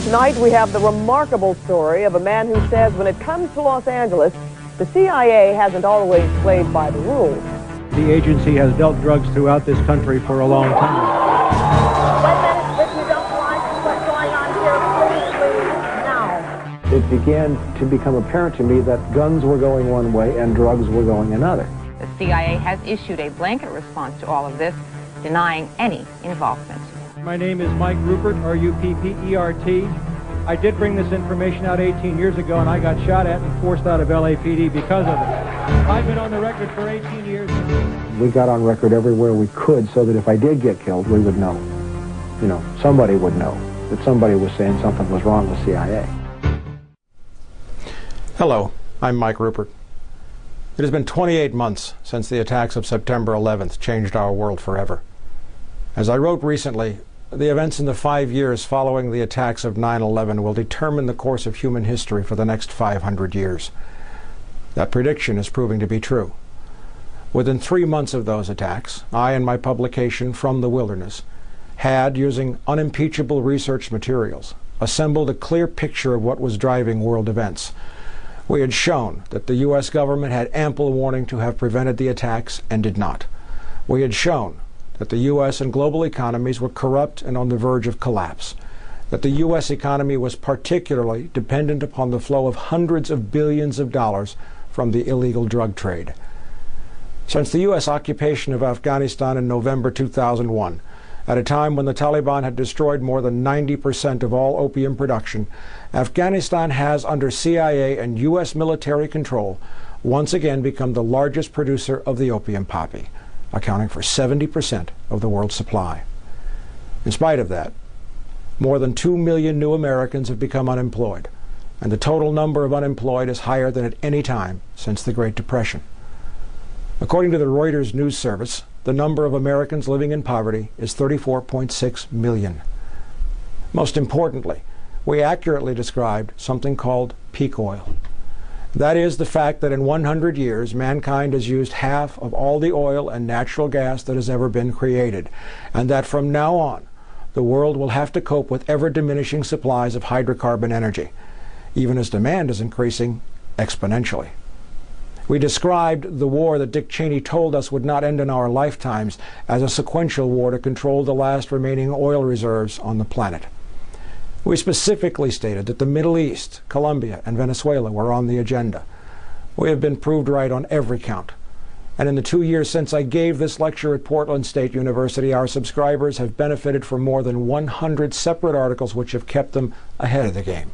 Tonight we have the remarkable story of a man who says when it comes to Los Angeles, the CIA hasn't always played by the rules. The agency has dealt drugs throughout this country for a long time. If you don't like what's going on here, please leave now. It began to become apparent to me that guns were going one way and drugs were going another. The CIA has issued a blanket response to all of this, denying any involvement. My name is Mike Ruppert, R-U-P-P-E-R-T. I did bring this information out 18 years ago, and I got shot at and forced out of LAPD because of it. I've been on the record for 18 years. We got on record everywhere we could so that if I did get killed, we would know. You know, somebody would know that somebody was saying something was wrong with CIA. Hello, I'm Mike Ruppert. It has been 28 months since the attacks of September 11th changed our world forever. As I wrote recently, the events in the 5 years following the attacks of 9/11 will determine the course of human history for the next 500 years. That prediction is proving to be true. Within 3 months of those attacks, I and my publication, From the Wilderness, had, using unimpeachable research materials, assembled a clear picture of what was driving world events. We had shown that the U.S. government had ample warning to have prevented the attacks and did not. We had shown that the U.S. and global economies were corrupt and on the verge of collapse, that the U.S. economy was particularly dependent upon the flow of hundreds of billions of dollars from the illegal drug trade. Since the U.S. occupation of Afghanistan in November 2001, at a time when the Taliban had destroyed more than 90% of all opium production, Afghanistan has, under CIA and U.S. military control, once again become the largest producer of the opium poppy, accounting for 70% of the world's supply. In spite of that, more than 2 million new Americans have become unemployed, and the total number of unemployed is higher than at any time since the Great Depression. According to the Reuters news service, the number of Americans living in poverty is 34.6 million. Most importantly, we accurately described something called peak oil. That is the fact that in 100 years, mankind has used half of all the oil and natural gas that has ever been created, and that from now on, the world will have to cope with ever-diminishing supplies of hydrocarbon energy, even as demand is increasing exponentially. We described the war that Dick Cheney told us would not end in our lifetimes as a sequential war to control the last remaining oil reserves on the planet. We specifically stated that the Middle East, Colombia, and Venezuela were on the agenda. We have been proved right on every count. And in the 2 years since I gave this lecture at Portland State University, our subscribers have benefited from more than 100 separate articles which have kept them ahead of the game.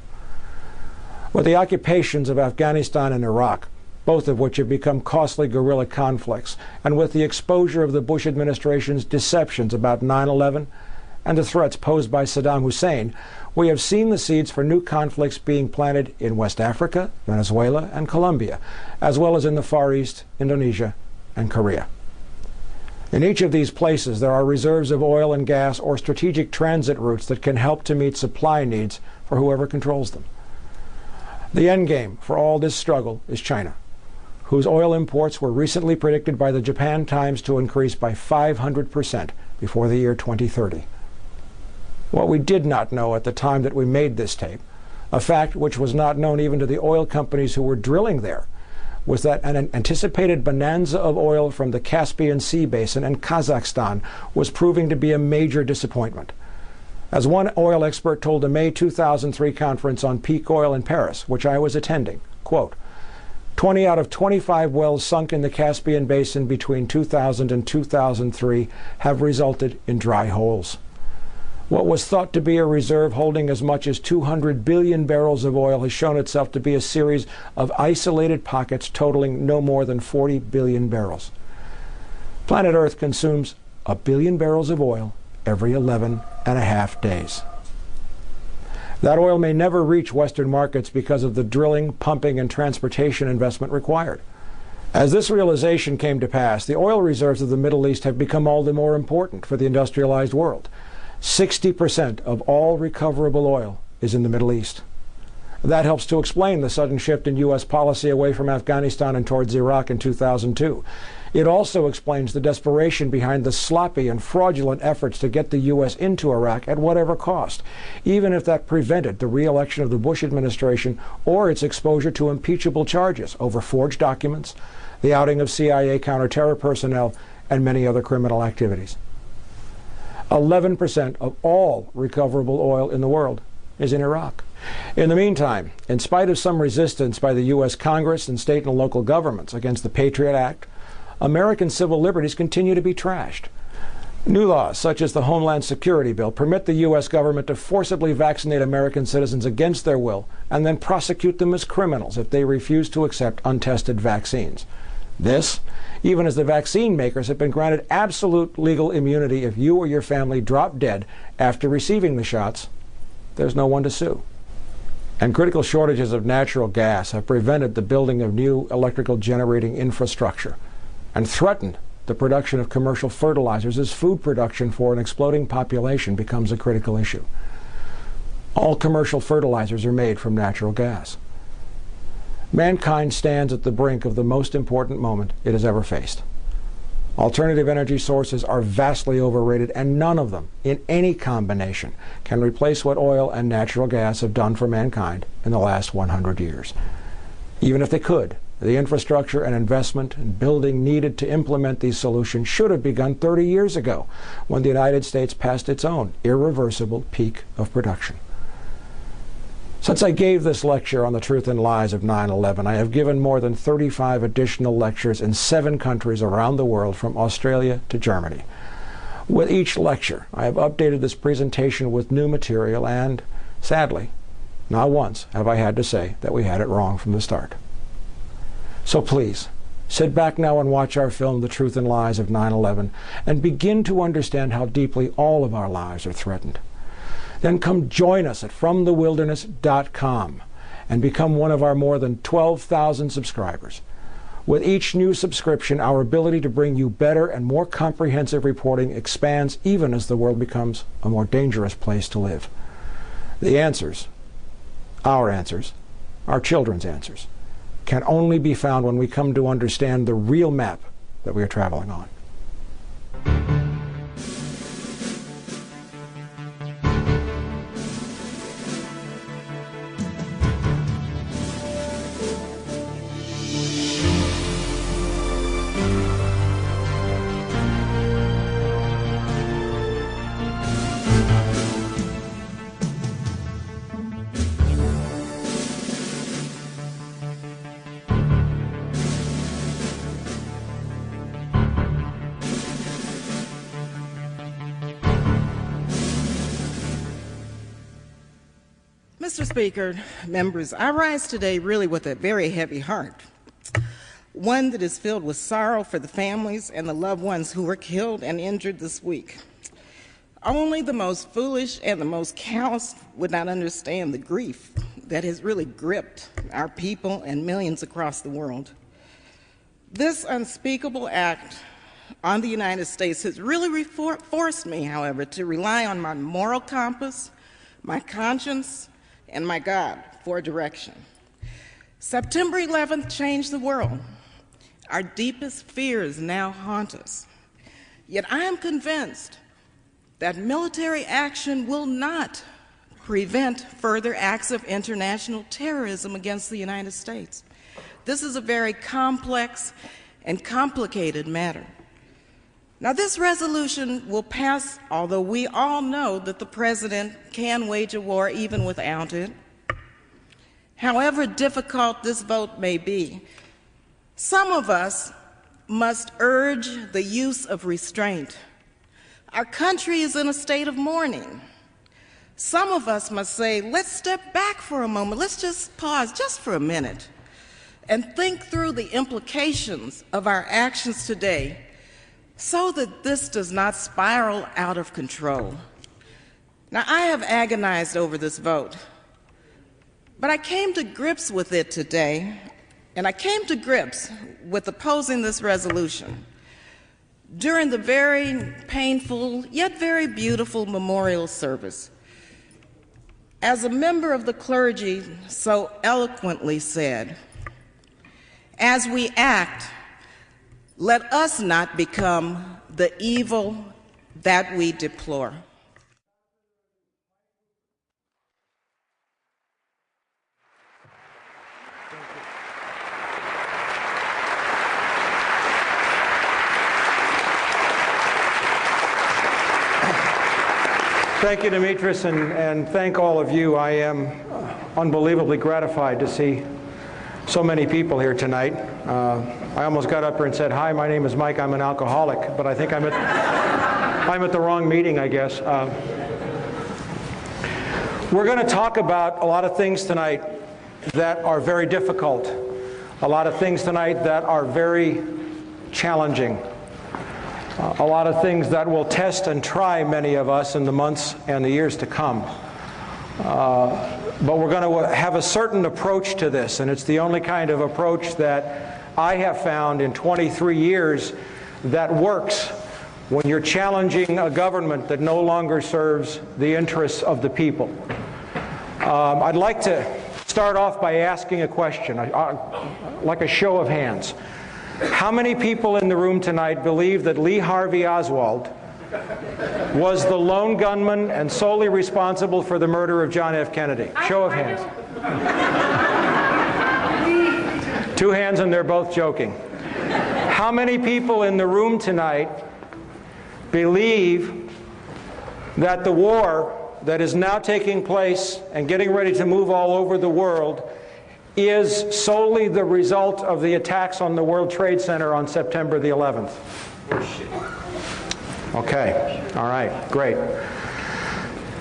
With the occupations of Afghanistan and Iraq, both of which have become costly guerrilla conflicts, and with the exposure of the Bush administration's deceptions about 9/11 and the threats posed by Saddam Hussein, we have seen the seeds for new conflicts being planted in West Africa, Venezuela, and Colombia, as well as in the Far East, Indonesia, and Korea. In each of these places, there are reserves of oil and gas or strategic transit routes that can help to meet supply needs for whoever controls them. The endgame for all this struggle is China, whose oil imports were recently predicted by the Japan Times to increase by 500% before the year 2030. What we did not know at the time that we made this tape, a fact which was not known even to the oil companies who were drilling there, was that an anticipated bonanza of oil from the Caspian Sea basin and Kazakhstan was proving to be a major disappointment. As one oil expert told a May 2003 conference on peak oil in Paris, which I was attending, quote, 20 out of 25 wells sunk in the Caspian basin between 2000 and 2003 have resulted in dry holes. What was thought to be a reserve holding as much as 200 billion barrels of oil has shown itself to be a series of isolated pockets totaling no more than 40 billion barrels. Planet Earth consumes 1 billion barrels of oil every 11.5 days. That oil may never reach Western markets because of the drilling, pumping, and transportation investment required. As this realization came to pass, the oil reserves of the Middle East have become all the more important for the industrialized world. 60% of all recoverable oil is in the Middle East. That helps to explain the sudden shift in U.S. policy away from Afghanistan and towards Iraq in 2002. It also explains the desperation behind the sloppy and fraudulent efforts to get the U.S. into Iraq at whatever cost, even if that prevented the re-election of the Bush administration or its exposure to impeachable charges over forged documents, the outing of CIA counterterror personnel, and many other criminal activities. 11% of all recoverable oil in the world is in Iraq. In the meantime, in spite of some resistance by the U.S. Congress and state and local governments against the Patriot Act, American civil liberties continue to be trashed. New laws, such as the Homeland Security Bill, permit the U.S. government to forcibly vaccinate American citizens against their will and then prosecute them as criminals if they refuse to accept untested vaccines. This, even as the vaccine makers have been granted absolute legal immunity if you or your family drop dead after receiving the shots, there's no one to sue. And critical shortages of natural gas have prevented the building of new electrical generating infrastructure and threatened the production of commercial fertilizers as food production for an exploding population becomes a critical issue. All commercial fertilizers are made from natural gas. Mankind stands at the brink of the most important moment it has ever faced. Alternative energy sources are vastly overrated, and none of them, in any combination, can replace what oil and natural gas have done for mankind in the last 100 years. Even if they could, the infrastructure and investment and building needed to implement these solutions should have begun 30 years ago, when the United States passed its own irreversible peak of production. Since I gave this lecture on the truth and lies of 9/11, I have given more than 35 additional lectures in 7 countries around the world, from Australia to Germany. With each lecture, I have updated this presentation with new material, and, sadly, not once have I had to say that we had it wrong from the start. So please, sit back now and watch our film, The Truth and Lies of 9/11, and begin to understand how deeply all of our lives are threatened. Then come join us at FromTheWilderness.com and become one of our more than 12,000 subscribers. With each new subscription, our ability to bring you better and more comprehensive reporting expands, even as the world becomes a more dangerous place to live. The answers, our children's answers, can only be found when we come to understand the real map that we are traveling on. Mr. Speaker, members, I rise today really with a very heavy heart, one that is filled with sorrow for the families and the loved ones who were killed and injured this week. Only the most foolish and the most callous would not understand the grief that has really gripped our people and millions across the world. This unspeakable act on the United States has really forced me, however, to rely on my moral compass, my conscience, and my God for direction. September 11th changed the world. Our deepest fears now haunt us. Yet I am convinced that military action will not prevent further acts of international terrorism against the United States. This is a very complex and complicated matter. Now, this resolution will pass, although we all know that the president can wage a war even without it. However difficult this vote may be, some of us must urge the use of restraint. Our country is in a state of mourning. Some of us must say, let's step back for a moment. Let's just pause just for a minute and think through the implications of our actions today, so that this does not spiral out of control. Now, I have agonized over this vote, but I came to grips with it today, and I came to grips with opposing this resolution during the very painful yet very beautiful memorial service. As a member of the clergy so eloquently said, as we act, let us not become the evil that we deplore. Thank you, Demetrius, and thank all of you. I am unbelievably gratified to see so many people here tonight. I almost got up here and said, hi, my name is Mike, I'm an alcoholic, but I think I'm at the wrong meeting, I guess. We're going to talk about a lot of things tonight that are very difficult, a lot of things tonight that are very challenging. A lot of things that will test and try many of us in the months and the years to come. But we're going to have a certain approach to this, and it's the only kind of approach that I have found in 23 years that works when you're challenging a government that no longer serves the interests of the people. I'd like to start off by asking a question, like a show of hands. How many people in the room tonight believe that Lee Harvey Oswald was the lone gunman and solely responsible for the murder of John F. Kennedy? Show of hands. 2 hands, and they're both joking. How many people in the room tonight believe that the war that is now taking place and getting ready to move all over the world is solely the result of the attacks on the World Trade Center on September the 11th? Okay, all right, great.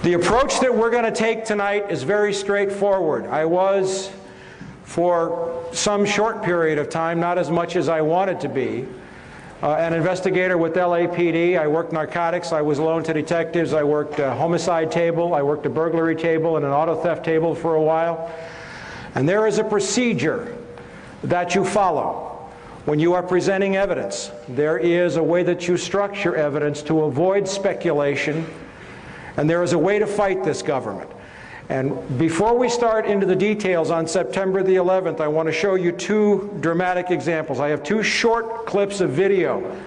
The approach that we're going to take tonight is very straightforward. I was, for some short period of time, not as much as I wanted to be, an investigator with LAPD. I worked narcotics, I was loaned to detectives, I worked a homicide table, I worked a burglary table and an auto theft table for a while. And there is a procedure that you follow when you are presenting evidence. There is a way that you structure evidence to avoid speculation, and there is a way to fight this government. And before we start into the details on September the 11th, I want to show you 2 dramatic examples. I have 2 short clips of video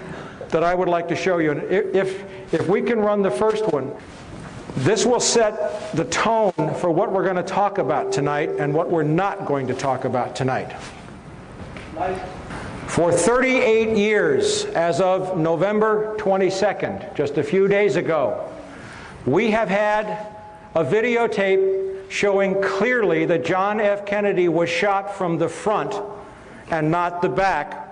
that I would like to show you. And if we can run the first one, this will set the tone for what we're going to talk about tonight and what we're not going to talk about tonight. For 38 years, as of November 22nd, just a few days ago, we have had a videotape showing clearly that John F. Kennedy was shot from the front and not the back,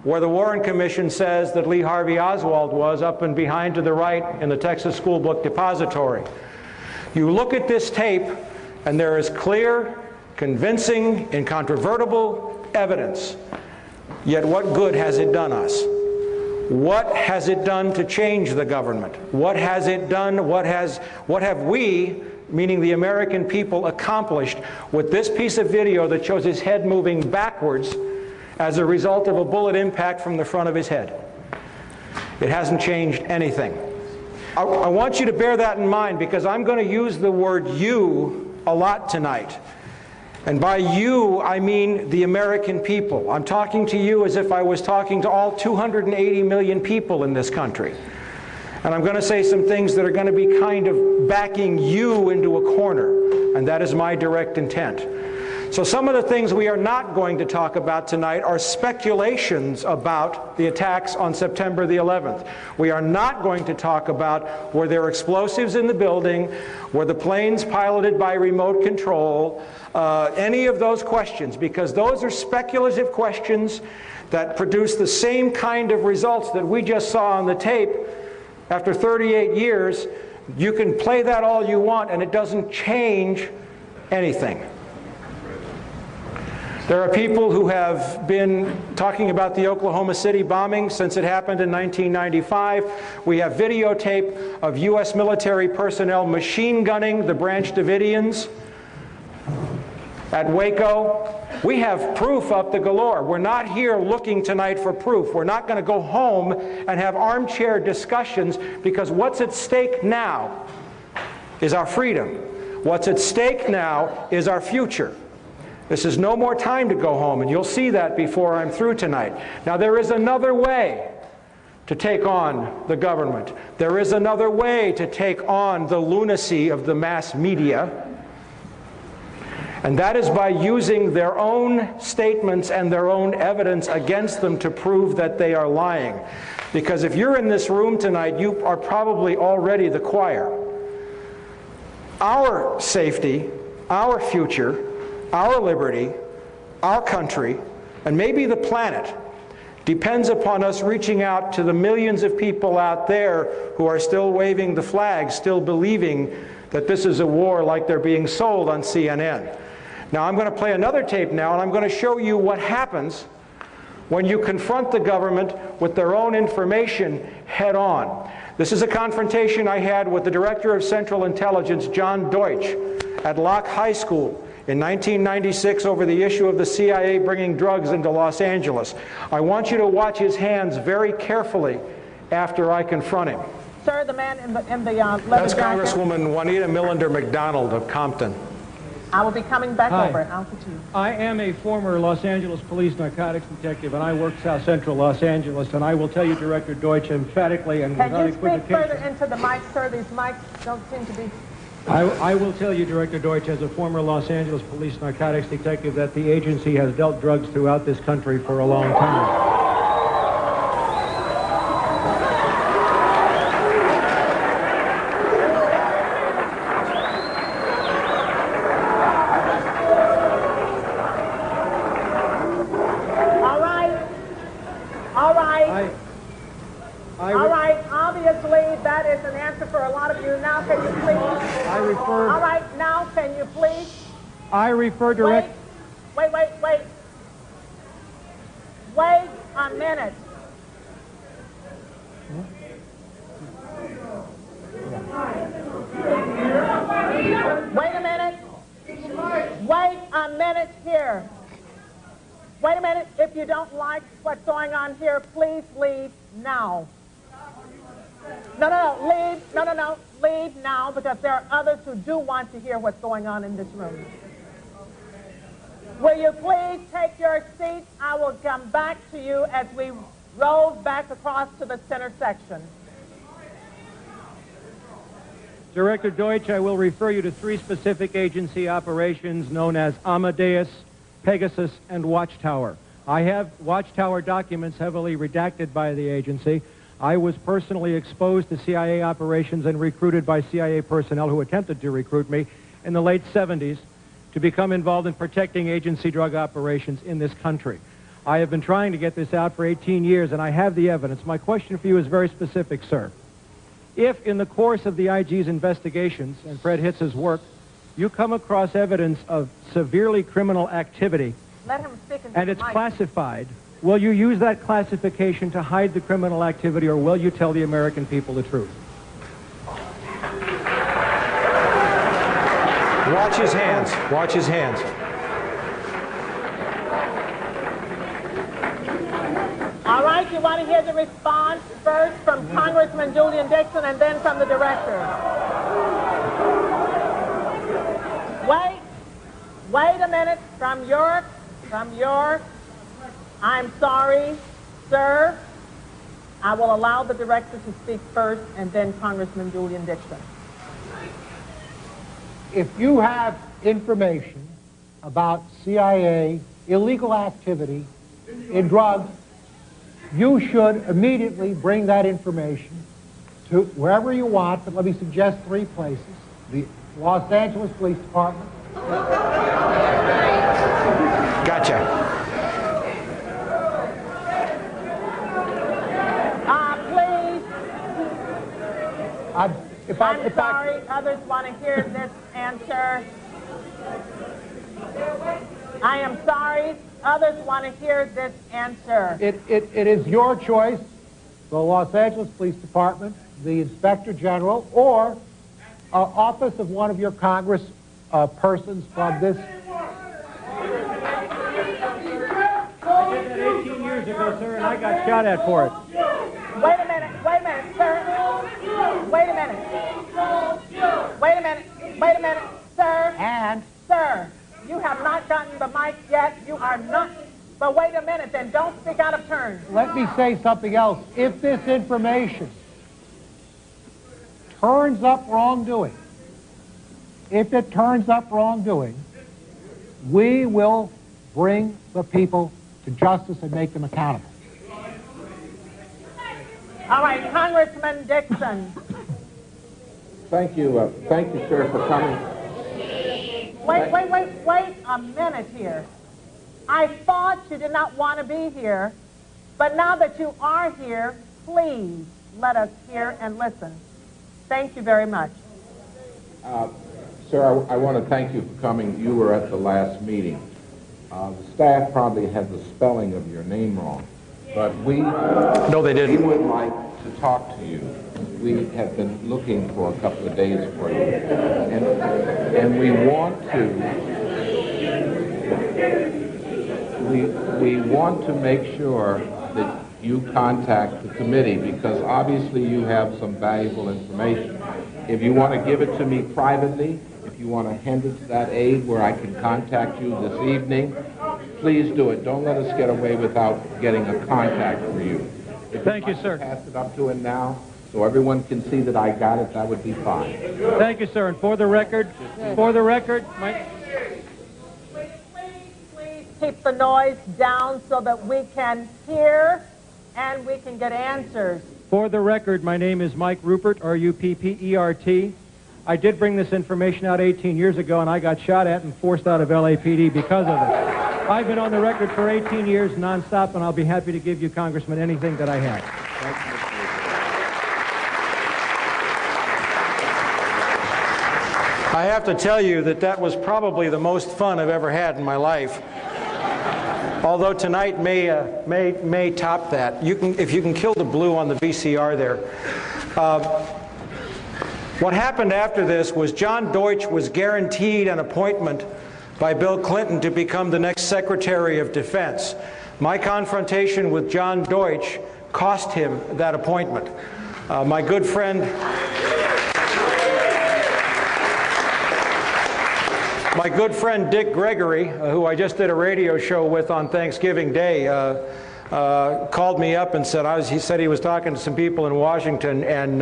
where the Warren Commission says that Lee Harvey Oswald was up and behind to the right in the Texas School Book Depository. You look at this tape, and there is clear, convincing, incontrovertible evidence. Yet what good has it done us? What has it done to change the government? What has it done? What have we, meaning the American people, accomplished with this piece of video that shows his head moving backwards as a result of a bullet impact from the front of his head? It hasn't changed anything. I want you to bear that in mind, because I'm going to use the word "you" a lot tonight. And by you, I mean the American people. I'm talking to you as if I was talking to all 280 million people in this country. And I'm going to say some things that are going to be kind of backing you into a corner, and that is my direct intent. So some of the things we are not going to talk about tonight are speculations about the attacks on September the 11th. We are not going to talk about were there explosives in the building, were the planes piloted by remote control, any of those questions, because those are speculative questions that produce the same kind of results that we just saw on the tape. After 38 years, you can play that all you want, and it doesn't change anything. There are people who have been talking about the Oklahoma City bombing since it happened in 1995. We have videotape of U.S. military personnel machine gunning the Branch Davidians at Waco. We have proof up the galore. We're not here looking tonight for proof. We're not going to go home and have armchair discussions, because what's at stake now is our freedom. What's at stake now is our future. This is no more time to go home, and you'll see that before I'm through tonight. Now, there is another way to take on the government. There is another way to take on the lunacy of the mass media, and that is by using their own statements and their own evidence against them to prove that they are lying. Because if you're in this room tonight, you are probably already the choir. Our safety, our future, our liberty, our country, and maybe the planet depends upon us reaching out to the millions of people out there who are still waving the flag, still believing that this is a war like they're being sold on CNN. Now, I'm going to play another tape now, and I'm going to show you what happens when you confront the government with their own information head on. This is a confrontation I had with the Director of Central Intelligence, John Deutsch, at Locke High School in 1996 over the issue of the CIA bringing drugs into Los Angeles. I want you to watch his hands very carefully after I confront him. Sir, the man in the leather That's jacket. Congresswoman Juanita Millender McDonald of Compton. I will be coming back Hi. over. I'll get you. I am a former Los Angeles police narcotics detective, and I work South Central Los Angeles, and I will tell you, Director Deutsch, emphatically and Can without you speak further equivocation. into the mic, sir? These mics don't seem to be... I will tell you, Director Deutsch, as a former Los Angeles police narcotics detective, that the agency has dealt drugs throughout this country for a long time. All right, obviously that is an answer for a lot of you. Now can you please? All right, now can you please? I refer direct... Wait a minute. Wait a minute. Wait a minute here. Wait a minute. If you don't like what's going on here, please leave now. No, leave. No, leave now, because there are others who do want to hear what's going on in this room. Will you please take your seats? I will come back to you as we roll back across to the center section. Director Deutsch, I will refer you to 3 specific agency operations known as Amadeus, Pegasus, and Watchtower. I have Watchtower documents heavily redacted by the agency. I was personally exposed to CIA operations and recruited by CIA personnel who attempted to recruit me in the late 70s to become involved in protecting agency drug operations in this country. I have been trying to get this out for 18 years, and I have the evidence. My question for you is very specific, sir. If, in the course of the IG's investigations and Fred Hitz's work, you come across evidence of severely criminal activity, Let him speak into and the it's mic. classified, will you use that classification to hide the criminal activity, or will you tell the American people the truth? Watch his hands. Watch his hands. All right, you want to hear the response first from Congressman Julian Dixon and then from the director. Wait a minute. From York, I'm sorry, sir. I will allow the director to speak first and then Congressman Julian Dixon. If you have information about CIA illegal activity in drugs, you should immediately bring that information to wherever you want, but let me suggest 3 places. The Los Angeles Police Department. Gotcha. Please. I'm sorry, others want to hear this answer. I am sorry, others want to hear this answer. It is your choice, the Los Angeles Police Department, the Inspector General, or office of one of your Congress persons from this. I did that 18 years ago, sir, and I got shot at for it. Wait a minute, sir. Wait a minute. Sir, And sir, you have not gotten the mic yet. You are not. But wait a minute, then don't speak out of turn. let me say something else. If this information turns up wrongdoing, we will bring the people to justice and make them accountable. All right, Congressman Dixon. Thank you, sir, for coming. Wait a minute here. I thought you did not want to be here, but now that you are here, please let us hear and listen. Thank you very much. Sir, I want to thank you for coming. You were at the last meeting. The staff probably had the spelling of your name wrong, but No, they didn't. we would like to talk to you. We have been looking for a couple of days for you, and we want to make sure that you contact the committee, because obviously you have some valuable information. If you want to give it to me privately, if you want to hand it to that aide where I can contact you this evening, please do it. Don't let us get away without getting a contact for you. If Thank you, I sir. Pass it up to him now so everyone can see that I got it, that would be fine. Thank you, sir. And for the record, my... Please keep the noise down so that we can hear and we can get answers. For the record, my name is Mike Ruppert, R-U-P-P-E-R-T. I did bring this information out 18 years ago, and I got shot at and forced out of LAPD because of it. I've been on the record for 18 years nonstop, and I'll be happy to give you, Congressman, anything that I have. I have to tell you that that was probably the most fun I've ever had in my life. Although tonight may top that. If you can kill the blue on the VCR there. What happened after this was John Deutsch was guaranteed an appointment by Bill Clinton to become the next Secretary of Defense. My confrontation with John Deutsch cost him that appointment. My good friend Dick Gregory, who I just did a radio show with on Thanksgiving Day, called me up and said he said he was talking to some people in Washington, and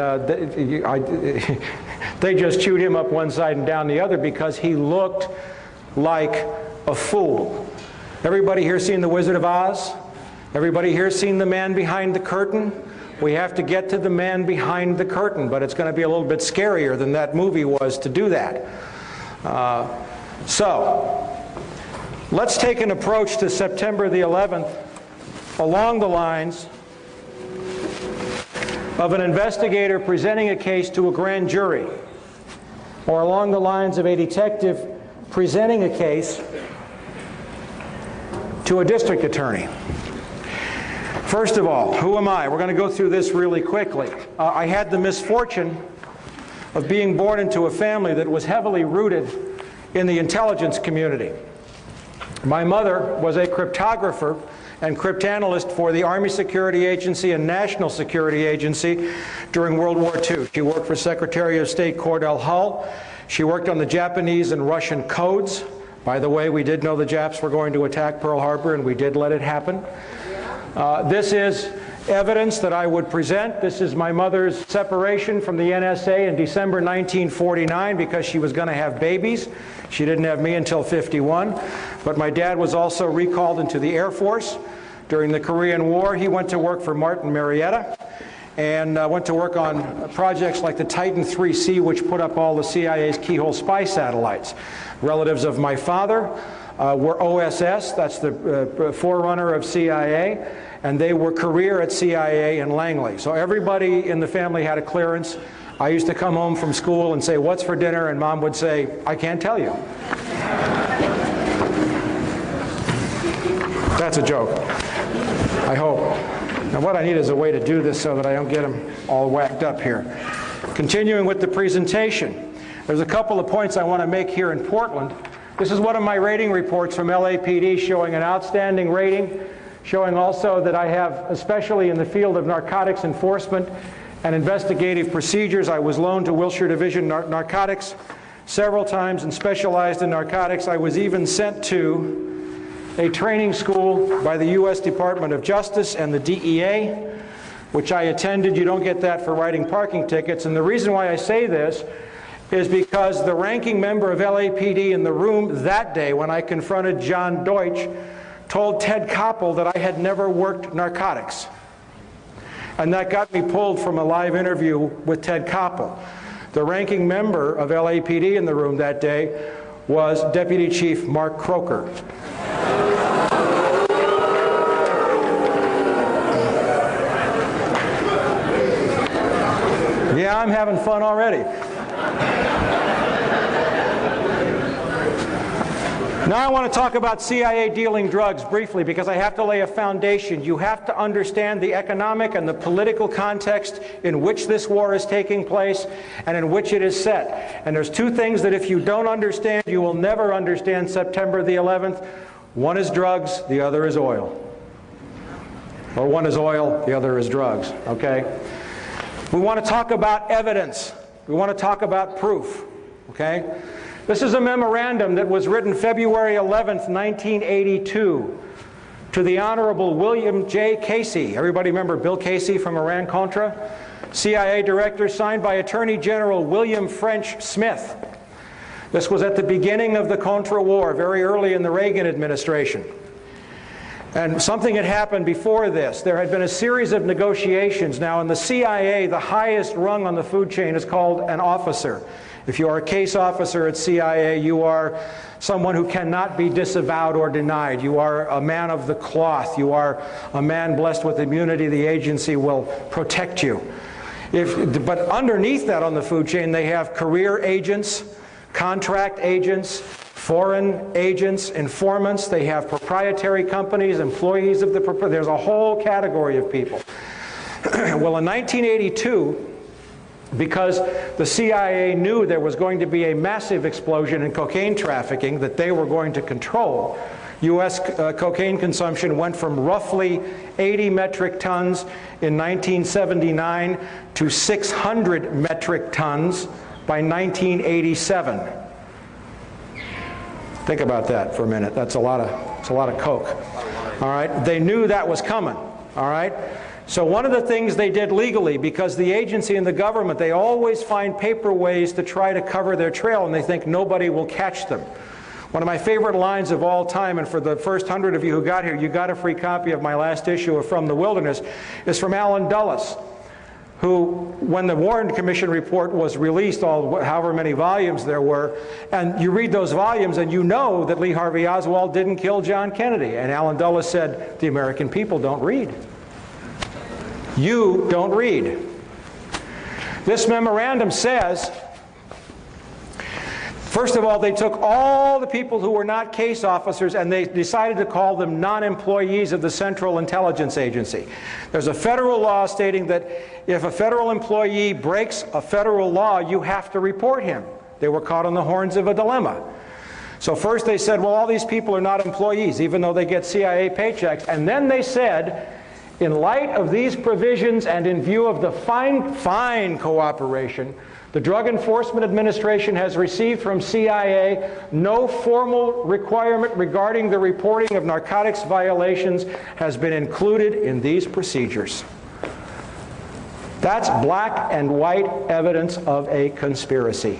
they just chewed him up one side and down the other because he looked like a fool. Everybody here seen The Wizard of Oz? Everybody here seen The Man Behind the Curtain? We have to get to the man behind the curtain, but it's going to be a little bit scarier than that movie was to do that. So, let's take an approach to September the 11th along the lines of an investigator presenting a case to a grand jury, or along the lines of a detective presenting a case to a district attorney. First of all, who am I? We're going to go through this really quickly. I had the misfortune of being born into a family that was heavily rooted in the intelligence community. My mother was a cryptographer and cryptanalyst for the Army Security Agency and National Security Agency during World War II. She worked for Secretary of State Cordell Hull. She worked on the Japanese and Russian codes. By the way, we did know the Japs were going to attack Pearl Harbor, and we did let it happen. This is evidence that I would present. This is my mother's separation from the NSA in December 1949 because she was going to have babies. She didn't have me until 51. But my dad was also recalled into the Air Force. During the Korean War, he went to work for Martin Marietta and went to work on projects like the Titan 3C, which put up all the CIA's keyhole spy satellites. Relatives of my father were OSS, that's the forerunner of CIA, and they were career at CIA in Langley. So everybody in the family had a clearance. I used to come home from school and say, "What's for dinner?" And Mom would say, "I can't tell you." That's a joke, I hope. Now what I need is a way to do this so that I don't get them all whacked up here. Continuing with the presentation, there's a couple of points I want to make here in Portland. This is one of my rating reports from LAPD showing an outstanding rating, showing also that I have, especially in the field of narcotics enforcement and investigative procedures, I was loaned to Wilshire Division Narcotics several times and specialized in narcotics. I was even sent to a training school by the U.S. Department of Justice and the DEA, which I attended. You don't get that for writing parking tickets. And the reason why I say this is because the ranking member of LAPD in the room that day when I confronted John Deutsch told Ted Koppel that I had never worked narcotics. And that got me pulled from a live interview with Ted Koppel. The ranking member of LAPD in the room that day was Deputy Chief Mark Croker. Yeah, I'm having fun already. Now I want to talk about CIA dealing drugs briefly because I have to lay a foundation. You have to understand the economic and the political context in which this war is taking place and in which it is set. And there's two things that if you don't understand, you will never understand September the 11th. One is drugs, the other is oil. Or one is oil, the other is drugs, okay? We want to talk about evidence. We want to talk about proof, okay? This is a memorandum that was written February 11th, 1982 to the Honorable William J. Casey. Everybody remember Bill Casey from Iran-Contra? CIA Director, signed by Attorney General William French Smith. This was at the beginning of the Contra War, very early in the Reagan administration. And something had happened before this. There had been a series of negotiations. Now in the CIA, the highest rung on the food chain is called an officer. If you are a case officer at CIA, you are someone who cannot be disavowed or denied. You are a man of the cloth. You are a man blessed with immunity. The agency will protect you. But underneath that on the food chain, they have career agents, contract agents, foreign agents, informants. They have proprietary companies, employees of the there's a whole category of people. Well, in 1982, because the CIA knew there was going to be a massive explosion in cocaine trafficking that they were going to control, U.S. Cocaine consumption went from roughly 80 metric tons in 1979 to 600 metric tons by 1987. Think about that for a minute. That's a lot of coke. All right, they knew that was coming. All right. So one of the things they did legally, because the agency and the government, they always find paper ways to try to cover their trail, and they think nobody will catch them. One of my favorite lines of all time, and for the first 100 of you who got here, you got a free copy of my last issue of From the Wilderness, is from Alan Dulles, who, when the Warren Commission report was released, however many volumes there were, and you read those volumes and you know that Lee Harvey Oswald didn't kill John Kennedy. And Alan Dulles said, the American people don't read. You don't read. This memorandum says, first of all, they took all the people who were not case officers and they decided to call them non-employees of the Central Intelligence Agency. There's a federal law stating that if a federal employee breaks a federal law, you have to report him. They were caught on the horns of a dilemma. So first they said, well, all these people are not employees, even though they get CIA paychecks. And then they said, in light of these provisions and in view of the fine cooperation, the Drug Enforcement Administration has received from CIA no formal requirement regarding the reporting of narcotics violations has been included in these procedures. That's black and white evidence of a conspiracy.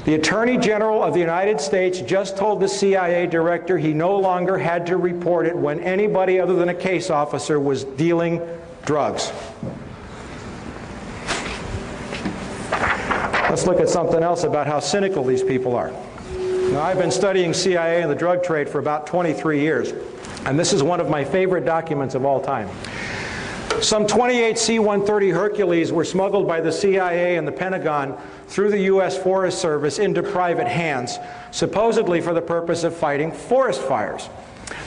The Attorney General of the United States just told the CIA director he no longer had to report it when anybody other than a case officer was dealing drugs. Let's look at something else about how cynical these people are. Now, I've been studying CIA and the drug trade for about 23 years, and this is one of my favorite documents of all time. Some 28 C-130 Hercules were smuggled by the CIA and the Pentagon through the U.S. Forest Service into private hands, supposedly for the purpose of fighting forest fires.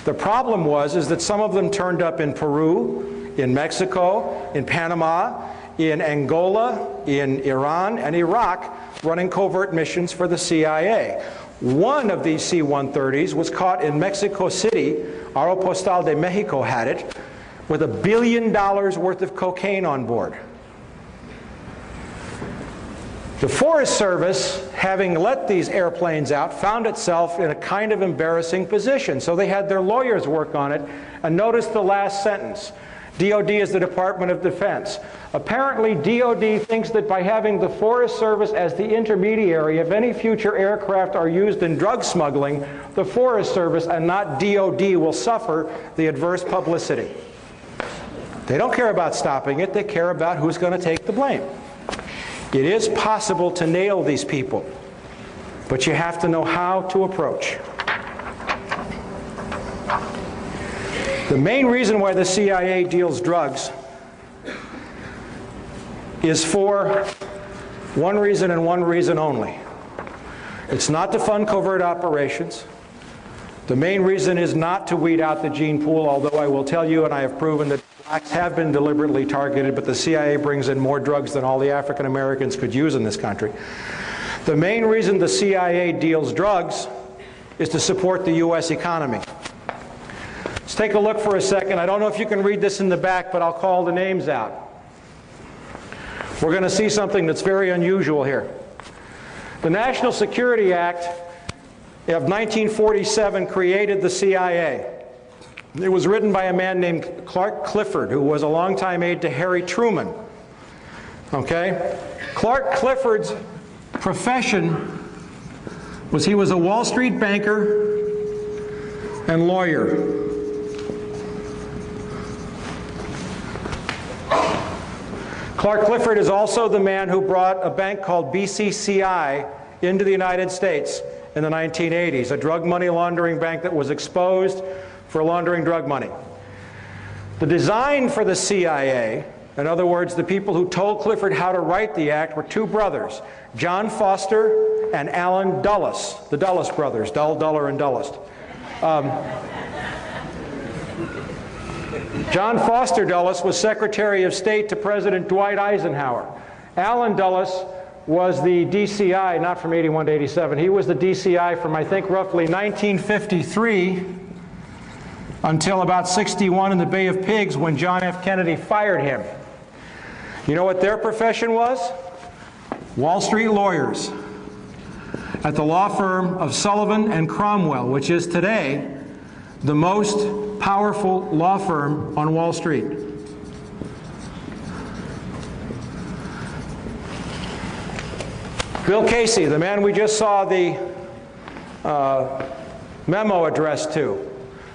The problem is that some of them turned up in Peru, in Mexico, in Panama, in Angola, in Iran, and Iraq, running covert missions for the CIA. One of these C-130s was caught in Mexico City. Aeropostal de Mexico had it, with $1 billion worth of cocaine on board. The Forest Service, having let these airplanes out, found itself in a kind of embarrassing position. So they had their lawyers work on it, and notice the last sentence. DOD is the Department of Defense. Apparently, DOD thinks that by having the Forest Service as the intermediary, if any future aircraft are used in drug smuggling, the Forest Service and not DOD will suffer the adverse publicity. They don't care about stopping it, they care about who's going to take the blame. It is possible to nail these people, but you have to know how to approach. The main reason why the CIA deals drugs is for one reason and one reason only. It's not to fund covert operations. The main reason is not to weed out the gene pool, although I will tell you, and I have proven that blacks have been deliberately targeted, but the CIA brings in more drugs than all the African Americans could use in this country. The main reason the CIA deals drugs is to support the U.S. economy. Let's take a look for a second. I don't know if you can read this in the back, but I'll call the names out. We're going to see something that's very unusual here. The National Security Act of 1947 created the CIA. It was written by a man named Clark Clifford, who was a longtime aide to Harry Truman. Okay? Clark Clifford's profession was he was a Wall Street banker and lawyer. Clark Clifford is also the man who brought a bank called BCCI into the United States in the 1980s, a drug money laundering bank that was exposed for laundering drug money. The design for the CIA, in other words, the people who told Clifford how to write the act, were two brothers, John Foster and Allen Dulles, the Dulles brothers, Duller and Dulles. John Foster Dulles was Secretary of State to President Dwight Eisenhower. Allen Dulles was the DCI, not from 81 to 87, he was the DCI from I think roughly 1953 until about 61 in the Bay of Pigs when John F. Kennedy fired him. You know what their profession was? Wall Street lawyers at the law firm of Sullivan and Cromwell, which is today the most powerful law firm on Wall Street. Bill Casey, the man we just saw the memo addressed to.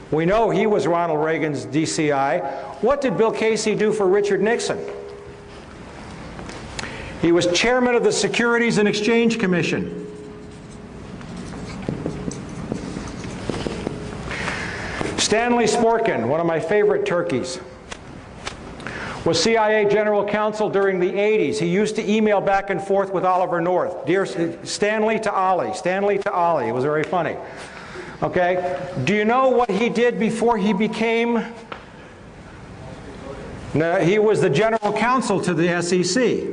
We know he was Ronald Reagan's DCI. What did Bill Casey do for Richard Nixon? He was chairman of the Securities and Exchange Commission. Stanley Sporkin, one of my favorite turkeys, was CIA General Counsel during the 80s. He used to email back and forth with Oliver North. Dear Stanley to Ollie, Stanley to Ollie. It was very funny. Okay? Do you know what he did before he became? No, he was the General Counsel to the SEC.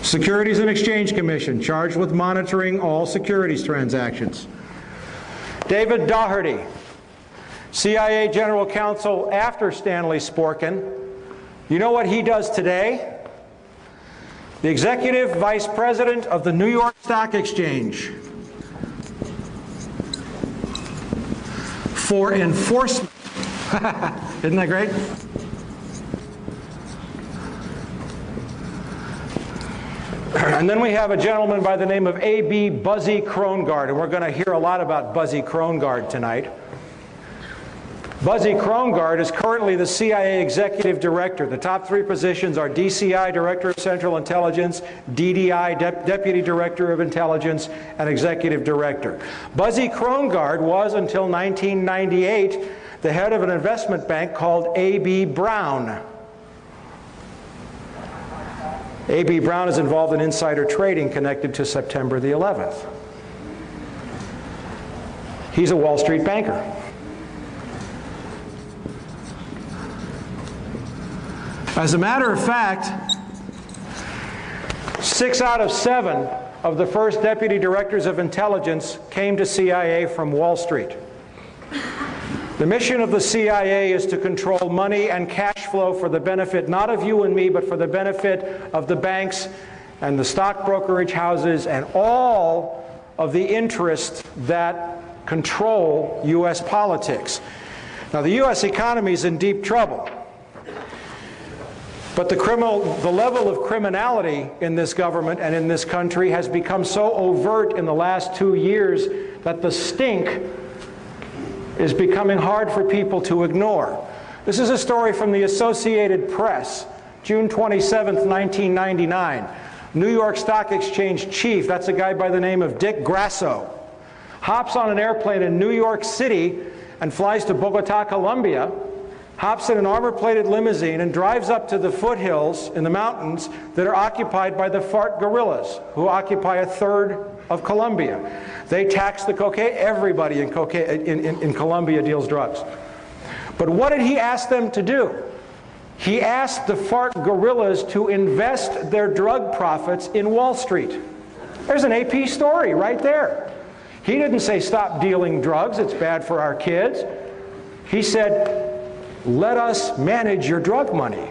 Securities and Exchange Commission, charged with monitoring all securities transactions. David Daugherty, CIA General Counsel after Stanley Sporkin. You know what he does today? The Executive Vice President of the New York Stock Exchange for enforcement. Isn't that great? And then we have a gentleman by the name of A.B. Buzzy Krongard, and we're going to hear a lot about Buzzy Krongard tonight. Buzzy Krongard is currently the CIA Executive Director. The top three positions are DCI, Director of Central Intelligence, DDI, Deputy Director of Intelligence, and Executive Director. Buzzy Krongard was, until 1998, the head of an investment bank called A.B. Brown. A.B. Brown is involved in insider trading connected to September the 11th. He's a Wall Street banker. As a matter of fact, 6 out of 7 of the first deputy directors of intelligence came to CIA from Wall Street. The mission of the CIA is to control money and cash flow for the benefit not of you and me, but for the benefit of the banks and the stock brokerage houses and all of the interests that control U.S. politics. Now, the U.S. economy is in deep trouble. But the level of criminality in this government and in this country has become so overt in the last 2 years that the stink is becoming hard for people to ignore. This is a story from the Associated Press, June 27th, 1999. New York Stock Exchange chief, that's a guy by the name of Dick Grasso, hops on an airplane in New York City and flies to Bogota, Colombia, hops in an armor-plated limousine and drives up to the foothills in the mountains that are occupied by the FARC guerrillas, who occupy a third of Colombia. They tax the cocaine. Everybody in Colombia deals drugs. But what did he ask them to do? He asked the FARC guerrillas to invest their drug profits in Wall Street. There's an AP story right there. He didn't say stop dealing drugs, it's bad for our kids. He said, let us manage your drug money.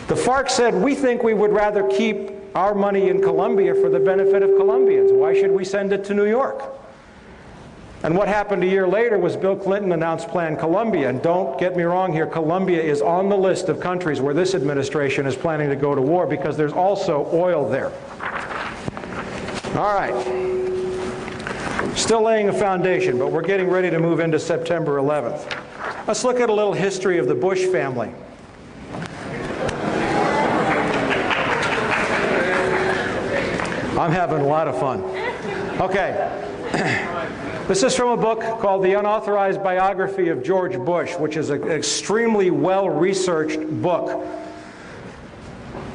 The FARC said, we think we would rather keep our money in Colombia for the benefit of Colombians. Why should we send it to New York? And what happened a year later was Bill Clinton announced Plan Colombia. And don't get me wrong here, Colombia is on the list of countries where this administration is planning to go to war because there's also oil there. All right. Still laying a foundation, but we're getting ready to move into September 11th. Let's look at a little history of the Bush family. I'm having a lot of fun. Okay. This is from a book called The Unauthorized Biography of George Bush, which is an extremely well-researched book.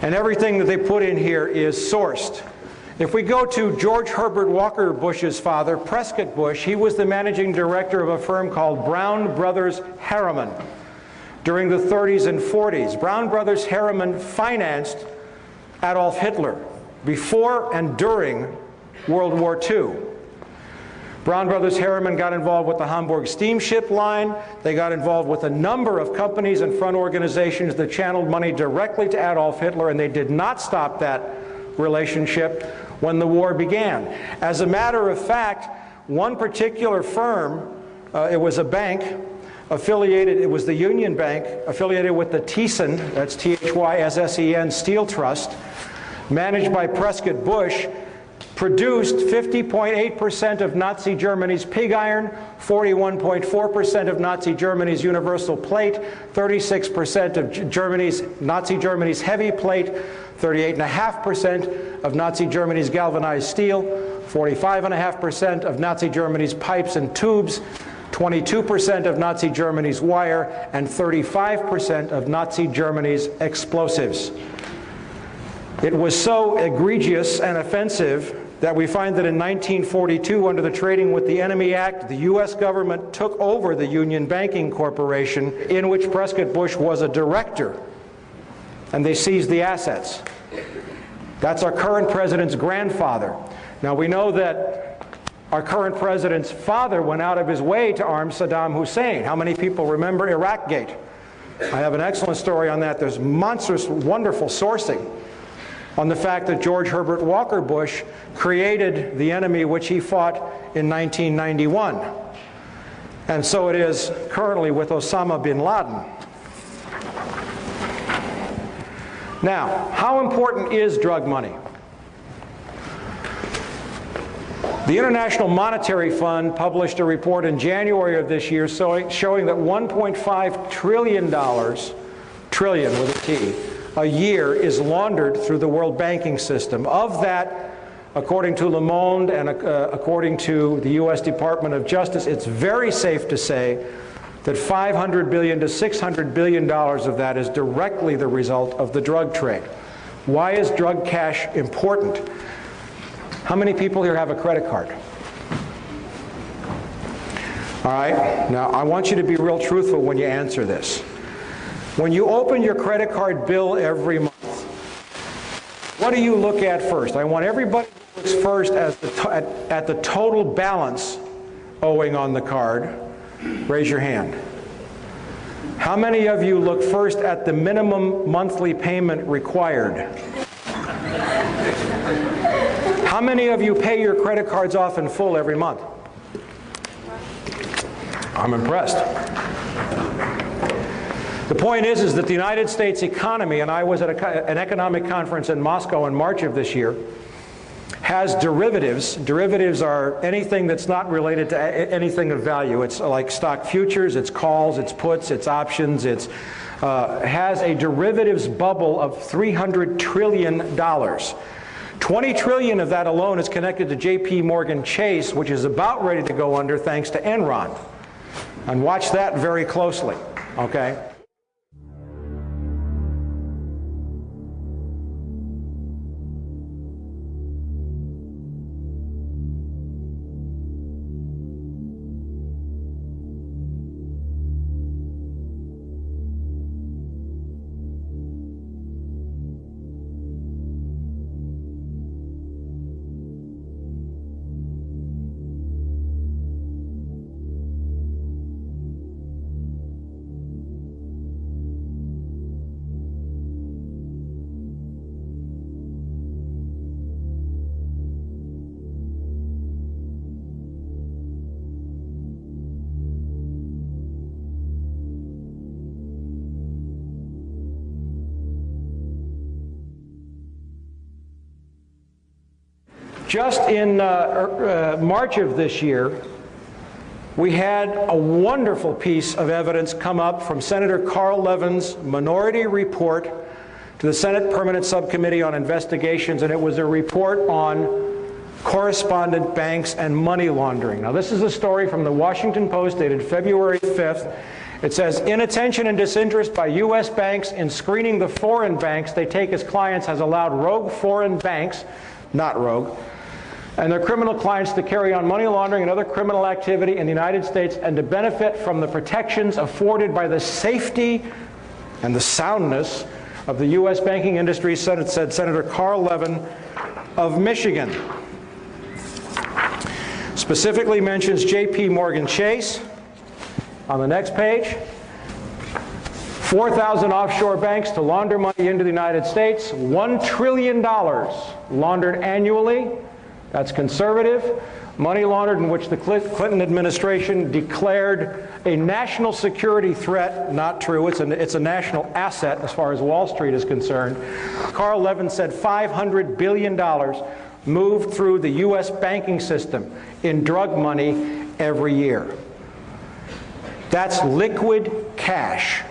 And everything that they put in here is sourced. If we go to George Herbert Walker Bush's father, Prescott Bush, he was the managing director of a firm called Brown Brothers Harriman during the 30s and 40s. Brown Brothers Harriman financed Adolf Hitler before and during World War II. Brown Brothers Harriman got involved with the Hamburg Steamship Line. They got involved with a number of companies and front organizations that channeled money directly to Adolf Hitler, and they did not stop that relationship when the war began. As a matter of fact, one particular firm, it was a bank affiliated, it was the Union Bank, affiliated with the Thyssen, that's T-H-Y-S-S-E-N, Steel Trust, managed by Prescott Bush, produced 50.8% of Nazi Germany's pig iron, 41.4% of Nazi Germany's universal plate, 36% of Nazi Germany's heavy plate, 38.5% of Nazi Germany's galvanized steel, 45.5% of Nazi Germany's pipes and tubes, 22% of Nazi Germany's wire, and 35% of Nazi Germany's explosives. It was so egregious and offensive that we find that in 1942, under the Trading with the Enemy Act, the U.S. government took over the Union Banking Corporation, in which Prescott Bush was a director, and they seized the assets. That's our current president's grandfather. Now, we know that our current president's father went out of his way to arm Saddam Hussein. How many people remember Iraqgate? I have an excellent story on that. There's monstrous, wonderful sourcing on the fact that George Herbert Walker Bush created the enemy which he fought in 1991. And so it is currently with Osama bin Laden. Now, how important is drug money? The International Monetary Fund published a report in January of this year showing that $1.5 trillion, trillion with a T, a year is laundered through the world banking system. Of that, according to Le Monde and according to the U.S. Department of Justice, it's very safe to say that $500 billion to $600 billion of that is directly the result of the drug trade. Why is drug cash important? How many people here have a credit card? All right, now I want you to be real truthful when you answer this. When you open your credit card bill every month, what do you look at first? I want everybody to look first at the total balance owing on the card. Raise your hand. How many of you look first at the minimum monthly payment required? How many of you pay your credit cards off in full every month? I'm impressed. The point is that the United States economy, and I was at an economic conference in Moscow in March of this year, has derivatives. Derivatives are anything that's not related to anything of value. It's like stock futures, it's calls, it's puts, it's options, it's has a derivatives bubble of $300 trillion. 20 trillion of that alone is connected to JP Morgan Chase, which is about ready to go under thanks to Enron. And watch that very closely, okay? Just in March of this year, we had a wonderful piece of evidence come up from Senator Carl Levin's minority report to the Senate Permanent Subcommittee on Investigations, and it was a report on correspondent banks and money laundering. Now, this is a story from the Washington Post dated February 5th. It says, inattention and disinterest by U.S. banks in screening the foreign banks they take as clients has allowed rogue foreign banks, not rogue, and their criminal clients to carry on money laundering and other criminal activity in the United States and to benefit from the protections afforded by the safety and the soundness of the U.S. banking industry, said Senator Carl Levin of Michigan. Specifically mentions JP Morgan Chase on the next page. 4,000 offshore banks to launder money into the United States. $1 trillion laundered annually. That's conservative. Money laundered in which the Clinton administration declared a national security threat. Not true. It's a national asset as far as Wall Street is concerned. Carl Levin said $500 billion moved through the U.S. banking system in drug money every year. That's liquid cash.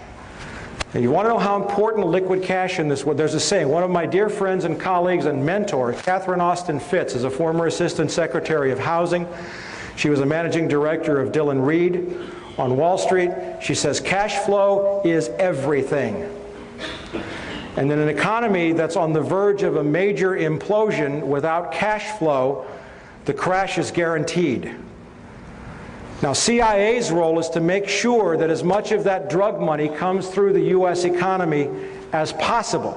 And you want to know how important liquid cash in this world? There's a saying. One of my dear friends and colleagues and mentor, Catherine Austin Fitts, is a former Assistant Secretary of Housing. She was a managing director of Dillon Reed on Wall Street. She says cash flow is everything. And in an economy that's on the verge of a major implosion, without cash flow, the crash is guaranteed. Now, CIA's role is to make sure that as much of that drug money comes through the U.S. economy as possible.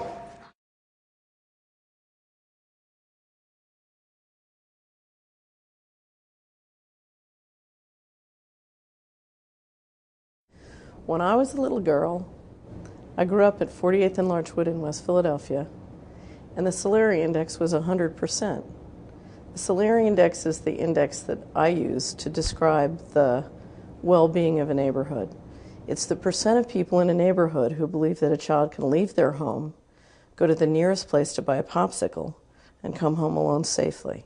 When I was a little girl, I grew up at 48th and Larchwood in West Philadelphia, and the Solari Index was 100%. The Solari Index is the index that I use to describe the well-being of a neighborhood. It's the percent of people in a neighborhood who believe that a child can leave their home, go to the nearest place to buy a popsicle, and come home alone safely.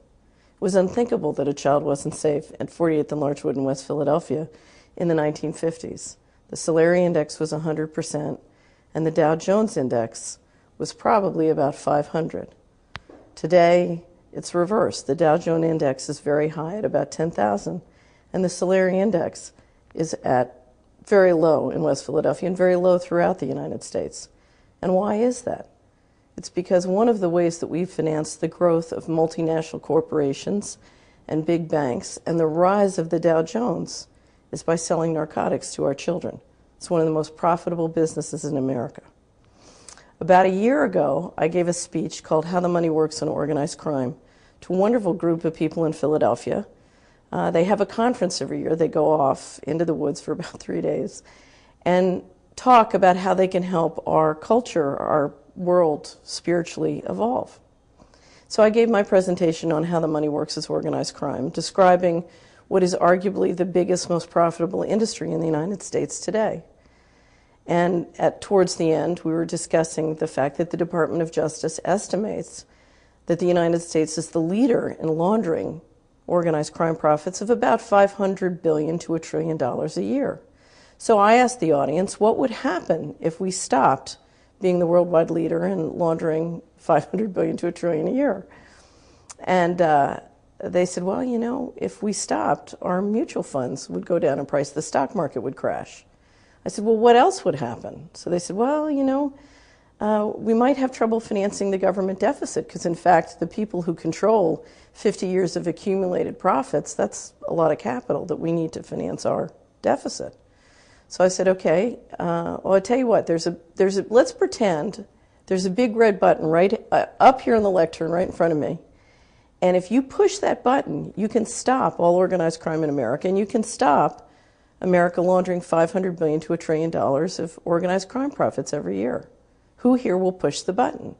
It was unthinkable that a child wasn't safe at 48th and Larchwood in West Philadelphia in the 1950s. The Solari Index was 100%, and the Dow Jones Index was probably about 500. Today, it's reversed. The Dow Jones Index is very high at about 10,000, and the Solari Index is at very low in West Philadelphia and very low throughout the United States. And why is that? It's because one of the ways that we've financed the growth of multinational corporations and big banks and the rise of the Dow Jones is by selling narcotics to our children. It's one of the most profitable businesses in America. About a year ago, I gave a speech called How the Money Works in Organized Crime to a wonderful group of people in Philadelphia. They have a conference every year. They go off into the woods for about 3 days and talk about how they can help our culture, our world spiritually evolve. So I gave my presentation on how the money works as organized crime, describing what is arguably the biggest, most profitable industry in the United States today. And towards the end, we were discussing the fact that the Department of Justice estimates that the United States is the leader in laundering organized crime profits of about $500 billion to $1 trillion a year. So I asked the audience, what would happen if we stopped being the worldwide leader in laundering $500 billion to $1 trillion a year? And they said, well, you know, if we stopped, our mutual funds would go down in price, the stock market would crash. I said, well, what else would happen? So they said, well, you know, we might have trouble financing the government deficit because, in fact, the people who control 50 years of accumulated profits, that's a lot of capital that we need to finance our deficit. So I said, okay, well, I'll tell you what, let's pretend there's a big red button right up here on the lectern right in front of me. And if you push that button, you can stop all organized crime in America, and you can stop America laundering $500 billion to $1 trillion of organized crime profits every year. Who here will push the button?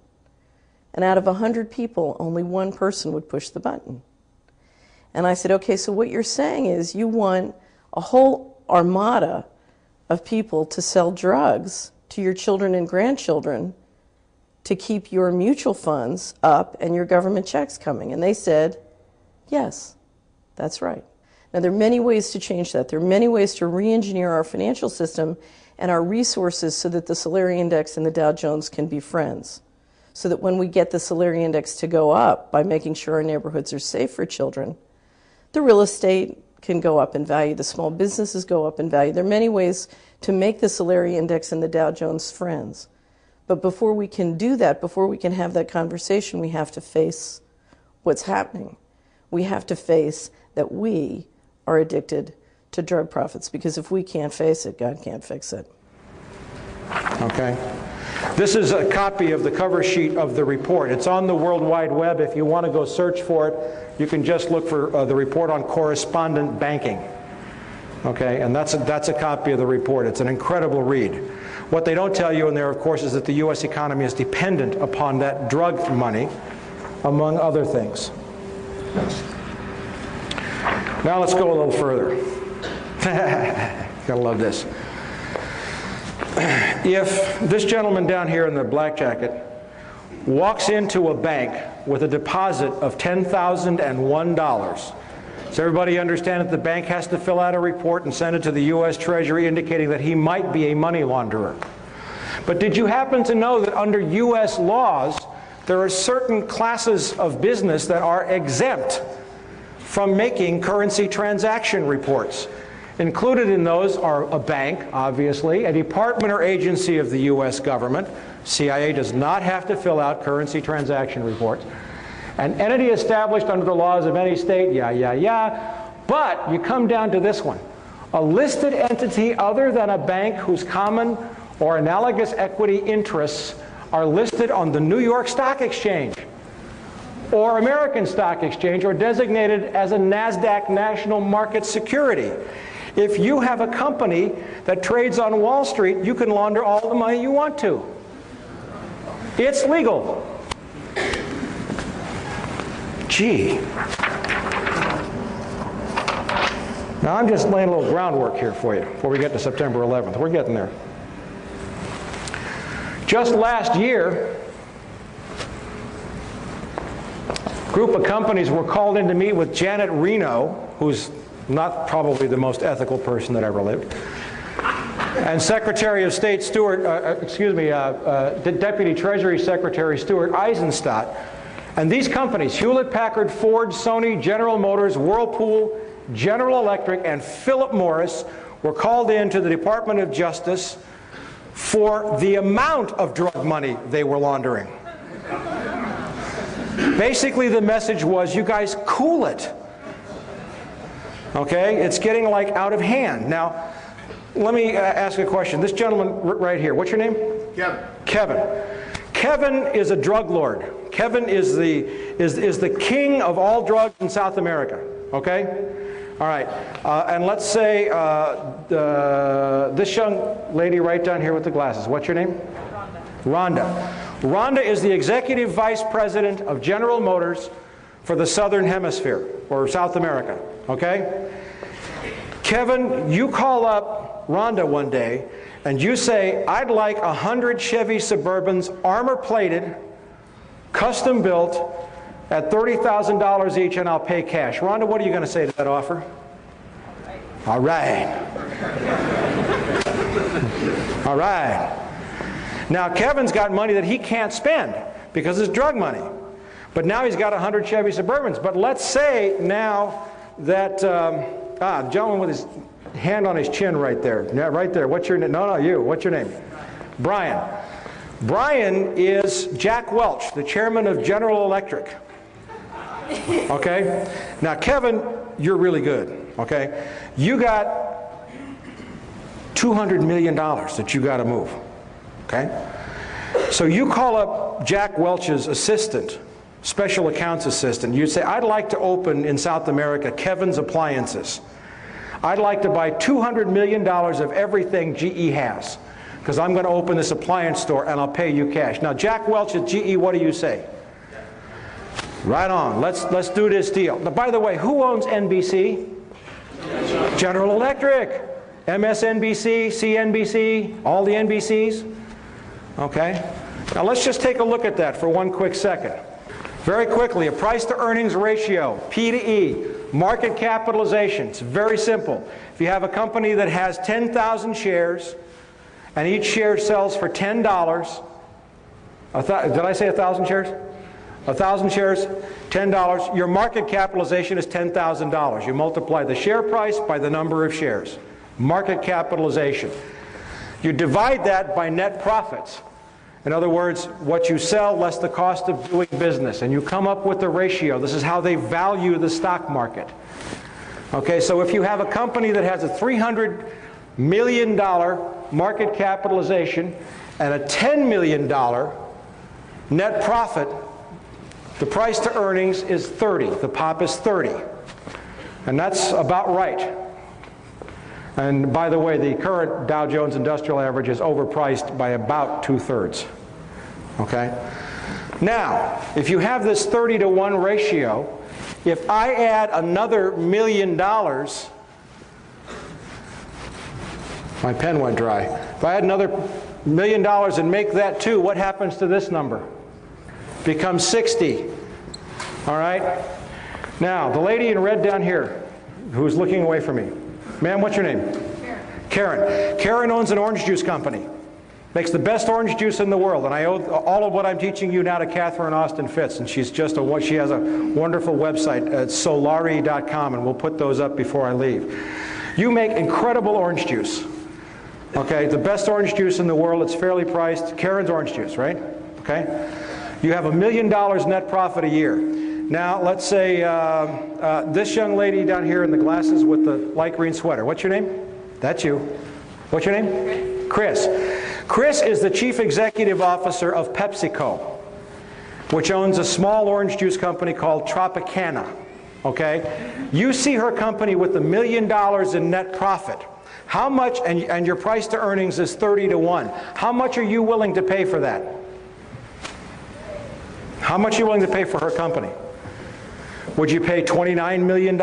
And out of 100 people, only one person would push the button. And I said, okay, so what you're saying is you want a whole armada of people to sell drugs to your children and grandchildren to keep your mutual funds up and your government checks coming. And they said, yes, that's right. Now, there are many ways to change that. There are many ways to re-engineer our financial system and our resources so that the Solari Index and the Dow Jones can be friends. So that when we get the Solari Index to go up by making sure our neighborhoods are safe for children, the real estate can go up in value, the small businesses go up in value. There are many ways to make the Solari Index and the Dow Jones friends. But before we can do that, before we can have that conversation, we have to face what's happening. We have to face that we are addicted to drug profits, because if we can't face it, God can't fix it. Okay. This is a copy of the cover sheet of the report. It's on the World Wide Web. If you want to go search for it, you can just look for the report on correspondent banking. Okay, and that's a copy of the report. It's an incredible read. What they don't tell you in there, of course, is that the U.S. economy is dependent upon that drug money, among other things. Now let's go a little further. Gotta love this. If this gentleman down here in the black jacket walks into a bank with a deposit of $10,001, does everybody understand that the bank has to fill out a report and send it to the U.S. Treasury indicating that he might be a money launderer? But did you happen to know that under U.S. laws, there are certain classes of business that are exempt from making currency transaction reports? Included in those are a bank, obviously, a department or agency of the U.S. government. CIA does not have to fill out currency transaction reports. An entity established under the laws of any state, But you come down to this one. A listed entity other than a bank whose common or analogous equity interests are listed on the New York Stock Exchange or American Stock Exchange, or designated as a NASDAQ national market security. If you have a company that trades on Wall Street, you can launder all the money you want to. It's legal. Gee. Now I'm just laying a little groundwork here for you before we get to September 11th. We're getting there. Just last year, a group of companies were called in to meet with Janet Reno, who's not probably the most ethical person that ever lived, and Secretary of State Deputy Treasury Secretary Stuart Eisenstadt. And these companies, Hewlett-Packard, Ford, Sony, General Motors, Whirlpool, General Electric, and Philip Morris, were called in to the Department of Justice for the amount of drug money they were laundering. Basically, the message was, you guys cool it. Okay? It's getting like out of hand. Now, let me ask a question. This gentleman right here, what's your name? Kevin. Kevin. Kevin is a drug lord. Kevin is the king of all drugs in South America. Okay? All right, and let's say this young lady right down here with the glasses. What's your name? Rhonda. Rhonda is the Executive Vice President of General Motors for the Southern Hemisphere, or South America, okay? Kevin, you call up Rhonda one day, and you say, I'd like 100 Chevy Suburbans, armor-plated, custom-built, at $30,000 each, and I'll pay cash. Rhonda, what are you going to say to that offer? All right. All right. Now, Kevin's got money that he can't spend because it's drug money. But now he's got 100 Chevy Suburbans. But let's say now that, the gentleman with his hand on his chin right there. Yeah, right there. What's your name? No, you. What's your name? Brian. Brian is Jack Welch, the chairman of General Electric. Okay? Now, Kevin, you're really good. Okay? You got $200 million that you got to move. Okay? So you call up Jack Welch's assistant, special accounts assistant. You say, I'd like to open in South America Kevin's Appliances. I'd like to buy $200 million of everything GE has because I'm going to open this appliance store and I'll pay you cash. Now, Jack Welch at GE, what do you say? Right on. Let's do this deal. Now, by the way, who owns NBC? General Electric. MSNBC, CNBC, all the NBCs. Okay? Now let's just take a look at that for one quick second. Very quickly, a price-to-earnings ratio, P to E, market capitalization. It's very simple. If you have a company that has 10,000 shares, and each share sells for $10, did I say 1,000 shares? 1,000 shares, $10. Your market capitalization is $10,000. You multiply the share price by the number of shares. Market capitalization. You divide that by net profits. In other words, what you sell less the cost of doing business, and you come up with the ratio. This is how they value the stock market. Okay, so if you have a company that has a $300 million market capitalization and a $10 million net profit, the price to earnings is 30. The POP is 30. And that's about right. And by the way, the current Dow Jones Industrial Average is overpriced by about 2/3. Okay? Now, if you have this 30-to-1 ratio, if I add another $1 million, my pen went dry. If I add another $1 million and make that 2, what happens to this number? Becomes 60. All right? Now, the lady in red down here, who's looking away from me. Ma'am, what's your name? Karen. Karen owns an orange juice company. Makes the best orange juice in the world. And I owe all of what I'm teaching you now to Catherine Austin Fitz. And she's just she has a wonderful website at solari.com, and we'll put those up before I leave. You make incredible orange juice. Okay, the best orange juice in the world. It's fairly priced. Karen's orange juice, right? Okay. You have $1 million net profit a year. Now, let's say this young lady down here in the glasses with the light green sweater. What's your name? That's you. What's your name? Chris. Chris is the Chief Executive Officer of PepsiCo, which owns a small orange juice company called Tropicana. Okay? You see her company with $1 million in net profit. How much, and your price to earnings is 30-to-1. How much are you willing to pay for that? How much are you willing to pay for her company? Would you pay $29 million?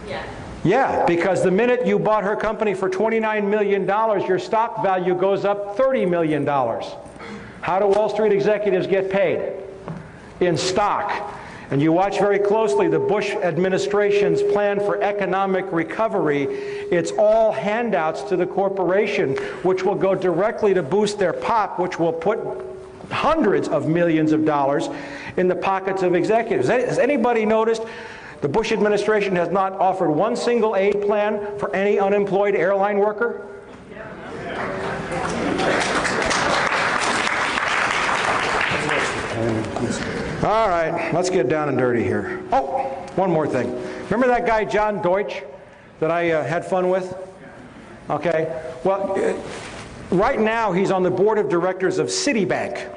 Yeah. Yeah, because the minute you bought her company for $29 million, your stock value goes up $30 million. How do Wall Street executives get paid? In stock. And you watch very closely the Bush administration's plan for economic recovery. It's all handouts to the corporation, which will go directly to boost their POP, which will put hundreds of millions of dollars in the pockets of executives. Has anybody noticed the Bush administration has not offered one single aid plan for any unemployed airline worker? All right, let's get down and dirty here. Oh, one more thing. Remember that guy John Deutsch that I had fun with? Okay, well, right now he's on the board of directors of Citibank,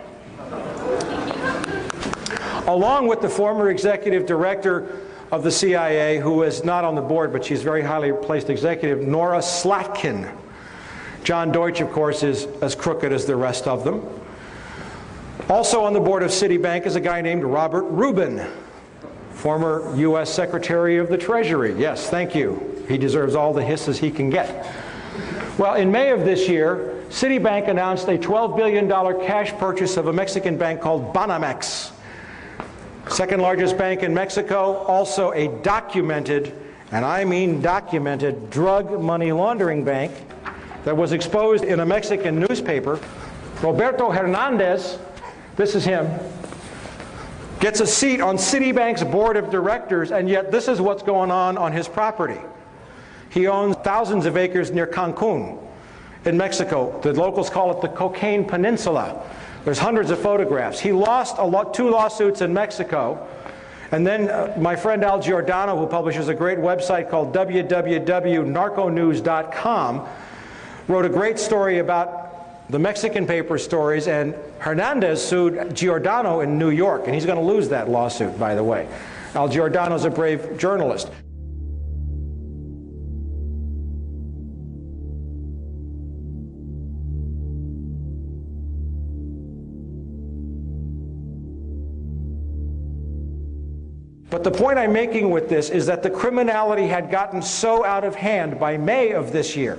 along with the former executive director of the CIA, who is not on the board, but she's very highly placed executive, Nora Slatkin. John Deutsch, of course, is as crooked as the rest of them. Also on the board of Citibank is a guy named Robert Rubin, former U.S. Secretary of the Treasury. Yes, thank you. He deserves all the hisses he can get. Well, in May of this year, Citibank announced a $12 billion cash purchase of a Mexican bank called Banamex. Second largest bank in Mexico, also a documented, and I mean documented, drug money laundering bank that was exposed in a Mexican newspaper. Roberto Hernandez, this is him, gets a seat on Citibank's board of directors, and yet this is what's going on his property. He owns thousands of acres near Cancun in Mexico. The locals call it the Cocaine Peninsula. There's hundreds of photographs. He lost two lawsuits in Mexico, and then my friend Al Giordano, who publishes a great website called www.narconews.com, wrote a great story about the Mexican paper stories, and Hernandez sued Giordano in New York, and he's going to lose that lawsuit, by the way. Al Giordano's a brave journalist. But the point I'm making with this is that the criminality had gotten so out of hand by May of this year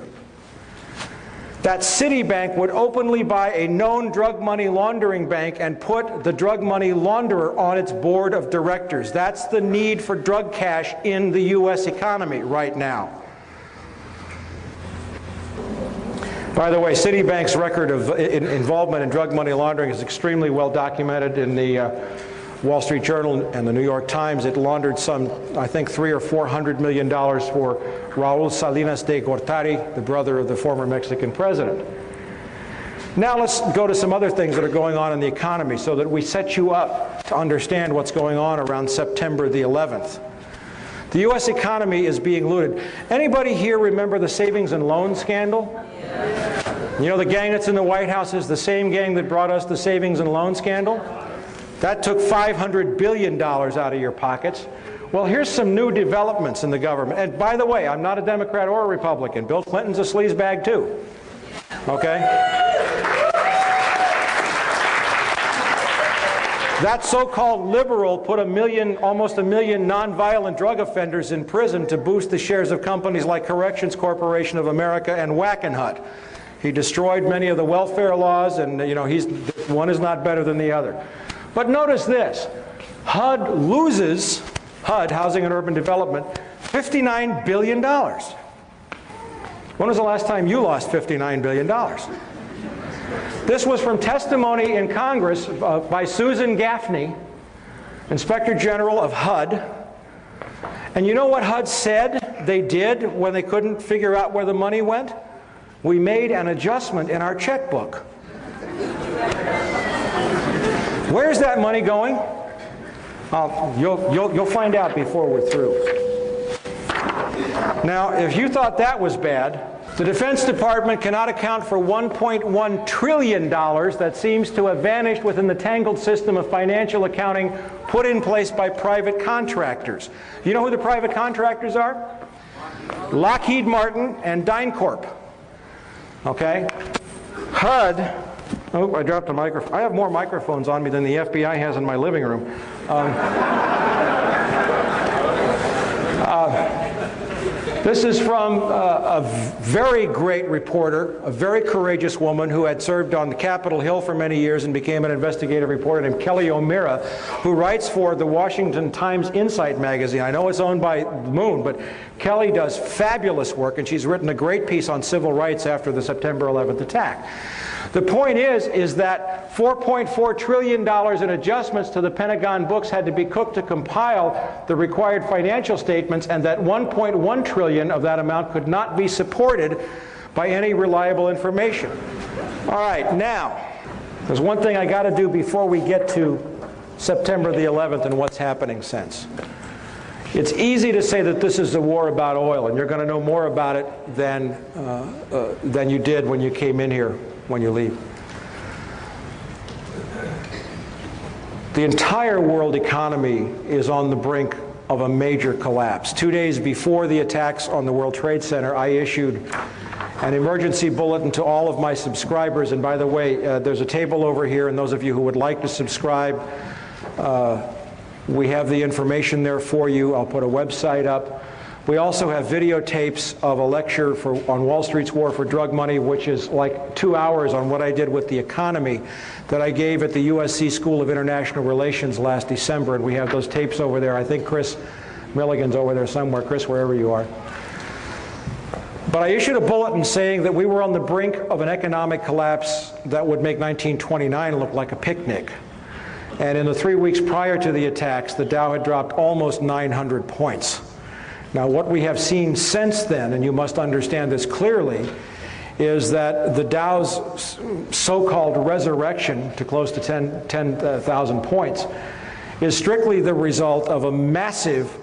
that Citibank would openly buy a known drug money laundering bank and put the drug money launderer on its board of directors. That's the need for drug cash in the U.S. economy right now. By the way, Citibank's record of involvement in drug money laundering is extremely well documented in the Wall Street Journal and the New York Times. It laundered some, I think, $300 or $400 million for Raul Salinas de Gortari, the brother of the former Mexican president. Now let's go to some other things that are going on in the economy so that we set you up to understand what's going on around September the 11th. The U.S. economy is being looted. Anybody here remember the savings and loan scandal? You know, the gang that's in the White House is the same gang that brought us the savings and loan scandal? That took $500 billion out of your pockets. Well, here's some new developments in the government. And by the way, I'm not a Democrat or a Republican. Bill Clinton's a sleazebag too. Okay? That so-called liberal put almost a million nonviolent drug offenders in prison to boost the shares of companies like Corrections Corporation of America and Wackenhut. He destroyed many of the welfare laws, and one is not better than the other. But notice this, HUD loses, HUD, Housing and Urban Development, $59 billion. When was the last time you lost $59 billion? This was from testimony in Congress by Susan Gaffney, Inspector General of HUD. And you know what HUD said they did when they couldn't figure out where the money went? We made an adjustment in our checkbook. Where's that money going? You'll find out before we're through. Now, if you thought that was bad, the Defense Department cannot account for $1.1 trillion that seems to have vanished within the tangled system of financial accounting put in place by private contractors. You know who the private contractors are? Lockheed Martin and DynCorp. Okay? HUD. Oh, I dropped a microphone. I have more microphones on me than the FBI has in my living room. This is from a very great reporter, a very courageous woman who had served on Capitol Hill for many years and became an investigative reporter named Kelly O'Meara, who writes for the Washington Times Insight magazine. I know it's owned by Moon, but Kelly does fabulous work, and she's written a great piece on civil rights after the September 11th attack. The point is that $4.4 trillion in adjustments to the Pentagon books had to be cooked to compile the required financial statements, and that $1.1 trillion of that amount could not be supported by any reliable information. All right, now, there's one thing I got to do before we get to September the 11th and what's happening since. It's easy to say that this is a war about oil, and you're going to know more about it than you did when you came in here when you leave. The entire world economy is on the brink of a major collapse. 2 days before the attacks on the World Trade Center, I issued an emergency bulletin to all of my subscribers. And by the way, there's a table over here, and those of you who would like to subscribe, we have the information there for you. I'll put a website up. We also have videotapes of a lecture on Wall Street's War for Drug Money, which is like 2 hours on what I did with the economy, that I gave at the USC School of International Relations last December. And we have those tapes over there. I think Chris Milligan's over there somewhere. Chris, wherever you are. But I issued a bulletin saying that we were on the brink of an economic collapse that would make 1929 look like a picnic. And in the 3 weeks prior to the attacks, the Dow had dropped almost 900 points. Now, what we have seen since then, and you must understand this clearly, is that the Dow's so-called resurrection to close to 10,000 points is strictly the result of a massive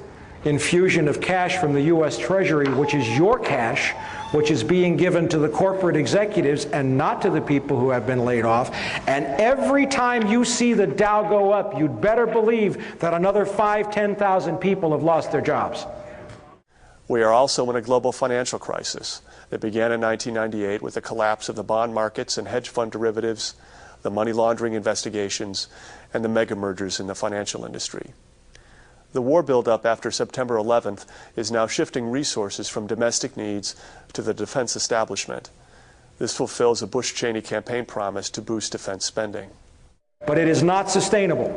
infusion of cash from the U.S. Treasury, which is your cash, which is being given to the corporate executives and not to the people who have been laid off. And every time you see the Dow go up, you'd better believe that another 5,000, 10,000 people have lost their jobs. We are also in a global financial crisis that began in 1998 with the collapse of the bond markets and hedge fund derivatives, the money laundering investigations, and the mega mergers in the financial industry. The war buildup after September 11th is now shifting resources from domestic needs to the defense establishment. This fulfills a Bush-Cheney campaign promise to boost defense spending. But it is not sustainable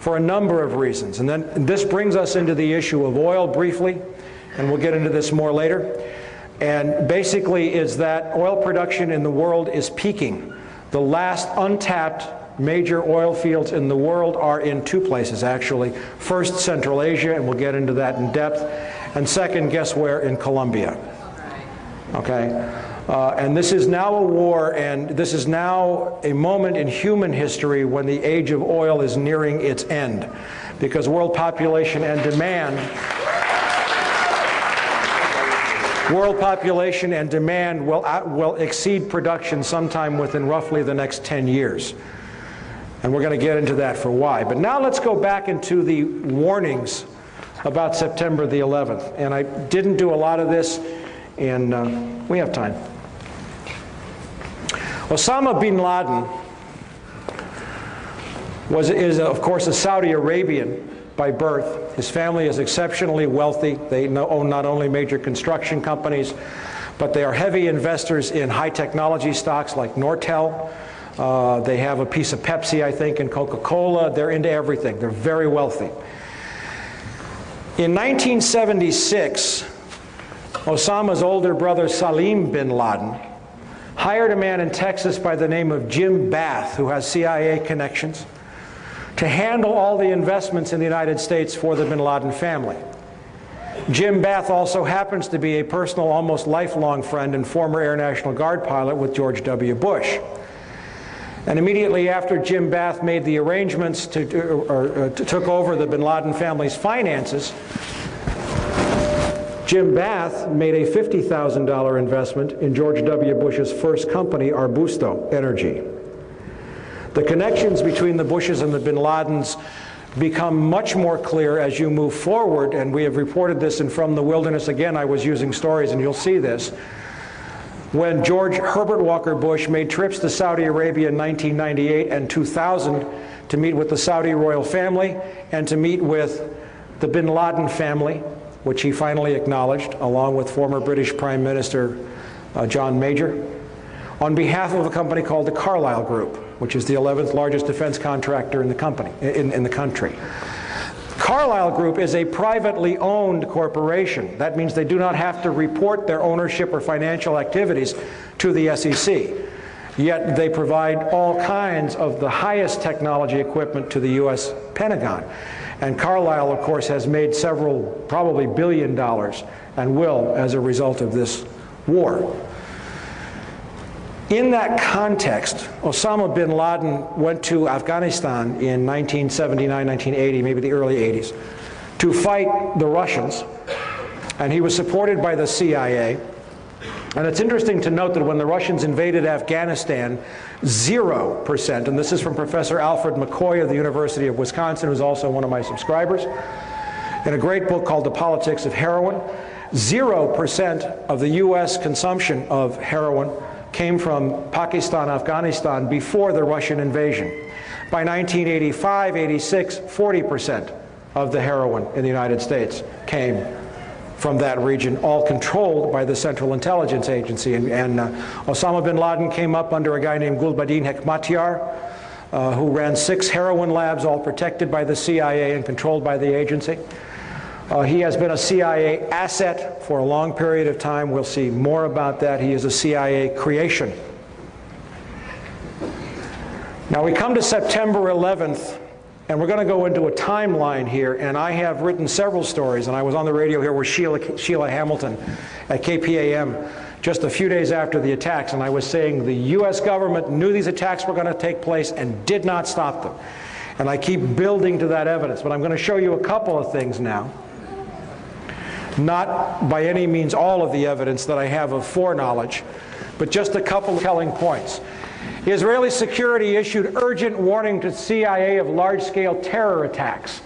for a number of reasons. And then this brings us into the issue of oil briefly, and we'll get into this more later. And basically is that oil production in the world is peaking. The last untapped major oil fields in the world are in two places, actually. First, Central Asia, and we'll get into that in depth. And second, guess where? In Colombia. Okay? And this is now a war, and this is now a moment in human history when the age of oil is nearing its end, because world population and demand will exceed production sometime within roughly the next 10 years. And we're going to get into that for why. But now let's go back into the warnings about September the 11th. And I didn't do a lot of this, and we have time. Osama bin Laden is of course a Saudi Arabian by birth. His family is exceptionally wealthy. They own not only major construction companies, but they are heavy investors in high technology stocks like Nortel. They have a piece of Pepsi, I think, and Coca-Cola. They're into everything. They're very wealthy. In 1976, Osama's older brother Salim bin Laden hired a man in Texas by the name of Jim Bath, who has CIA connections, to handle all the investments in the United States for the bin Laden family. Jim Bath also happens to be a personal, almost lifelong friend and former Air National Guard pilot with George W. Bush. And immediately after Jim Bath made the arrangements took over the bin Laden family's finances, Jim Bath made a $50,000 investment in George W. Bush's first company, Arbusto Energy. The connections between the Bushes and the bin Ladens become much more clear as you move forward, and we have reported this in From the Wilderness. Again, I was using stories, and you'll see this. When George Herbert Walker Bush made trips to Saudi Arabia in 1998 and 2000 to meet with the Saudi royal family and to meet with the bin Laden family, which he finally acknowledged, along with former British Prime Minister John Major, on behalf of a company called the Carlyle Group, which is the 11th largest defense contractor in the company, in the country. Carlyle Group is a privately owned corporation. That means they do not have to report their ownership or financial activities to the SEC. Yet they provide all kinds of the highest technology equipment to the U.S. Pentagon. And Carlyle, of course, has made several, probably $1 billion, and will as a result of this war. In that context, Osama bin Laden went to Afghanistan in 1979, 1980, maybe the early 80s, to fight the Russians, and he was supported by the CIA. And it's interesting to note that when the Russians invaded Afghanistan, 0%, and this is from Professor Alfred McCoy of the University of Wisconsin, who's also one of my subscribers, in a great book called The Politics of Heroin. 0% of the U.S. consumption of heroin came from Pakistan, Afghanistan before the Russian invasion. By 1985, 86, 40% of the heroin in the United States came from that region, all controlled by the Central Intelligence Agency. And Osama bin Laden came up under a guy named Gulbuddin Hekmatyar, who ran 6 heroin labs, all protected by the CIA and controlled by the agency. He has been a CIA asset for a long period of time. We'll see more about that. He is a CIA creation. Now we come to September 11th, and we're going to go into a timeline here, and I have written several stories, and I was on the radio here with Sheila Hamilton at KPAM just a few days after the attacks, and I was saying the U.S. government knew these attacks were going to take place and did not stop them. And I keep building to that evidence, but I'm going to show you a couple of things now. Not by any means all of the evidence that I have of foreknowledge, but just a couple of telling points. Israeli security issued urgent warning to CIA of large-scale terror attacks.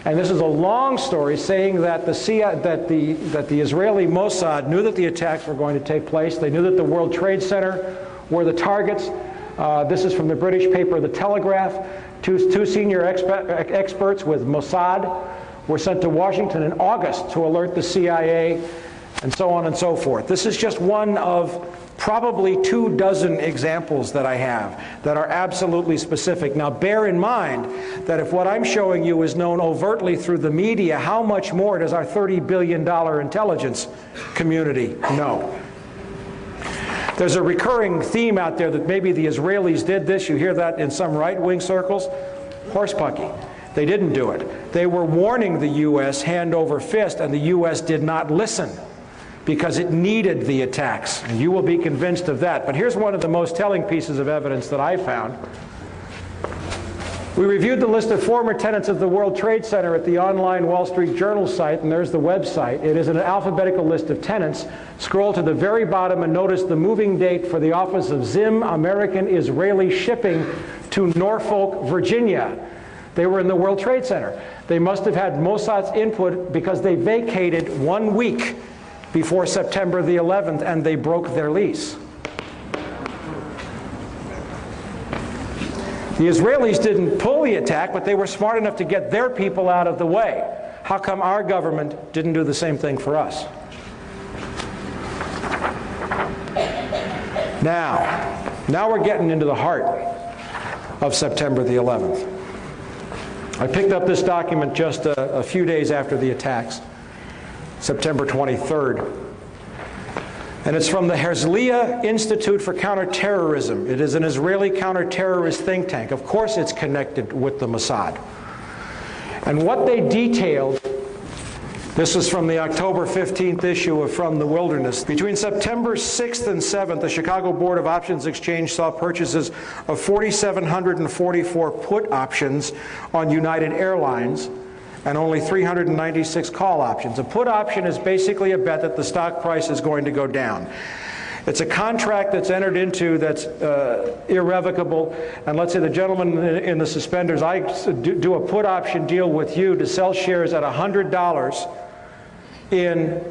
And this is a long story saying that the Israeli Mossad knew that the attacks were going to take place. They knew that the World Trade Center were the targets. This is from the British paper The Telegraph. Two senior experts with Mossad were sent to Washington in August to alert the CIA, and so on and so forth. This is just one of probably 24 examples that I have that are absolutely specific. Now bear in mind that if what I'm showing you is known overtly through the media, how much more does our $30 billion intelligence community know? There's a recurring theme out there that maybe the Israelis did this. You hear that in some right-wing circles. Horsepucky. They didn't do it. They were warning the U.S. hand over fist, and the U.S. did not listen because it needed the attacks. And you will be convinced of that. But here's one of the most telling pieces of evidence that I found. We reviewed the list of former tenants of the World Trade Center at the online Wall Street Journal site, and there's the website. It is an alphabetical list of tenants. Scroll to the very bottom and notice the moving date for the office of Zim American Israeli Shipping to Norfolk, Virginia. They were in the World Trade Center. They must have had Mossad's input because they vacated 1 week before September the 11th, and they broke their lease. The Israelis didn't pull the attack, but they were smart enough to get their people out of the way. How come our government didn't do the same thing for us? Now we're getting into the heart of September the 11th. I picked up this document just a few days after the attacks, September 23rd. And it's from the Herzliya Institute for Counterterrorism. It is an Israeli counterterrorist think tank. Of course it's connected with the Mossad. And what they detailed, this is from the October 15th issue of From the Wilderness. Between September 6th and 7th, the Chicago Board of Options Exchange saw purchases of 4,744 put options on United Airlines and only 396 call options. A put option is basically a bet that the stock price is going to go down. It's a contract that's entered into that's irrevocable. And let's say the gentleman in the suspenders, I do a put option deal with you to sell shares at $100 in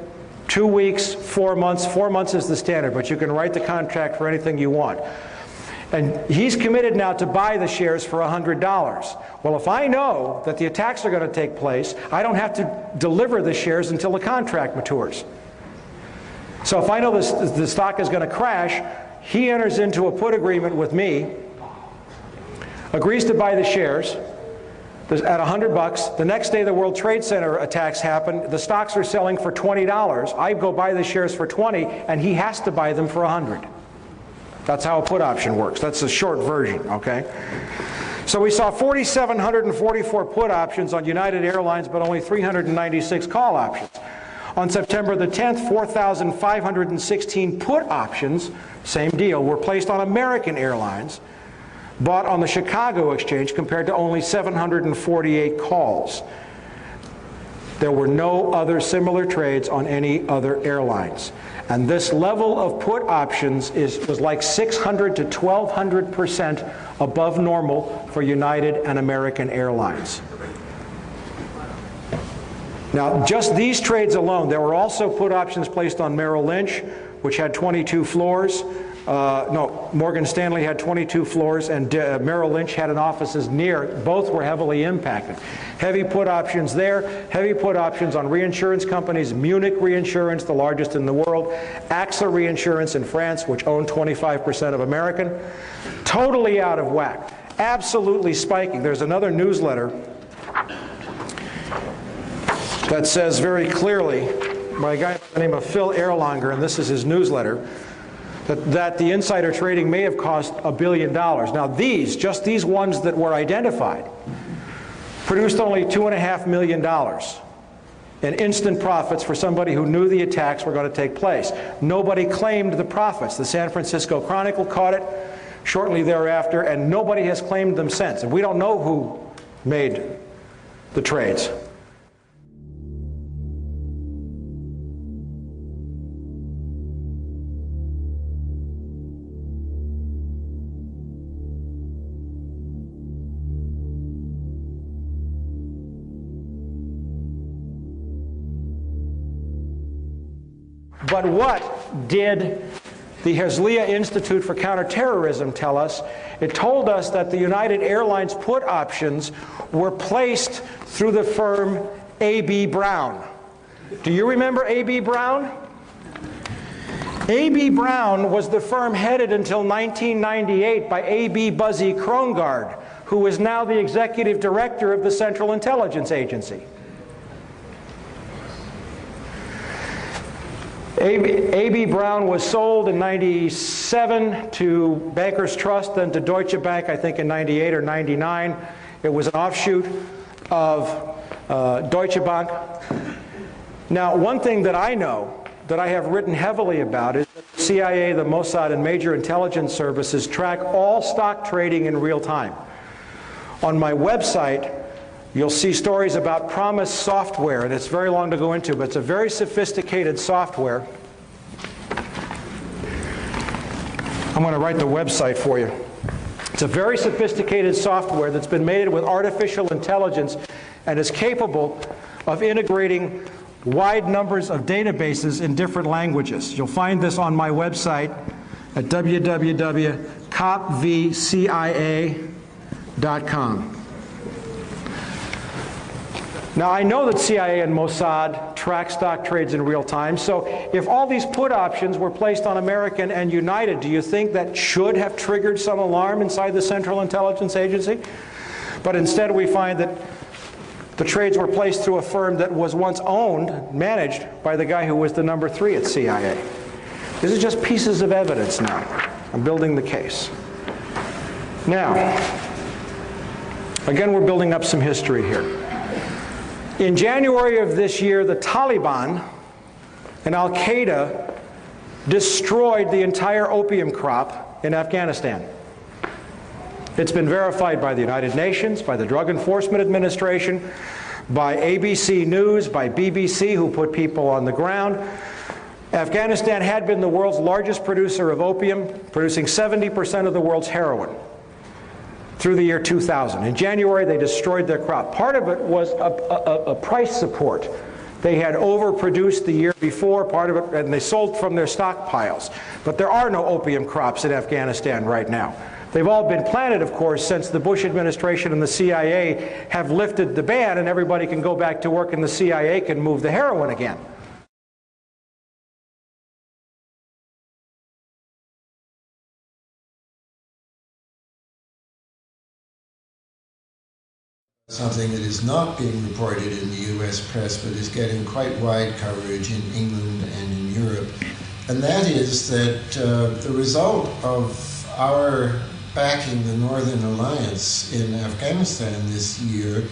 2 weeks, 4 months. 4 months is the standard, but you can write the contract for anything you want. And he's committed now to buy the shares for $100. Well, if I know that the attacks are going to take place, I don't have to deliver the shares until the contract matures. So if I know the stock is going to crash, he enters into a put agreement with me, agrees to buy the shares at $100. The next day the World Trade Center attacks happen. The stocks are selling for $20. I go buy the shares for $20, and he has to buy them for $100. That's how a put option works. That's a short version, okay? So we saw 4,744 put options on United Airlines, but only 396 call options. On September the 10th, 4,516 put options, same deal, were placed on American Airlines, bought on the Chicago Exchange, compared to only 748 calls. There were no other similar trades on any other airlines. And this level of put options was like 600 to 1,200% above normal for United and American Airlines. Now, just these trades alone, there were also put options placed on Merrill Lynch, which had 22 floors. No, Morgan Stanley had 22 floors, and Merrill Lynch had an offices near. Both were heavily impacted. Heavy put options there, heavy put options on reinsurance companies, Munich Reinsurance, the largest in the world, AXA Reinsurance in France, which owned 25% of American. Totally out of whack, absolutely spiking. There's another newsletter that says very clearly, by a guy by the name of Phil Erlanger, and this is his newsletter, that the insider trading may have cost $1 billion. Now these, just these ones that were identified, produced only $2.5 million in instant profits for somebody who knew the attacks were going to take place. Nobody claimed the profits. The San Francisco Chronicle caught it shortly thereafter, and nobody has claimed them since. And we don't know who made the trades. But what did the Herzliya Institute for Counterterrorism tell us? It told us that the United Airlines put options were placed through the firm A.B. Brown. Do you remember A.B. Brown? A.B. Brown was the firm headed until 1998 by A.B. Buzzy Krongard, who is now the executive director of the Central Intelligence Agency. A.B. Brown was sold in '97 to Bankers Trust, then to Deutsche Bank, I think in '98 or '99. It was an offshoot of Deutsche Bank. Now, one thing that I know, that I have written heavily about, is that the CIA, the Mossad, and major intelligence services track all stock trading in real time. On my website, you'll see stories about Promise software, and it's very long to go into, but it's a very sophisticated software. I'm going to write the website for you. It's a very sophisticated software that's been made with artificial intelligence and is capable of integrating wide numbers of databases in different languages. You'll find this on my website at www.copvcia.com. Now, I know that CIA and Mossad track stock trades in real time, so if all these put options were placed on American and United, do you think that should have triggered some alarm inside the Central Intelligence Agency? But instead we find that the trades were placed through a firm that was once owned, managed by the guy who was the number 3 at CIA. This is just pieces of evidence now. I'm building the case. Now, again, we're building up some history here. In January of this year, the Taliban and Al-Qaeda destroyed the entire opium crop in Afghanistan. It's been verified by the United Nations, by the Drug Enforcement Administration, by ABC News, by BBC, who put people on the ground. Afghanistan had been the world's largest producer of opium, producing 70% of the world's heroin through the year 2000. In January, they destroyed their crop. Part of it was a price support. They had overproduced the year before, part of it, and they sold from their stockpiles. But there are no opium crops in Afghanistan right now. They've all been planted, of course, since the Bush administration and the CIA have lifted the ban, and everybody can go back to work and the CIA can move the heroin again. Something that is not being reported in the US press, but is getting quite wide coverage in England and in Europe. And that is that the result of our backing the Northern Alliance in Afghanistan this year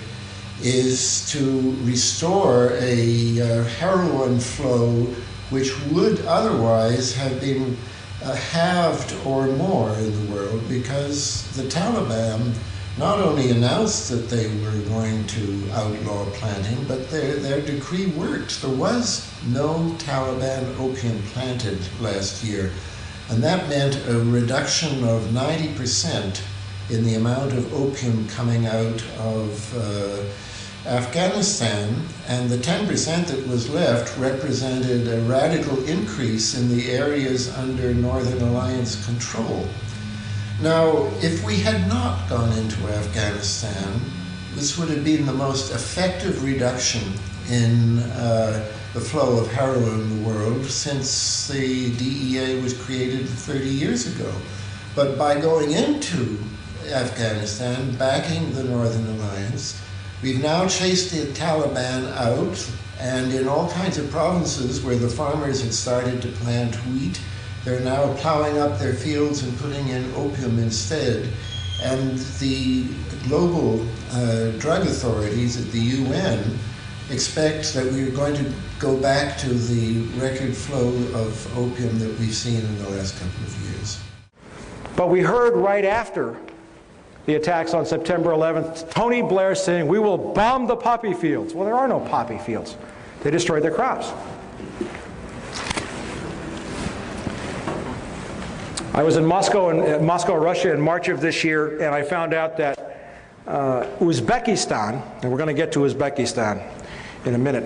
is to restore a heroin flow which would otherwise have been halved or more in the world, because the Taliban not only announced that they were going to outlaw planting, but their decree worked. There was no Taliban opium planted last year, and that meant a reduction of 90% in the amount of opium coming out of Afghanistan, and the 10% that was left represented a radical increase in the areas under Northern Alliance control. Now, if we had not gone into Afghanistan, this would have been the most effective reduction in the flow of heroin in the world since the DEA was created 30 years ago. But by going into Afghanistan, backing the Northern Alliance, we've now chased the Taliban out, and in all kinds of provinces where the farmers had started to plant wheat, they're now plowing up their fields and putting in opium instead. And the global drug authorities at the UN expect that we're going to go back to the record flow of opium that we've seen in the last couple of years. But we heard right after the attacks on September 11th, Tony Blair saying, we will bomb the poppy fields. Well, there are no poppy fields. They destroyed their crops. I was in Moscow, Russia in March of this year, and I found out that Uzbekistan, and we're going to get to Uzbekistan in a minute,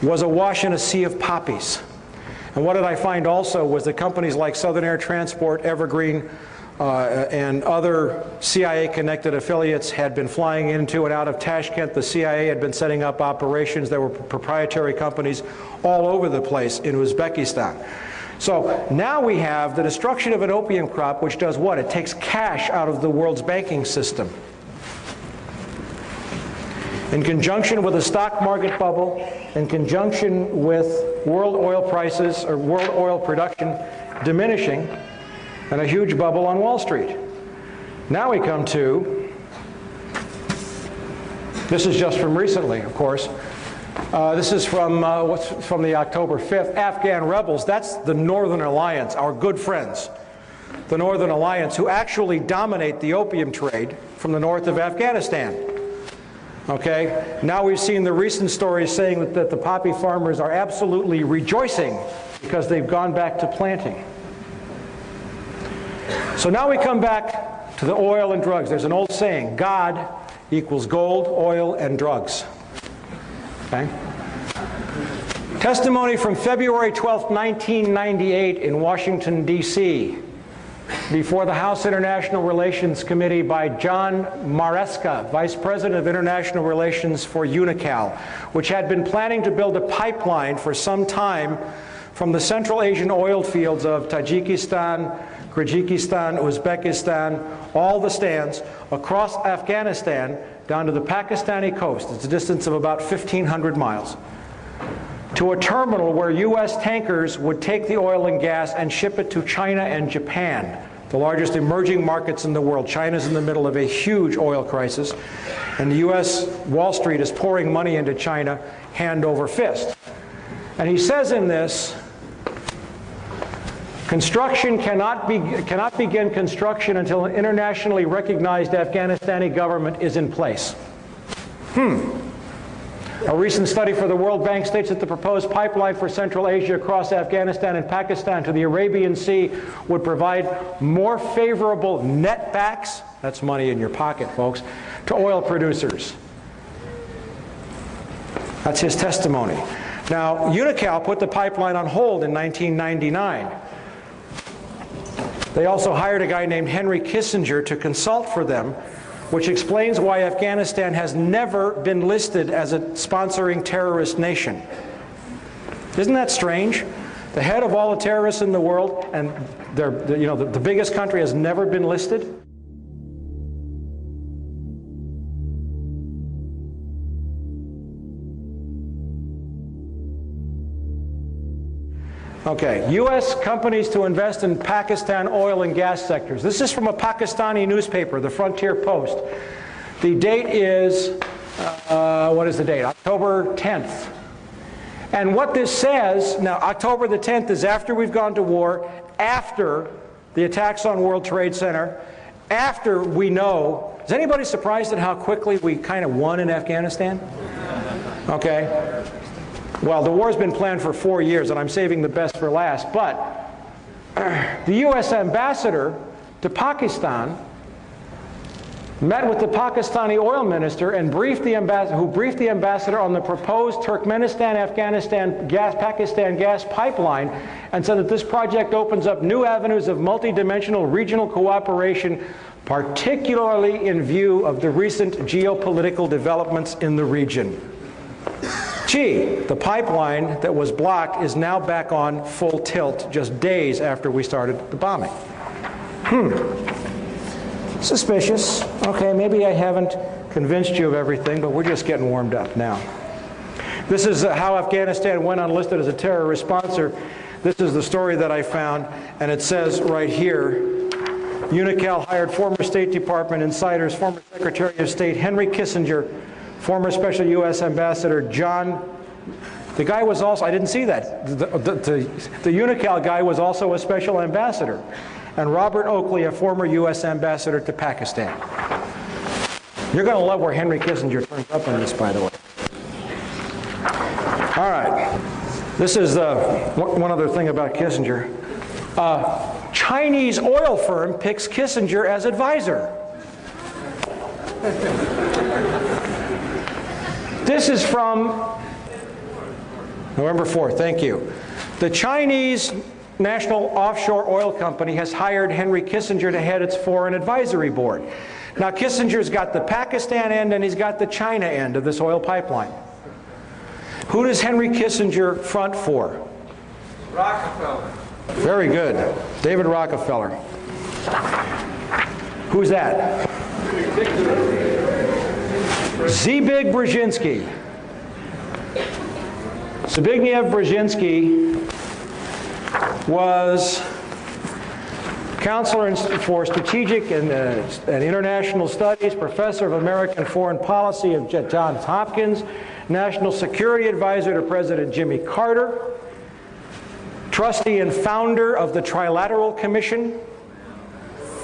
was awash in a sea of poppies. And what did I find also was that companies like Southern Air Transport, Evergreen, and other CIA-connected affiliates had been flying into and out of Tashkent. The CIA had been setting up operations. There were proprietary companies all over the place in Uzbekistan. So now we have the destruction of an opium crop, which does what? It takes cash out of the world's banking system. In conjunction with a stock market bubble, in conjunction with world oil prices or world oil production diminishing, and a huge bubble on Wall Street. Now we come to, this is just from recently, of course. This is from from the October 5th. Afghan rebels, that's the Northern Alliance, our good friends. The Northern Alliance, who actually dominate the opium trade from the north of Afghanistan. Okay, now we've seen the recent stories saying that the poppy farmers are absolutely rejoicing because they've gone back to planting. So now we come back to the oil and drugs. There's an old saying, God equals gold, oil, and drugs. Okay? Testimony from February 12, 1998 in Washington, D.C. before the House International Relations Committee by John Maresca, Vice President of International Relations for UNICAL, which had been planning to build a pipeline for some time from the Central Asian oil fields of Tajikistan, Kyrgyzstan, Uzbekistan, all the stands, across Afghanistan down to the Pakistani coast. It's a distance of about 1,500 miles. To a terminal where U.S. tankers would take the oil and gas and ship it to China and Japan, the largest emerging markets in the world. China's in the middle of a huge oil crisis, and the U.S. Wall Street is pouring money into China hand over fist. And he says in this, construction cannot begin construction until an internationally recognized Afghanistani government is in place. A recent study for the World Bank states that the proposed pipeline for Central Asia across Afghanistan and Pakistan to the Arabian Sea would provide more favorable netbacks, that's money in your pocket, folks, to oil producers. That's his testimony. Now, UNICAL put the pipeline on hold in 1999. They also hired a guy named Henry Kissinger to consult for them, which explains why Afghanistan has never been listed as a sponsoring terrorist nation. Isn't that strange? The head of all the terrorists in the world, and the biggest country, has never been listed? Okay, U.S. companies to invest in Pakistan oil and gas sectors. This is from a Pakistani newspaper, the Frontier Post. The date is, what is the date? October 10th. And what this says, now October the 10th is after we've gone to war, after the attacks on World Trade Center, after we know, is anybody surprised at how quickly we kind of won in Afghanistan? Okay. Well, the war's been planned for 4 years, and I'm saving the best for last, but the U.S. ambassador to Pakistan met with the Pakistani oil minister and briefed the ambassador on the proposed Turkmenistan-Afghanistan Pakistan gas pipeline, and said that this project opens up new avenues of multidimensional regional cooperation, particularly in view of the recent geopolitical developments in the region. Gee, the pipeline that was blocked is now back on full tilt just days after we started the bombing. Suspicious. Okay, maybe I haven't convinced you of everything, but we're just getting warmed up now. This is how Afghanistan went unlisted as a terror responser. This is the story that I found, and it says right here, UNICAL hired former State Department insiders, former Secretary of State Henry Kissinger, former Special U.S. Ambassador John. The guy was also, I didn't see that. The UNICAL guy was also a special ambassador. And Robert Oakley, a former U.S. ambassador to Pakistan. You're going to love where Henry Kissinger turns up on this, by the way. All right. This is one other thing about Kissinger. Chinese oil firm picks Kissinger as advisor. This is from November 4th. Thank you. The Chinese National Offshore Oil Company has hired Henry Kissinger to head its foreign advisory board. Now, Kissinger's got the Pakistan end and he's got the China end of this oil pipeline. Who does Henry Kissinger front for? Rockefeller. Very good. David Rockefeller. Who's that? Zbigniew Brzezinski. Zbigniew Brzezinski was counselor for strategic and international studies, professor of American foreign policy at Johns Hopkins, national security advisor to President Jimmy Carter, trustee and founder of the Trilateral Commission,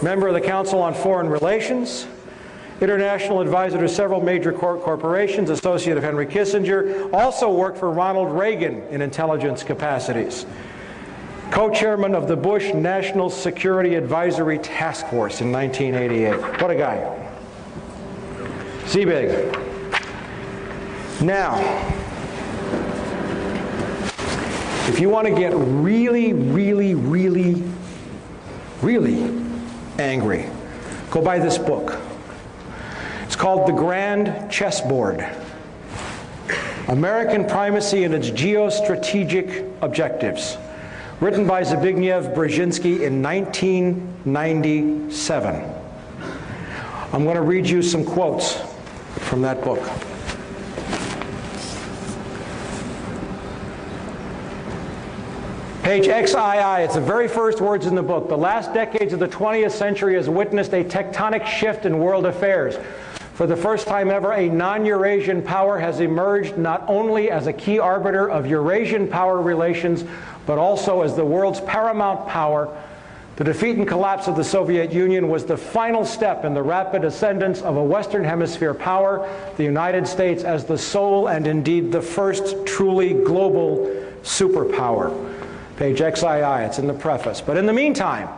member of the Council on Foreign Relations, international advisor to several major corporations, associate of Henry Kissinger, also worked for Ronald Reagan in intelligence capacities. Co-chairman of the Bush National Security Advisory Task Force in 1988. What a guy. Zbig. Now, if you want to get really, really, really, really angry, go buy this book. It's called The Grand Chessboard: American Primacy and Its Geostrategic Objectives. Written by Zbigniew Brzezinski in 1997. I'm going to read you some quotes from that book. Page XII, it's the very first words in the book. The last decades of the 20th century has witnessed a tectonic shift in world affairs. For the first time ever, a non-Eurasian power has emerged not only as a key arbiter of Eurasian power relations, but also as the world's paramount power. The defeat and collapse of the Soviet Union was the final step in the rapid ascendance of a Western Hemisphere power, the United States, as the sole and indeed the first truly global superpower. Page XII, it's in the preface. But in the meantime,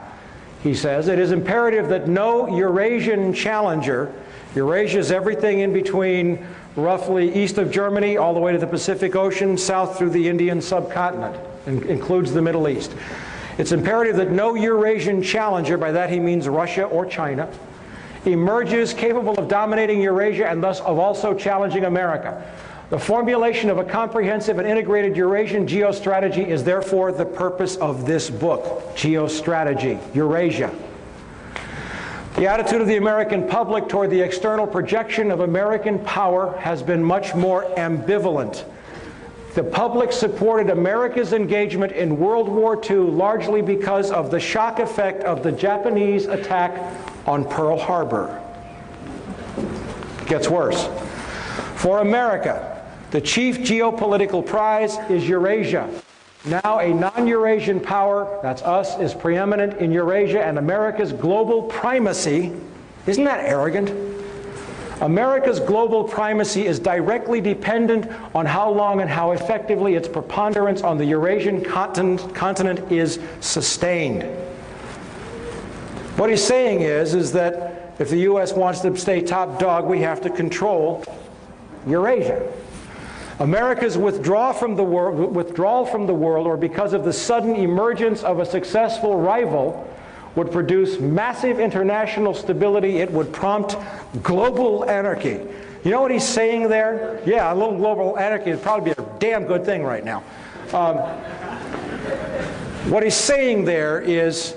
he says, it is imperative that no Eurasian challenger, Eurasia is everything in between roughly east of Germany all the way to the Pacific Ocean, south through the Indian subcontinent, and includes the Middle East. It's imperative that no Eurasian challenger, by that he means Russia or China, emerges capable of dominating Eurasia and thus of also challenging America. The formulation of a comprehensive and integrated Eurasian geostrategy is therefore the purpose of this book, Geostrategy, Eurasia. The attitude of the American public toward the external projection of American power has been much more ambivalent. The public supported America's engagement in World War II largely because of the shock effect of the Japanese attack on Pearl Harbor. It gets worse. For America, the chief geopolitical prize is Eurasia. Now a non-Eurasian power, that's us, is preeminent in Eurasia, and America's global primacy, isn't that arrogant? America's global primacy is directly dependent on how long and how effectively its preponderance on the Eurasian continent is sustained. What he's saying is that if the U.S. wants to stay top dog, we have to control Eurasia. America's withdrawal from the world, or because of the sudden emergence of a successful rival, would produce massive international stability. It would prompt global anarchy. You know what he's saying there? Yeah, a little global anarchy would probably be a damn good thing right now. What he's saying there is,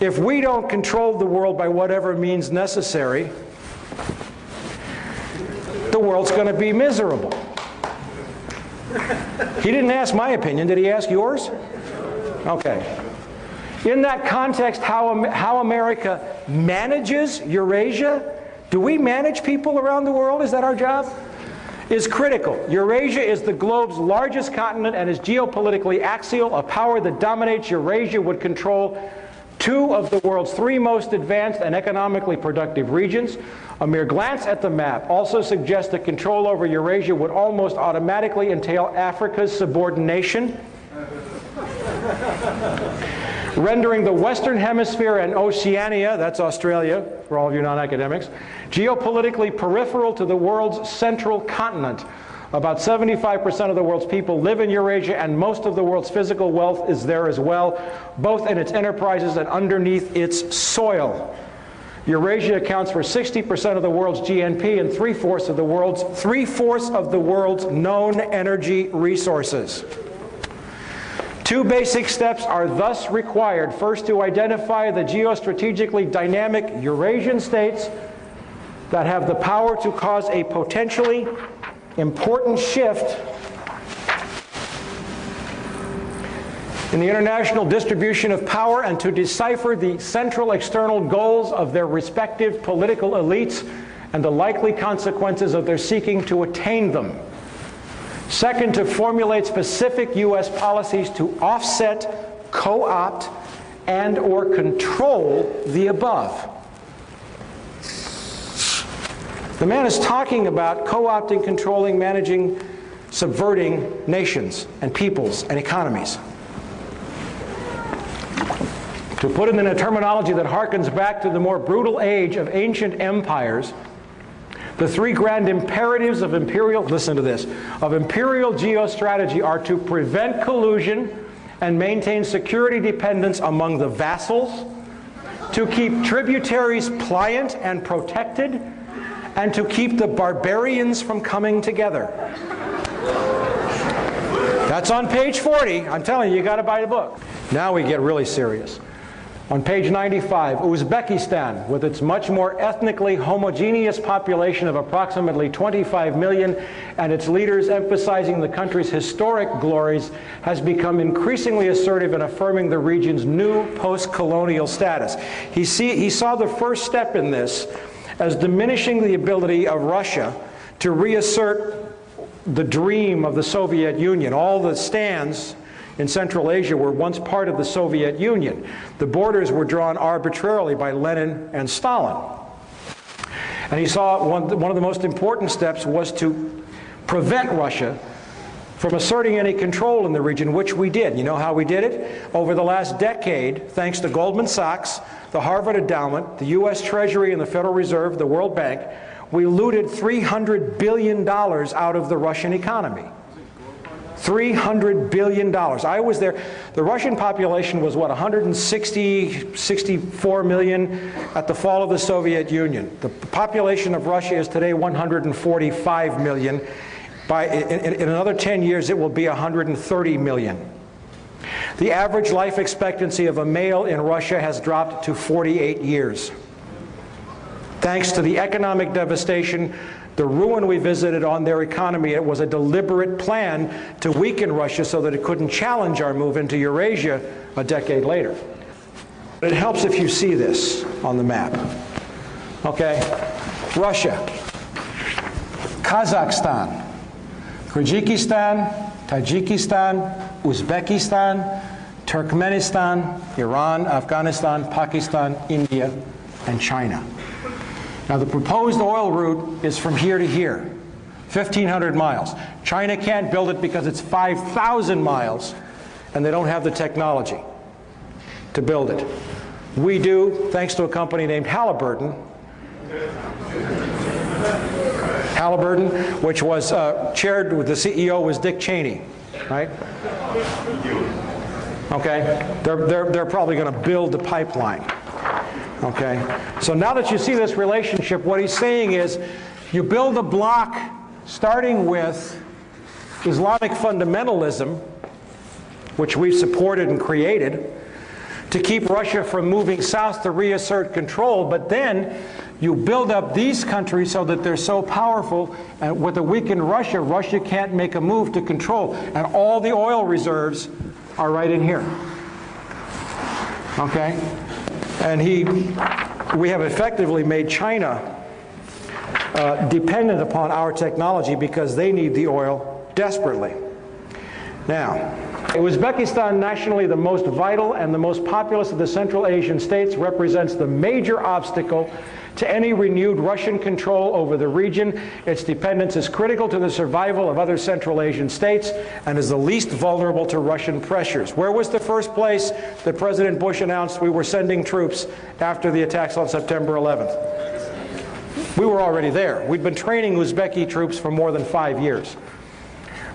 if we don't control the world by whatever means necessary, the world's going to be miserable. He didn't ask my opinion. Did he ask yours? Okay. In that context, how America manages Eurasia, do we manage people around the world? Is that our job? Is critical. Eurasia is the globe's largest continent and is geopolitically axial. A power that dominates Eurasia would control 2 of the world's 3 most advanced and economically productive regions. A mere glance at the map also suggests that control over Eurasia would almost automatically entail Africa's subordination, rendering the Western Hemisphere and Oceania, that's Australia, for all of you non-academics, geopolitically peripheral to the world's central continent. About 75% of the world's people live in Eurasia, and most of the world's physical wealth is there as well, both in its enterprises and underneath its soil. Eurasia accounts for 60% of the world's GNP and 3/4 of the world's known energy resources. 2 basic steps are thus required. First, to identify the geostrategically dynamic Eurasian states that have the power to cause a potentially important shift in the international distribution of power, and to decipher the central external goals of their respective political elites and the likely consequences of their seeking to attain them. Second, to formulate specific U.S. policies to offset, co-opt, and/or control the above. The man is talking about co-opting, controlling, managing, subverting nations and peoples and economies. To put it in a terminology that harkens back to the more brutal age of ancient empires, the 3 grand imperatives of imperial, listen to this, of imperial geostrategy are to prevent collusion and maintain security dependence among the vassals, to keep tributaries pliant and protected, and to keep the barbarians from coming together. That's on page 40. I'm telling you, you got to buy the book. Now we get really serious. On page 95, Uzbekistan, with its much more ethnically homogeneous population of approximately 25 million and its leaders emphasizing the country's historic glories, has become increasingly assertive in affirming the region's new post-colonial status. He saw the first step in this as diminishing the ability of Russia to reassert the dream of the Soviet Union. All the stands in Central Asia were once part of the Soviet Union. The borders were drawn arbitrarily by Lenin and Stalin. And he saw one of the most important steps was to prevent Russia from asserting any control in the region, which we did. You know how we did it? Over the last decade, thanks to Goldman Sachs, the Harvard Endowment, the U.S. Treasury and the Federal Reserve, the World Bank, we looted $300 billion out of the Russian economy. $300 billion. I was there. The Russian population was, what, 64 million at the fall of the Soviet Union. The population of Russia is today 145 million. In another 10 years, it will be 130 million. The average life expectancy of a male in Russia has dropped to 48 years. Thanks to the economic devastation, the ruin we visited on their economy, it was a deliberate plan to weaken Russia so that it couldn't challenge our move into Eurasia a decade later. It helps if you see this on the map. Okay, Russia, Kazakhstan, Kyrgyzstan, Tajikistan, Uzbekistan, Turkmenistan, Iran, Afghanistan, Pakistan, India, and China. Now, the proposed oil route is from here to here, 1,500 miles. China can't build it because it's 5,000 miles, and they don't have the technology to build it. We do, thanks to a company named Halliburton. Halliburton, which was chaired with the CEO was Dick Cheney, right? Okay, they're probably going to build the pipeline. Okay, so now that you see this relationship, what he's saying is, you build a block starting with Islamic fundamentalism, which we've supported and created, to keep Russia from moving south to reassert control, but then you build up these countries so that they're so powerful, and with a weakened Russia, Russia can't make a move to control, and all the oil reserves are right in here. Okay? And we have effectively made China dependent upon our technology because they need the oil desperately. Now, Uzbekistan, nationally the most vital and the most populous of the Central Asian states, represents the major obstacle to any renewed Russian control over the region. Its dependence is critical to the survival of other Central Asian states and is the least vulnerable to Russian pressures. Where was the first place that President Bush announced we were sending troops after the attacks on September 11th? We were already there. We'd been training Uzbeki troops for more than 5 years.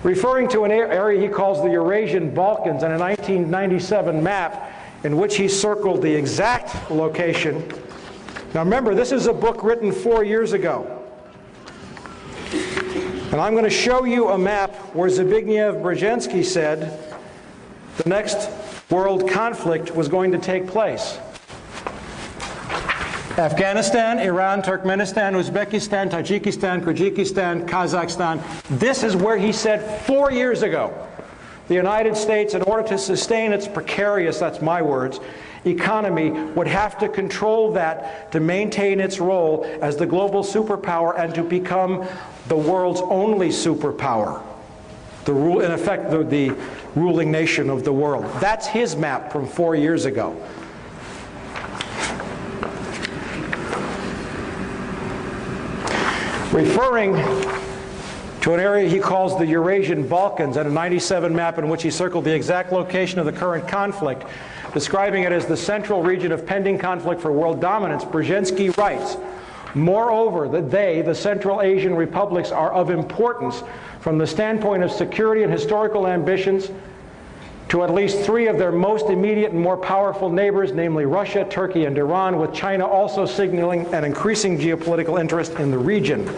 Referring to an area he calls the Eurasian Balkans and a 1997 map in which he circled the exact location. Now remember, this is a book written 4 years ago. And I'm going to show you a map where Zbigniew Brzezinski said the next world conflict was going to take place. Afghanistan, Iran, Turkmenistan, Uzbekistan, Tajikistan, Kyrgyzstan, Kazakhstan. This is where he said 4 years ago the United States, in order to sustain its precarious, that's my words, economy, would have to control that to maintain its role as the global superpower and to become the world's only superpower. In effect, the ruling nation of the world. That's his map from 4 years ago. Referring to an area he calls the Eurasian Balkans and a 97 map in which he circled the exact location of the current conflict, describing it as the central region of pending conflict for world dominance, Brzezinski writes, moreover, that the Central Asian republics, are of importance from the standpoint of security and historical ambitions to at least 3 of their most immediate and more powerful neighbors, namely Russia, Turkey, and Iran, with China also signaling an increasing geopolitical interest in the region.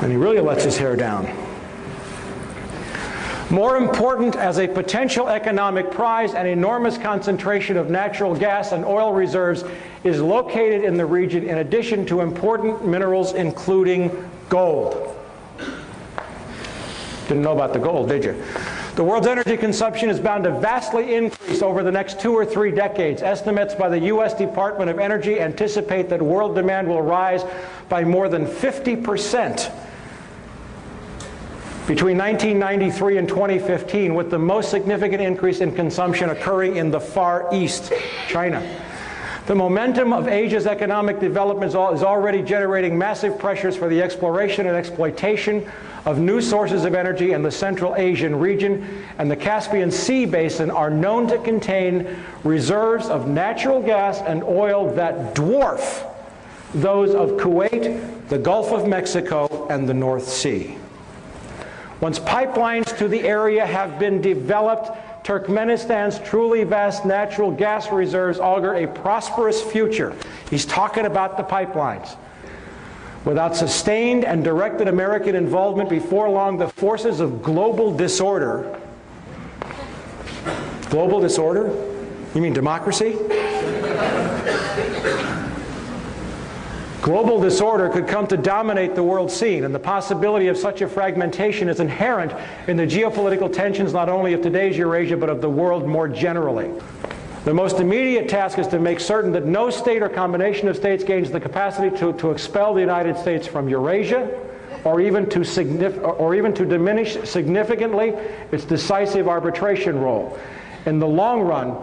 And he really lets his hair down. More important as a potential economic prize, an enormous concentration of natural gas and oil reserves is located in the region, in addition to important minerals including gold. Didn't know about the gold, did you? The world's energy consumption is bound to vastly increase over the next 2 or 3 decades. Estimates by the U.S. Department of Energy anticipate that world demand will rise by more than 50% between 1993 and 2015, with the most significant increase in consumption occurring in the Far East, China. The momentum of Asia's economic development is already generating massive pressures for the exploration and exploitation of new sources of energy in the Central Asian region, and the Caspian Sea basin are known to contain reserves of natural gas and oil that dwarf those of Kuwait, the Gulf of Mexico, and the North Sea. Once pipelines to the area have been developed, Turkmenistan's truly vast natural gas reserves augur a prosperous future. He's talking about the pipelines. Without sustained and directed American involvement, before long, the forces of global disorder. Global disorder? You mean democracy? Global disorder could come to dominate the world scene, and the possibility of such a fragmentation is inherent in the geopolitical tensions not only of today's Eurasia, but of the world more generally. The most immediate task is to make certain that no state or combination of states gains the capacity to expel the United States from Eurasia, or even to diminish significantly its decisive arbitration role. In the long run,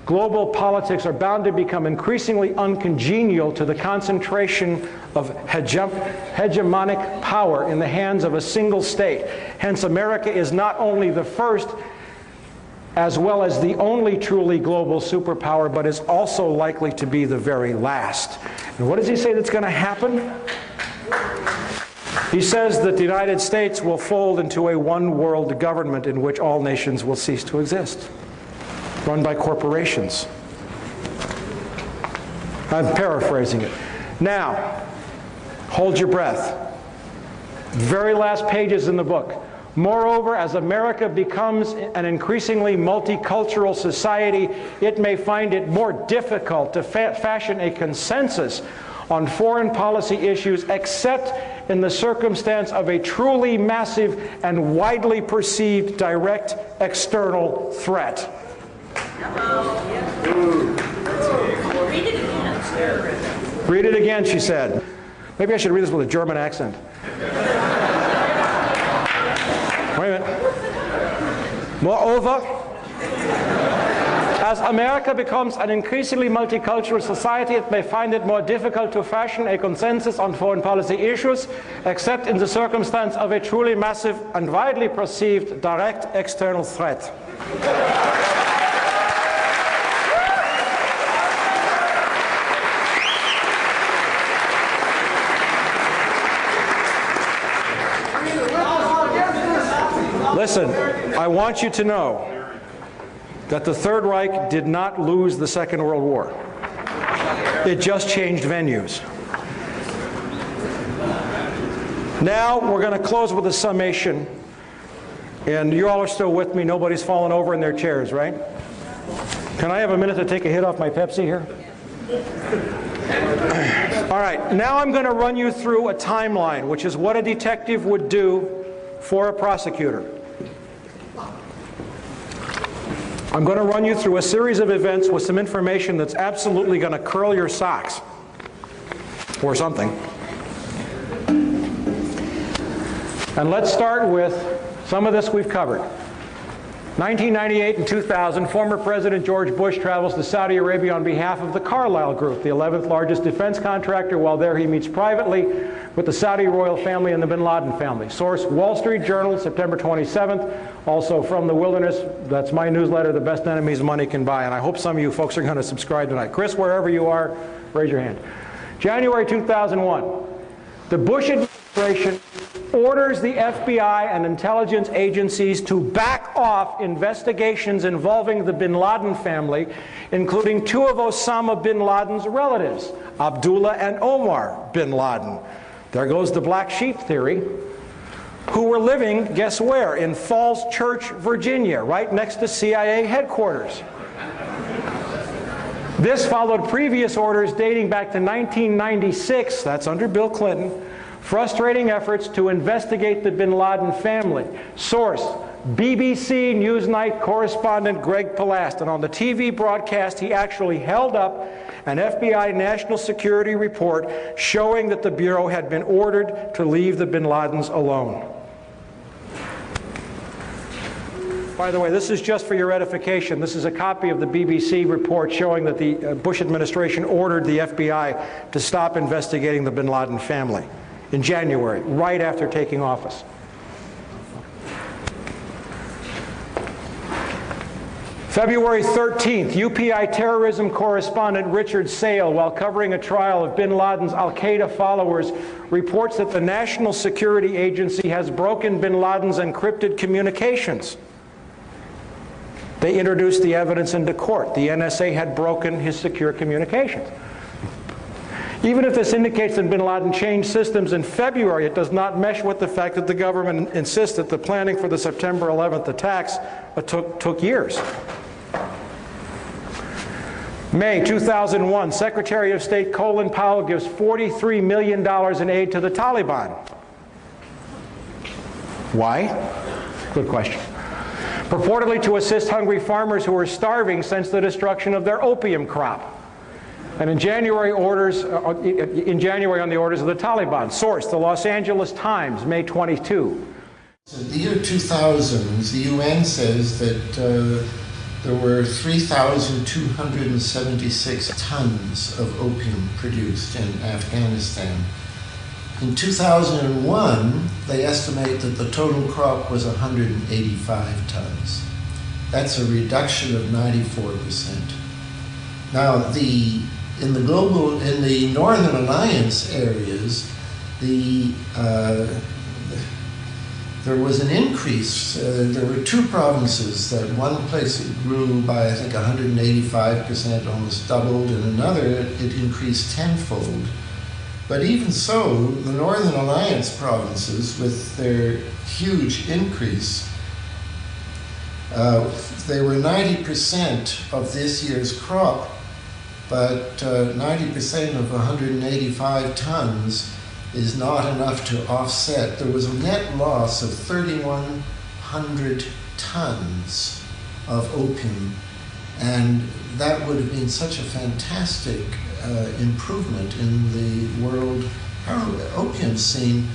global politics are bound to become increasingly uncongenial to the concentration of hegemonic power in the hands of a single state. Hence, America is not only the first, as well as the only truly global superpower, but is also likely to be the very last. And what does he say that's going to happen? He says that the United States will fold into a one-world government in which all nations will cease to exist, run by corporations. I'm paraphrasing it. Now, hold your breath. Very last pages in the book. Moreover, as America becomes an increasingly multicultural society, it may find it more difficult to fashion a consensus on foreign policy issues except in the circumstance of a truly massive and widely perceived direct external threat. Read it again. Read it again, she said. Maybe I should read this with a German accent. Wait a minute. Moreover, as America becomes an increasingly multicultural society, it may find it more difficult to fashion a consensus on foreign policy issues, except in the circumstance of a truly massive and widely perceived direct external threat. Listen, I want you to know that the Third Reich did not lose the Second World War. It just changed venues. Now we're going to close with a summation. And you all are still with me. Nobody's fallen over in their chairs, right? Can I have a minute to take a hit off my Pepsi here? All right, now I'm going to run you through a timeline, which is what a detective would do for a prosecutor. I'm going to run you through a series of events with some information that's absolutely going to curl your socks. Or something. And let's start with some of this we've covered. 1998 and 2000, former President George Bush travels to Saudi Arabia on behalf of the Carlyle Group, the 11th largest defense contractor. While there, he meets privately with the Saudi royal family and the bin Laden family. Source, Wall Street Journal, September 27th. Also from The Wilderness, that's my newsletter, The Best Enemies Money Can Buy. And I hope some of you folks are going to subscribe tonight. Chris, wherever you are, raise your hand. January 2001, the Bush administration orders the FBI and intelligence agencies to back off investigations involving the bin Laden family, including two of Osama bin Laden's relatives, Abdullah and Omar bin Laden. There goes the black sheep theory, who were living, guess where? In Falls Church, Virginia, right next to CIA headquarters. This followed previous orders dating back to 1996, that's under Bill Clinton, frustrating efforts to investigate the bin Laden family. Source, BBC Newsnight correspondent Greg Palast. And on the TV broadcast, he actually held up an FBI national security report showing that the Bureau had been ordered to leave the bin Ladens alone. By the way, this is just for your edification. This is a copy of the BBC report showing that the Bush administration ordered the FBI to stop investigating the bin Laden family in January, right after taking office. February 13th, UPI terrorism correspondent Richard Sale, while covering a trial of bin Laden's al-Qaeda followers, reports that the National Security Agency has broken bin Laden's encrypted communications. They introduced the evidence into court. The NSA had broken his secure communications. Even if this indicates that bin Laden changed systems in February, it does not mesh with the fact that the government insists that the planning for the September 11th attacks took years. May 2001, Secretary of State Colin Powell gives $43 million in aid to the Taliban. Why? Good question. Purportedly to assist hungry farmers who are starving since the destruction of their opium crop. And in January, on the orders of the Taliban. Source, the Los Angeles Times, May 22. In the year 2000, the UN says that there were 3,276 tons of opium produced in Afghanistan. In 2001, they estimate that the total crop was 185 tons. That's a reduction of 94%. Now, in the Northern Alliance areas, there was an increase. There were two provinces that one place it grew by, I think, 185%, almost doubled, and another it increased tenfold. But even so, the Northern Alliance provinces, with their huge increase, they were 90% of this year's crop, but 90% of 185 tons is not enough to offset. There was a net loss of 3,100 tons of opium, and that would have been such a fantastic improvement in the world opium scene.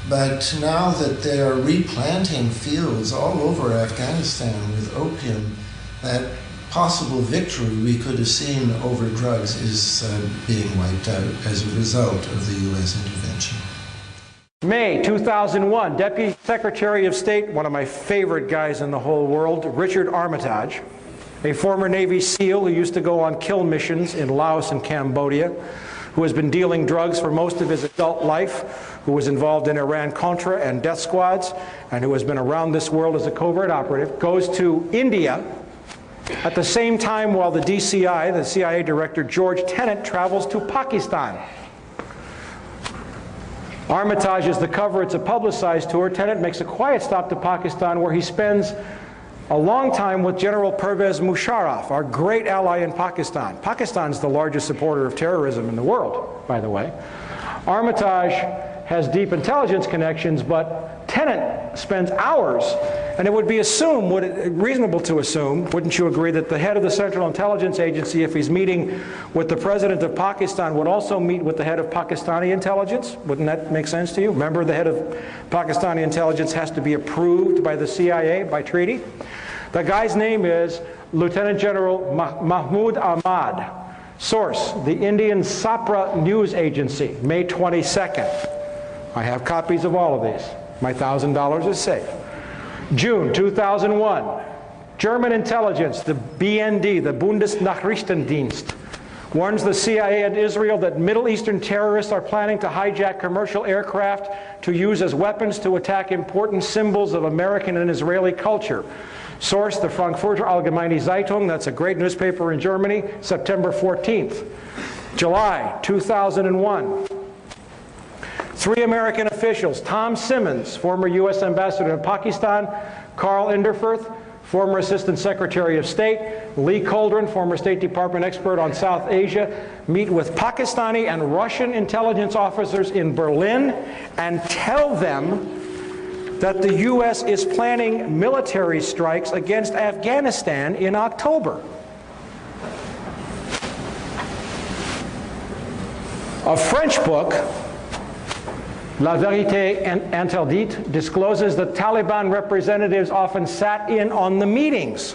But now that they are replanting fields all over Afghanistan with opium, that possible victory we could have seen over drugs is being wiped out as a result of the U.S. intervention. May 2001, Deputy Secretary of State, one of my favorite guys in the whole world, Richard Armitage, a former Navy SEAL who used to go on kill missions in Laos and Cambodia, who has been dealing drugs for most of his adult life, who was involved in Iran-Contra and death squads, and who has been around this world as a covert operative, goes to India at the same time while the DCI, the CIA director George Tenet, travels to Pakistan. Armitage is the cover. It's a publicized tour. Tenet makes a quiet stop to Pakistan where he spends a long time with General Pervez Musharraf, our great ally in Pakistan. Pakistan's the largest supporter of terrorism in the world, by the way. Armitage has deep intelligence connections, but Tenet spends hours, and it would be reasonable to assume, wouldn't you agree, that the head of the Central Intelligence Agency, if he's meeting with the president of Pakistan, would also meet with the head of Pakistani intelligence? Wouldn't that make sense to you? Remember, the head of Pakistani intelligence has to be approved by the CIA by treaty. The guy's name is Lieutenant General Mahmood Ahmad. Source, the Indian Sapra News Agency, May 22nd. I have copies of all of these. My $1,000 is safe. June 2001, German intelligence, the BND, the Bundesnachrichtendienst, warns the CIA and Israel that Middle Eastern terrorists are planning to hijack commercial aircraft to use as weapons to attack important symbols of American and Israeli culture. Source, the Frankfurter Allgemeine Zeitung, that's a great newspaper in Germany, September 14th. July 2001. 3 American officials, Tom Simmons, former U.S. ambassador to Pakistan, Carl Inderfurth, former Assistant Secretary of State, Lee Coldren, former State Department expert on South Asia, meet with Pakistani and Russian intelligence officers in Berlin and tell them that the U.S. is planning military strikes against Afghanistan in October. A French book, La Vérité Interdite, discloses that Taliban representatives often sat in on the meetings.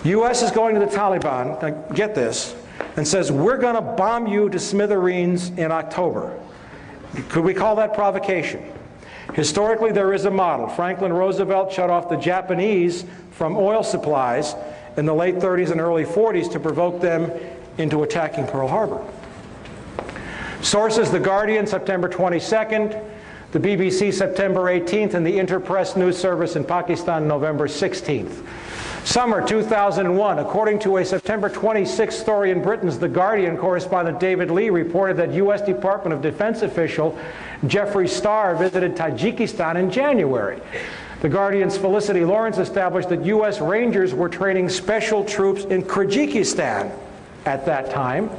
U.S. is going to the Taliban, now get this, and says, we're going to bomb you to smithereens in October. Could we call that provocation? Historically, there is a model. Franklin Roosevelt shut off the Japanese from oil supplies in the late 30s and early 40s to provoke them into attacking Pearl Harbor. Sources, The Guardian, September 22nd, the BBC, September 18th, and the Interpress News Service in Pakistan, November 16th. Summer 2001, according to a September 26th story in Britain's The Guardian, correspondent David Lee reported that U.S. Department of Defense official Jeffrey Starr visited Tajikistan in January. The Guardian's Felicity Lawrence established that U.S. Rangers were training special troops in Kyrgyzstan at that time.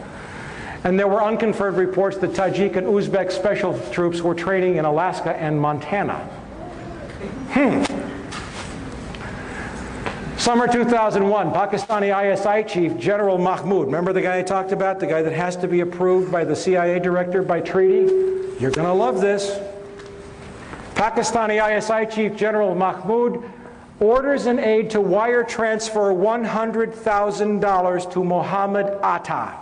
And there were unconfirmed reports that Tajik and Uzbek special troops were training in Alaska and Montana. Summer 2001, Pakistani ISI chief General Mahmoud, remember the guy I talked about, the guy that has to be approved by the CIA director by treaty? You're going to love this. Pakistani ISI chief General Mahmoud orders an aide to wire transfer $100,000 to Mohammed Atta,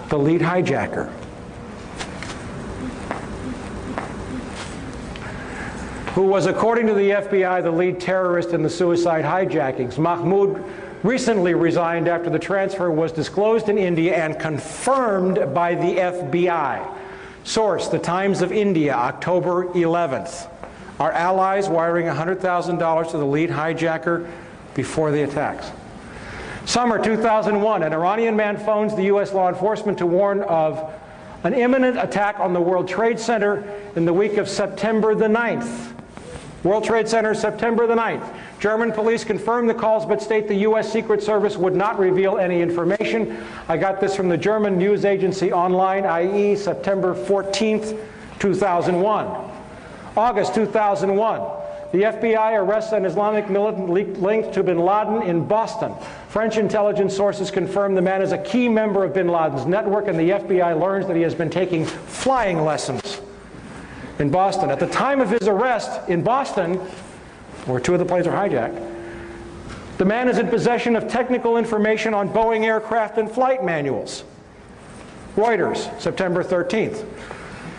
the lead hijacker. who was, according to the FBI, the lead terrorist in the suicide hijackings. Mahmoud recently resigned after the transfer was disclosed in India and confirmed by the FBI. Source, The Times of India, October 11th. Our allies wiring $100,000 to the lead hijacker before the attacks. Summer 2001, an Iranian man phones the U.S. law enforcement to warn of an imminent attack on the World Trade Center in the week of September the 9th. World Trade Center, September the 9th. German police confirmed the calls but state the U.S. Secret Service would not reveal any information. I got this from the German news agency Online, i.e. September 14th, 2001. August 2001. The FBI arrests an Islamic militant linked to bin Laden in Boston. French intelligence sources confirm the man is a key member of bin Laden's network, and the FBI learns that he has been taking flying lessons in Boston. At the time of his arrest in Boston, where two of the planes are hijacked, the man is in possession of technical information on Boeing aircraft and flight manuals. Reuters, September 13th.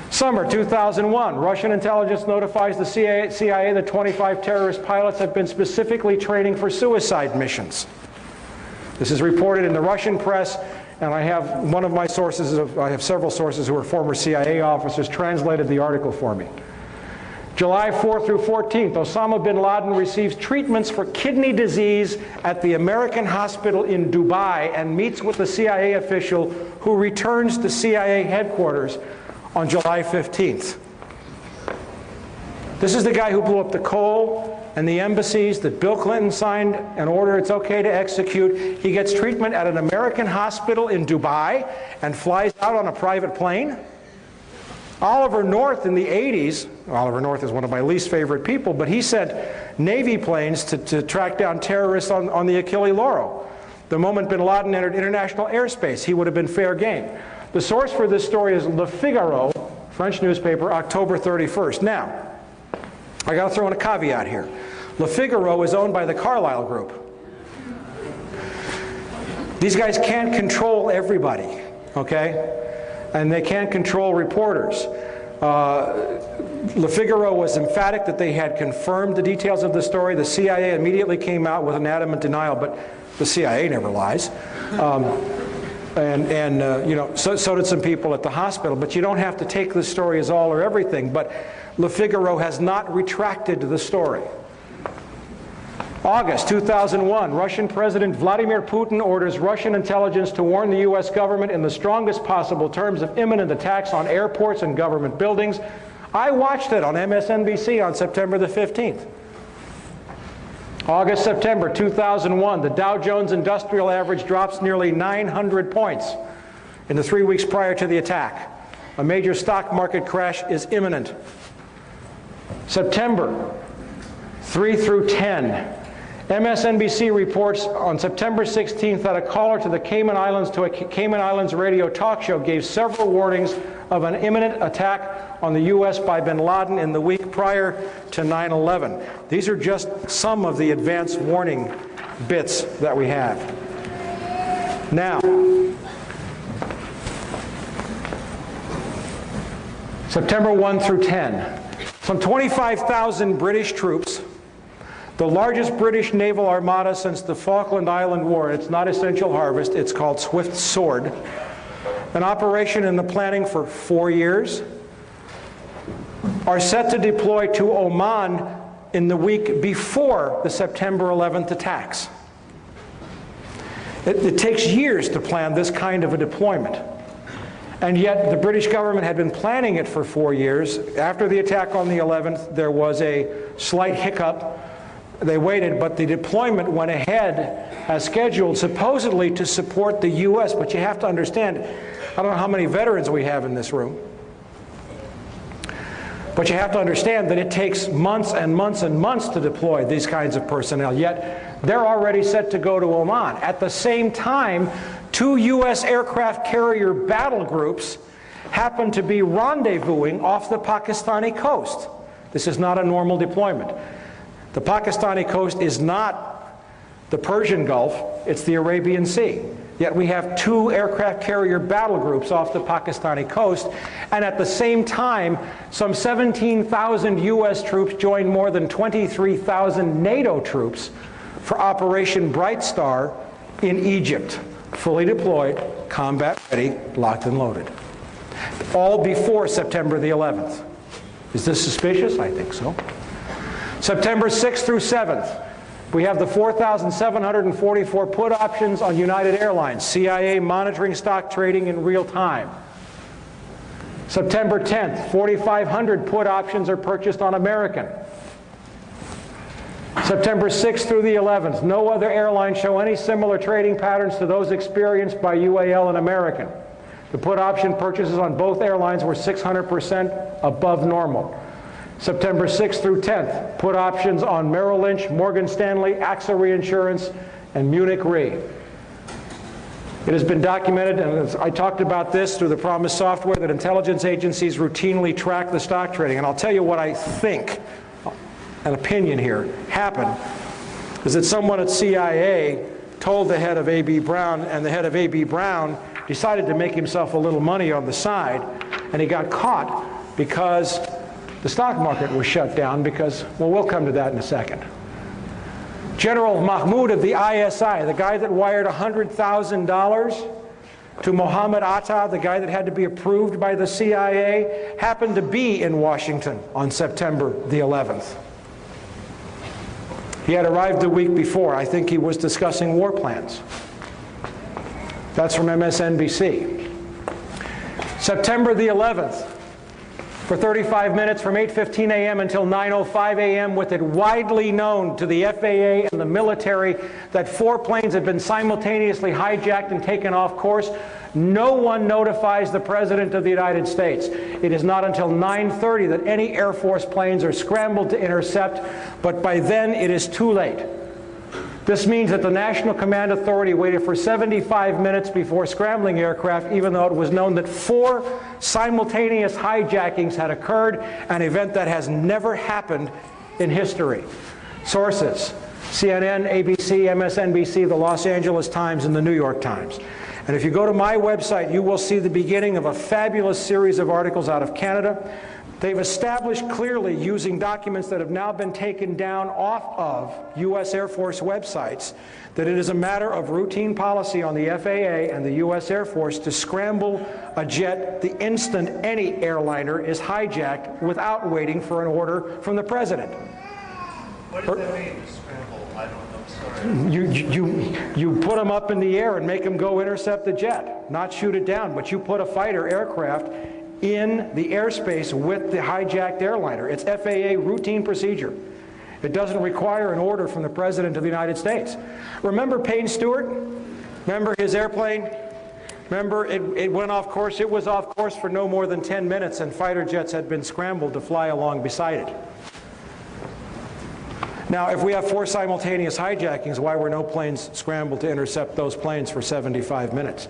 Summer 2001, Russian intelligence notifies the CIA that 25 terrorist pilots have been specifically training for suicide missions. This is reported in the Russian press, and I have one of my sources, I have several sources who are former CIA officers, translated the article for me. July 4th through 14th, Osama bin Laden receives treatments for kidney disease at the American hospital in Dubai and meets with the CIA official who returns to CIA headquarters on July 15th. This is the guy who blew up the coal and the embassies that Bill Clinton signed an order it's okay to execute. He gets treatment at an American hospital in Dubai and flies out on a private plane. Oliver North in the 80s, Oliver North is one of my least favorite people, but he sent Navy planes to track down terrorists on the Achille Lauro. The moment bin Laden entered international airspace, he would have been fair game. The source for this story is Le Figaro, French newspaper, October 31st. Now, I got to throw in a caveat here. Le Figaro is owned by the Carlyle Group. These guys can't control everybody, okay? And they can't control reporters. Le Figaro was emphatic that they had confirmed the details of the story. The CIA immediately came out with an adamant denial, but the CIA never lies. You know, so did some people at the hospital. But you don't have to take the story as all or everything. But Le Figaro has not retracted the story. August 2001, Russian President Vladimir Putin orders Russian intelligence to warn the U.S. government in the strongest possible terms of imminent attacks on airports and government buildings. I watched it on MSNBC on September the 15th. August, September 2001, the Dow Jones Industrial Average drops nearly 900 points in the 3 weeks prior to the attack. A major stock market crash is imminent. September 3 through 10. MSNBC reports on September 16th that a caller to the Cayman Islands to a Cayman Islands radio talk show gave several warnings of an imminent attack on the U.S. by bin Laden in the week prior to 9/11. These are just some of the advance warning bits that we have. Now, September 1 through 10. Some 25,000 British troops, the largest British naval armada since the Falkland Island War. It's not Essential Harvest, it's called Swift Sword. An operation in the planning for 4 years, are set to deploy to Oman in the week before the September 11th attacks. It takes years to plan this kind of a deployment. And yet the British government had been planning it for 4 years. After the attack on the 11th, there was a slight hiccup. They waited, but the deployment went ahead as scheduled, supposedly to support the U.S. But you have to understand, I don't know how many veterans we have in this room, but you have to understand that it takes months and months and months to deploy these kinds of personnel, yet they're already set to go to Oman. At the same time, 2 U.S. aircraft carrier battle groups happen to be rendezvousing off the Pakistani coast. This is not a normal deployment. The Pakistani coast is not the Persian Gulf, it's the Arabian Sea. Yet we have 2 aircraft carrier battle groups off the Pakistani coast, and at the same time, some 17,000 U.S. troops joined more than 23,000 NATO troops for Operation Bright Star in Egypt. Fully deployed, combat ready, locked and loaded. All before September the 11th. Is this suspicious? I think so. September 6th through 7th. We have the 4,744 put options on United Airlines, CIA monitoring stock trading in real time. September 10th, 4,500 put options are purchased on American. September 6th through the 11th, no other airlines show any similar trading patterns to those experienced by UAL and American. The put option purchases on both airlines were 600% above normal. September 6th through 10th, put options on Merrill Lynch, Morgan Stanley, AXA Reinsurance, and Munich Re. It has been documented, and I talked about this through the PROMIS software, that intelligence agencies routinely track the stock trading. And I'll tell you what I think, an opinion here, happened, is that someone at CIA told the head of A.B. Brown, and the head of A.B. Brown decided to make himself a little money on the side, and he got caught because the stock market was shut down because, well, we'll come to that in a second. General Mahmoud of the ISI, the guy that wired $100,000 to Mohammed Atta, the guy that had to be approved by the CIA, happened to be in Washington on September the 11th. He had arrived the week before. I think he was discussing war plans. That's from MSNBC. September the 11th, for 35 minutes from 8:15 a.m. until 9:05 a.m., with it widely known to the FAA and the military that 4 planes had been simultaneously hijacked and taken off course. No one notifies the President of the United States. It is not until 9:30 that any Air Force planes are scrambled to intercept, but by then it is too late. This means that the National Command Authority waited for 75 minutes before scrambling aircraft, even though it was known that 4 simultaneous hijackings had occurred, an event that has never happened in history. Sources: CNN, ABC, MSNBC, the Los Angeles Times, and the New York Times. And if you go to my website, you will see the beginning of a fabulous series of articles out of Canada. They've established clearly, using documents that have now been taken down off of U.S. Air Force websites, that it is a matter of routine policy on the FAA and the U.S. Air Force to scramble a jet the instant any airliner is hijacked without waiting for an order from the President. What does that mean, to scramble? I don't know, sorry. You put them up in the air and make them go intercept the jet, not shoot it down, but you put a fighter aircraft in the airspace with the hijacked airliner. It's FAA routine procedure. It doesn't require an order from the President of the United States. Remember Payne Stewart? Remember his airplane? Remember it went off course? It was off course for no more than 10 minutes, and fighter jets had been scrambled to fly along beside it. Now, if we have 4 simultaneous hijackings, why were no planes scrambled to intercept those planes for 75 minutes?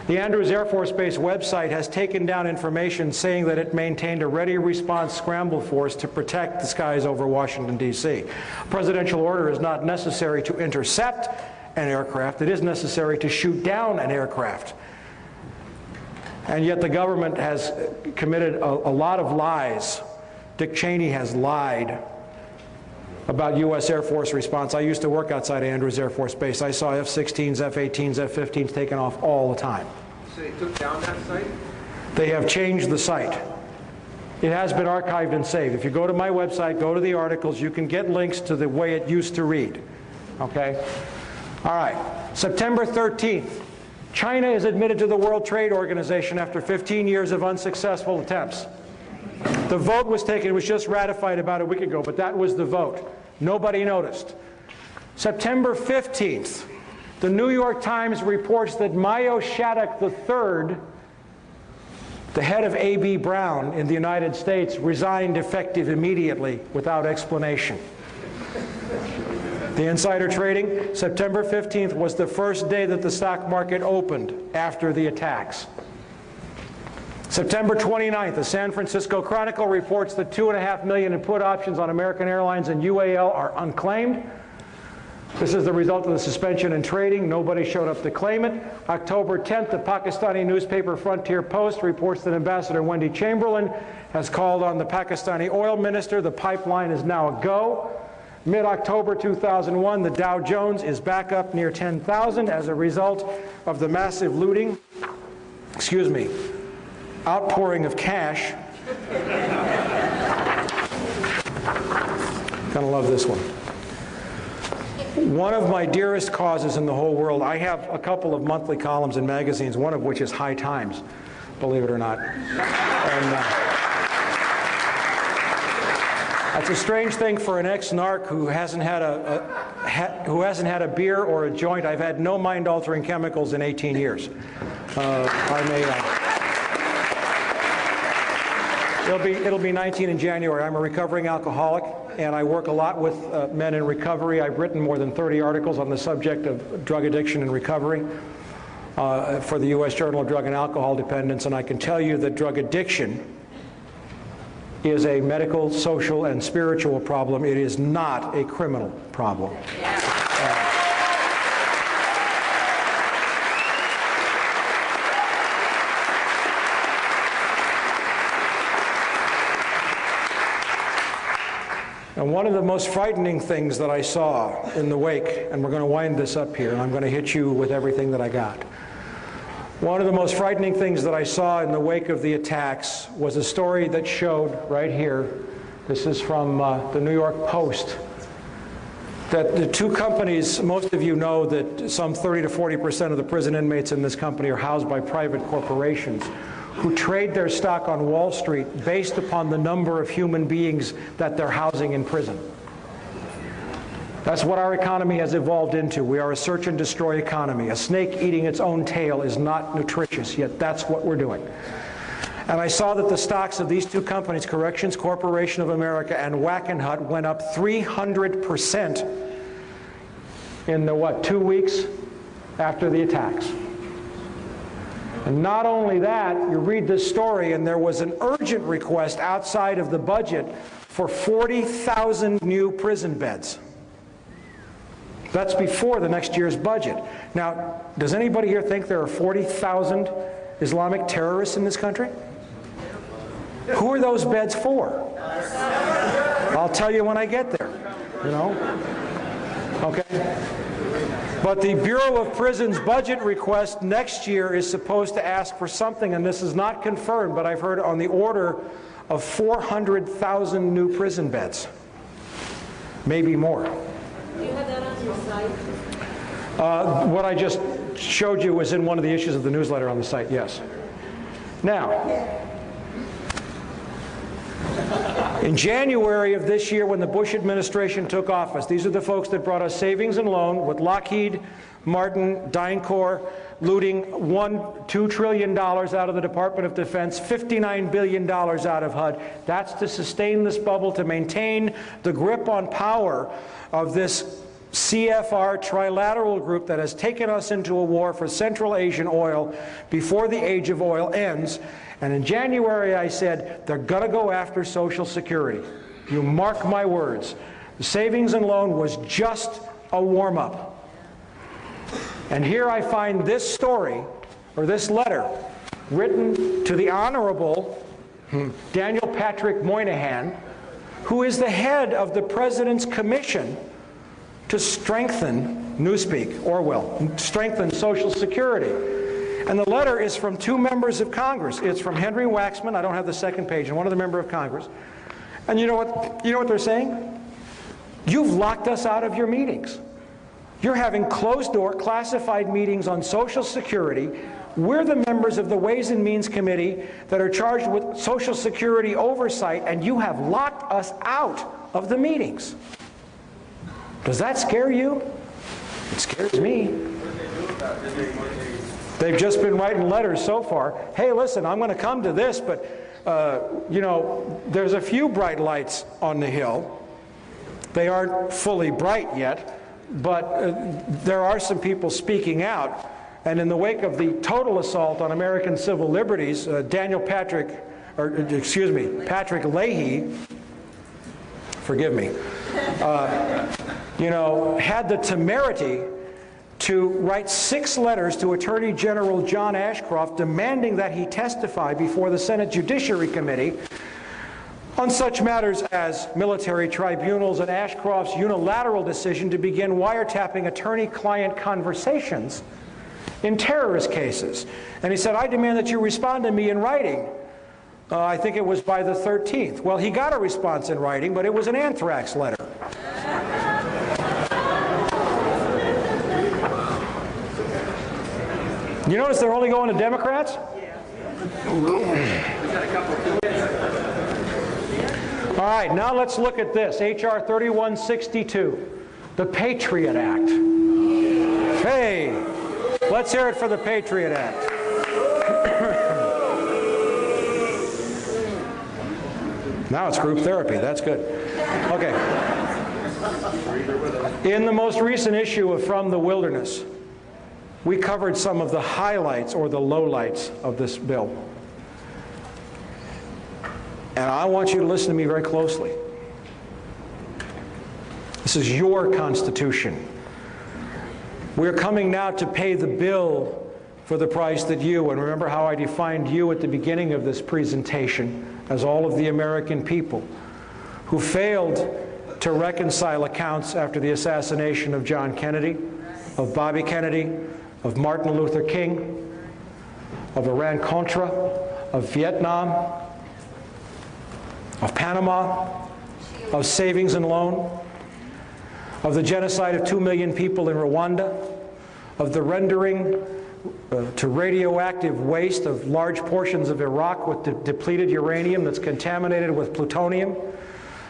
The Andrews Air Force Base website has taken down information saying that it maintained a ready response scramble force to protect the skies over Washington, D.C. A presidential order is not necessary to intercept an aircraft. It is necessary to shoot down an aircraft. And yet the government has committed a lot of lies. Dick Cheney has lied about U.S. Air Force response. I used to work outside Andrews Air Force Base. I saw F-16s, F-18s, F-15s taken off all the time. So they took down that site? They have changed the site. It has been archived and saved. If you go to my website, go to the articles, you can get links to the way it used to read. Okay? All right. September 13th. China is admitted to the World Trade Organization after 15 years of unsuccessful attempts. The vote was taken, it was just ratified about a week ago, but that was the vote. Nobody noticed. September 15th, the New York Times reports that Mayo Shattuck III, the head of A.B. Brown in the United States, resigned effective immediately without explanation. The insider trading, September 15th was the first day that the stock market opened after the attacks. September 29th, the San Francisco Chronicle reports that 2.5 million in put options on American Airlines and UAL are unclaimed. This is the result of the suspension in trading. Nobody showed up to claim it. October 10th, the Pakistani newspaper Frontier Post reports that Ambassador Wendy Chamberlain has called on the Pakistani oil minister. The pipeline is now a go. Mid-October 2001, the Dow Jones is back up near 10,000 as a result of the massive looting, outpouring of cash. Gonna love this one. One of my dearest causes in the whole world, I have a couple of monthly columns in magazines, one of which is High Times, believe it or not. And, that's a strange thing for an ex-narc who hasn't had a beer or a joint. I've had no mind-altering chemicals in 18 years. It'll be 19 in January. I'm a recovering alcoholic, and I work a lot with men in recovery. I've written more than 30 articles on the subject of drug addiction and recovery for the U.S. Journal of Drug and Alcohol Dependence, and I can tell you that drug addiction is a medical, social, and spiritual problem. It is not a criminal problem. And one of the most frightening things that I saw in the wake, and we're going to wind this up here, and I'm going to hit you with everything that I got. One of the most frightening things that I saw in the wake of the attacks was a story that showed right here, this is from the New York Post, that the two companies, most of you know that some 30 to 40% of the prison inmates in this company are housed by private corporations who trade their stock on Wall Street based upon the number of human beings that they're housing in prison. That's what our economy has evolved into. We are a search and destroy economy. A snake eating its own tail is not nutritious, yet that's what we're doing. And I saw that the stocks of these two companies, Corrections Corporation of America and Wackenhut, went up 300% in the, 2 weeks after the attacks. And not only that, you read this story, and there was an urgent request outside of the budget for 40,000 new prison beds. That's before the next year's budget. Now, does anybody here think there are 40,000 Islamic terrorists in this country? Who are those beds for? I'll tell you when I get there, you know? Okay? But the Bureau of Prisons budget request next year is supposed to ask for something, and this is not confirmed, but I've heard on the order of 400,000 new prison beds. Maybe more. Do you have that on your site? What I just showed you was in one of the issues of the newsletter on the site, yes. Now, in January of this year, when the Bush administration took office, these are the folks that brought us savings and loan with Lockheed Martin, DynCorp, looting $2 trillion out of the Department of Defense, $59 billion out of HUD. That's to sustain this bubble, to maintain the grip on power of this CFR trilateral group that has taken us into a war for Central Asian oil before the age of oil ends. And in January I said, they're going to go after Social Security. You mark my words. The savings and loan was just a warm-up. And here I find this story, or this letter, written to the Honorable Daniel Patrick Moynihan, who is the head of the President's Commission to strengthen, Newspeak, Orwell, strengthen Social Security. And the letter is from two members of Congress. It's from Henry Waxman, I don't have the second page, and one other member of Congress. And you know what they're saying? You've locked us out of your meetings. You're having closed-door, classified meetings on Social Security. We're the members of the Ways and Means Committee that are charged with Social Security oversight, and you have locked us out of the meetings. Does that scare you? It scares me. They've just been writing letters so far. Hey, listen, I'm going to come to this, but, you know, there's a few bright lights on the hill. They aren't fully bright yet, but there are some people speaking out. And in the wake of the total assault on American civil liberties, Patrick Leahy, forgive me, had the temerity to write 6 letters to Attorney General John Ashcroft demanding that he testify before the Senate Judiciary Committee on such matters as military tribunals and Ashcroft's unilateral decision to begin wiretapping attorney-client conversations in terrorist cases. And he said, I demand that you respond to me in writing. I think it was by the 13th. Well, he got a response in writing, but it was an anthrax letter. You notice they're only going to Democrats? All right, now let's look at this. H.R. 3162, the Patriot Act. Hey, let's hear it for the Patriot Act. Now it's group therapy. That's good. Okay. In the most recent issue of From the Wilderness, we covered some of the highlights or the lowlights of this bill. And I want you to listen to me very closely. This is your Constitution. We're coming now to pay the bill for the price that you, and remember how I defined you at the beginning of this presentation, as all of the American people who failed to reconcile accounts after the assassination of John Kennedy, of Bobby Kennedy, of Martin Luther King, of Iran-Contra, of Vietnam, of Panama, of savings and loan, of the genocide of 2 million people in Rwanda, of the rendering to radioactive waste of large portions of Iraq with depleted uranium that's contaminated with plutonium,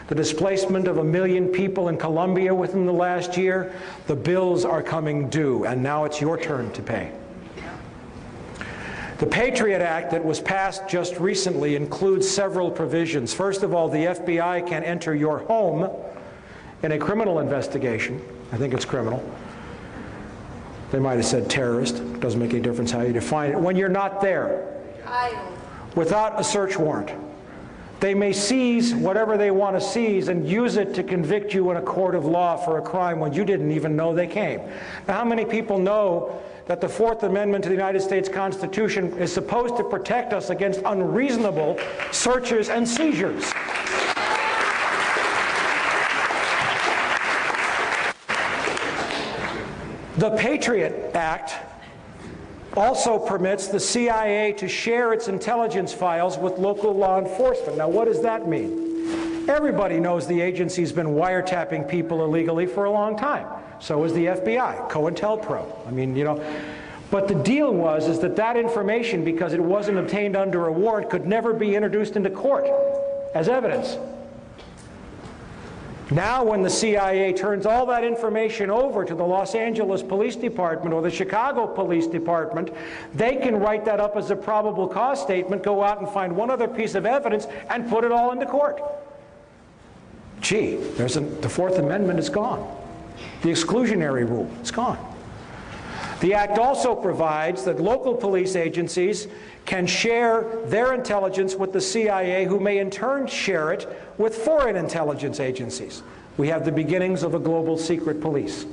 the displacement of 1 million people in Colombia within the last year. The bills are coming due, and now it's your turn to pay. The Patriot Act that was passed just recently includes several provisions. First of all, the FBI can enter your home in a criminal investigation. I think it's criminal. They might have said terrorist. It doesn't make any difference how you define it. When you're not there, without a search warrant, they may seize whatever they want to seize and use it to convict you in a court of law for a crime when you didn't even know they came. Now, how many people know that the Fourth Amendment to the United States Constitution is supposed to protect us against unreasonable searches and seizures? The Patriot Act also permits the CIA to share its intelligence files with local law enforcement. Now, what does that mean? Everybody knows the agency's been wiretapping people illegally for a long time. So is the FBI, COINTELPRO. I mean, but the deal was that that information, because it wasn't obtained under a warrant, could never be introduced into court as evidence. Now, when the CIA turns all that information over to the Los Angeles Police Department or the Chicago Police Department, they can write that up as a probable cause statement, go out and find one other piece of evidence, and put it all into court. Gee, the Fourth Amendment is gone. The exclusionary rule is gone. The Act also provides that local police agencies can share their intelligence with the CIA, who may in turn share it with foreign intelligence agencies. We have the beginnings of a global secret police.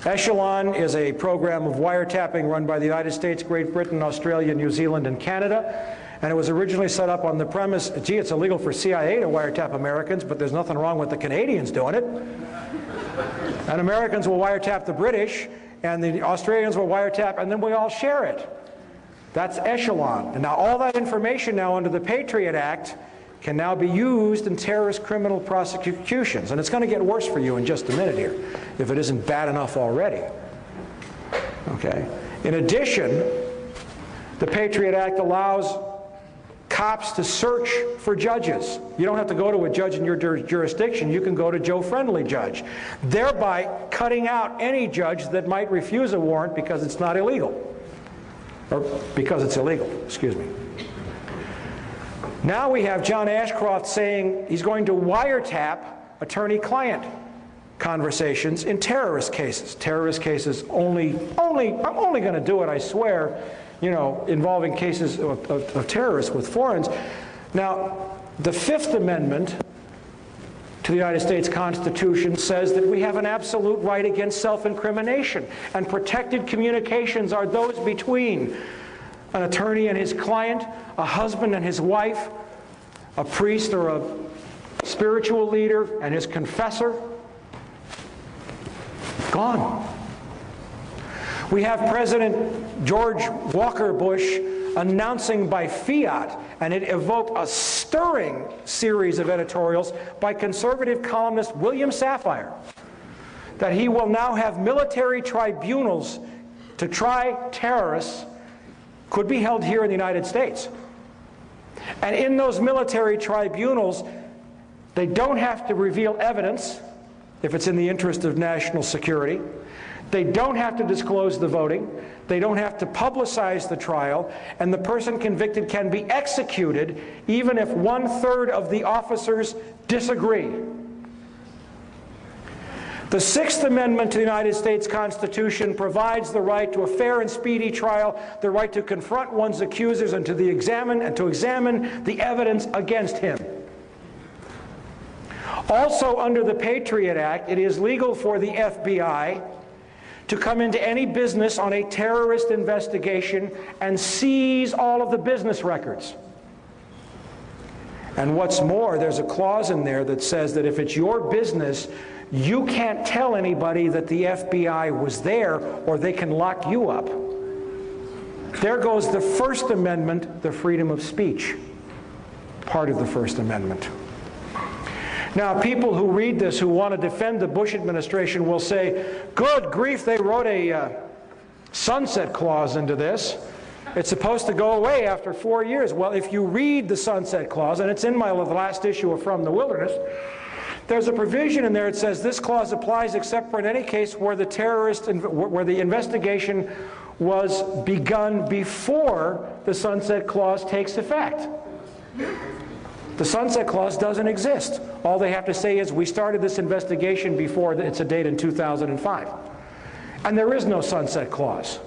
Echelon is a program of wiretapping run by the United States, Great Britain, Australia, New Zealand, and Canada. And it was originally set up on the premise, gee, it's illegal for CIA to wiretap Americans, but there's nothing wrong with the Canadians doing it. And Americans will wiretap the British, and the Australians will wiretap, and then we all share it. That's Echelon. And now all that information now under the Patriot Act can now be used in terrorist criminal prosecutions. And it's going to get worse for you in just a minute here, if it isn't bad enough already. Okay. In addition, the Patriot Act allows cops to search for judges. You don't have to go to a judge in your jurisdiction. You can go to Joe Friendly Judge, thereby cutting out any judge that might refuse a warrant because it's not illegal. Or because it's illegal, excuse me. Now we have John Ashcroft saying he's going to wiretap attorney-client conversations in terrorist cases. Terrorist cases I'm only going to do it, I swear, involving cases of terrorists with foreigners. Now, the Fifth Amendment to the United States Constitution says that we have an absolute right against self-incrimination, and protected communications are those between an attorney and his client, a husband and his wife, a priest or a spiritual leader and his confessor. Gone. We have President George Walker Bush announcing by fiat, and it evoked a stirring series of editorials by conservative columnist William Safire, that he will now have military tribunals to try terrorists, could be held here in the United States. And in those military tribunals, they don't have to reveal evidence if it's in the interest of national security. They don't have to disclose the voting. They don't have to publicize the trial. And the person convicted can be executed even if 1/3 of the officers disagree. The Sixth Amendment to the United States Constitution provides the right to a fair and speedy trial, the right to confront one's accusers and to examine the evidence against him. Also, under the Patriot Act, it is legal for the FBI to come into any business on a terrorist investigation and seize all of the business records. And what's more, there's a clause in there that says that if it's your business, you can't tell anybody that the FBI was there, or they can lock you up. There goes the First Amendment, the freedom of speech, part of the First Amendment. Now, people who read this, who want to defend the Bush administration, will say, good grief, they wrote a sunset clause into this. It's supposed to go away after 4 years. Well, if you read the sunset clause, and it's in my last issue of From the Wilderness, there's a provision in there that says this clause applies except for in any case where the investigation was begun before the sunset clause takes effect. The sunset clause doesn't exist. All they have to say is, we started this investigation before it's a date in 2005. And there is no sunset clause.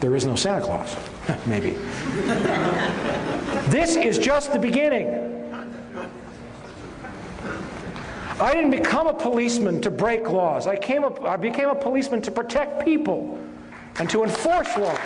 There is no Santa Claus, maybe. This is just the beginning. I didn't become a policeman to break laws. I became a policeman to protect people and to enforce laws.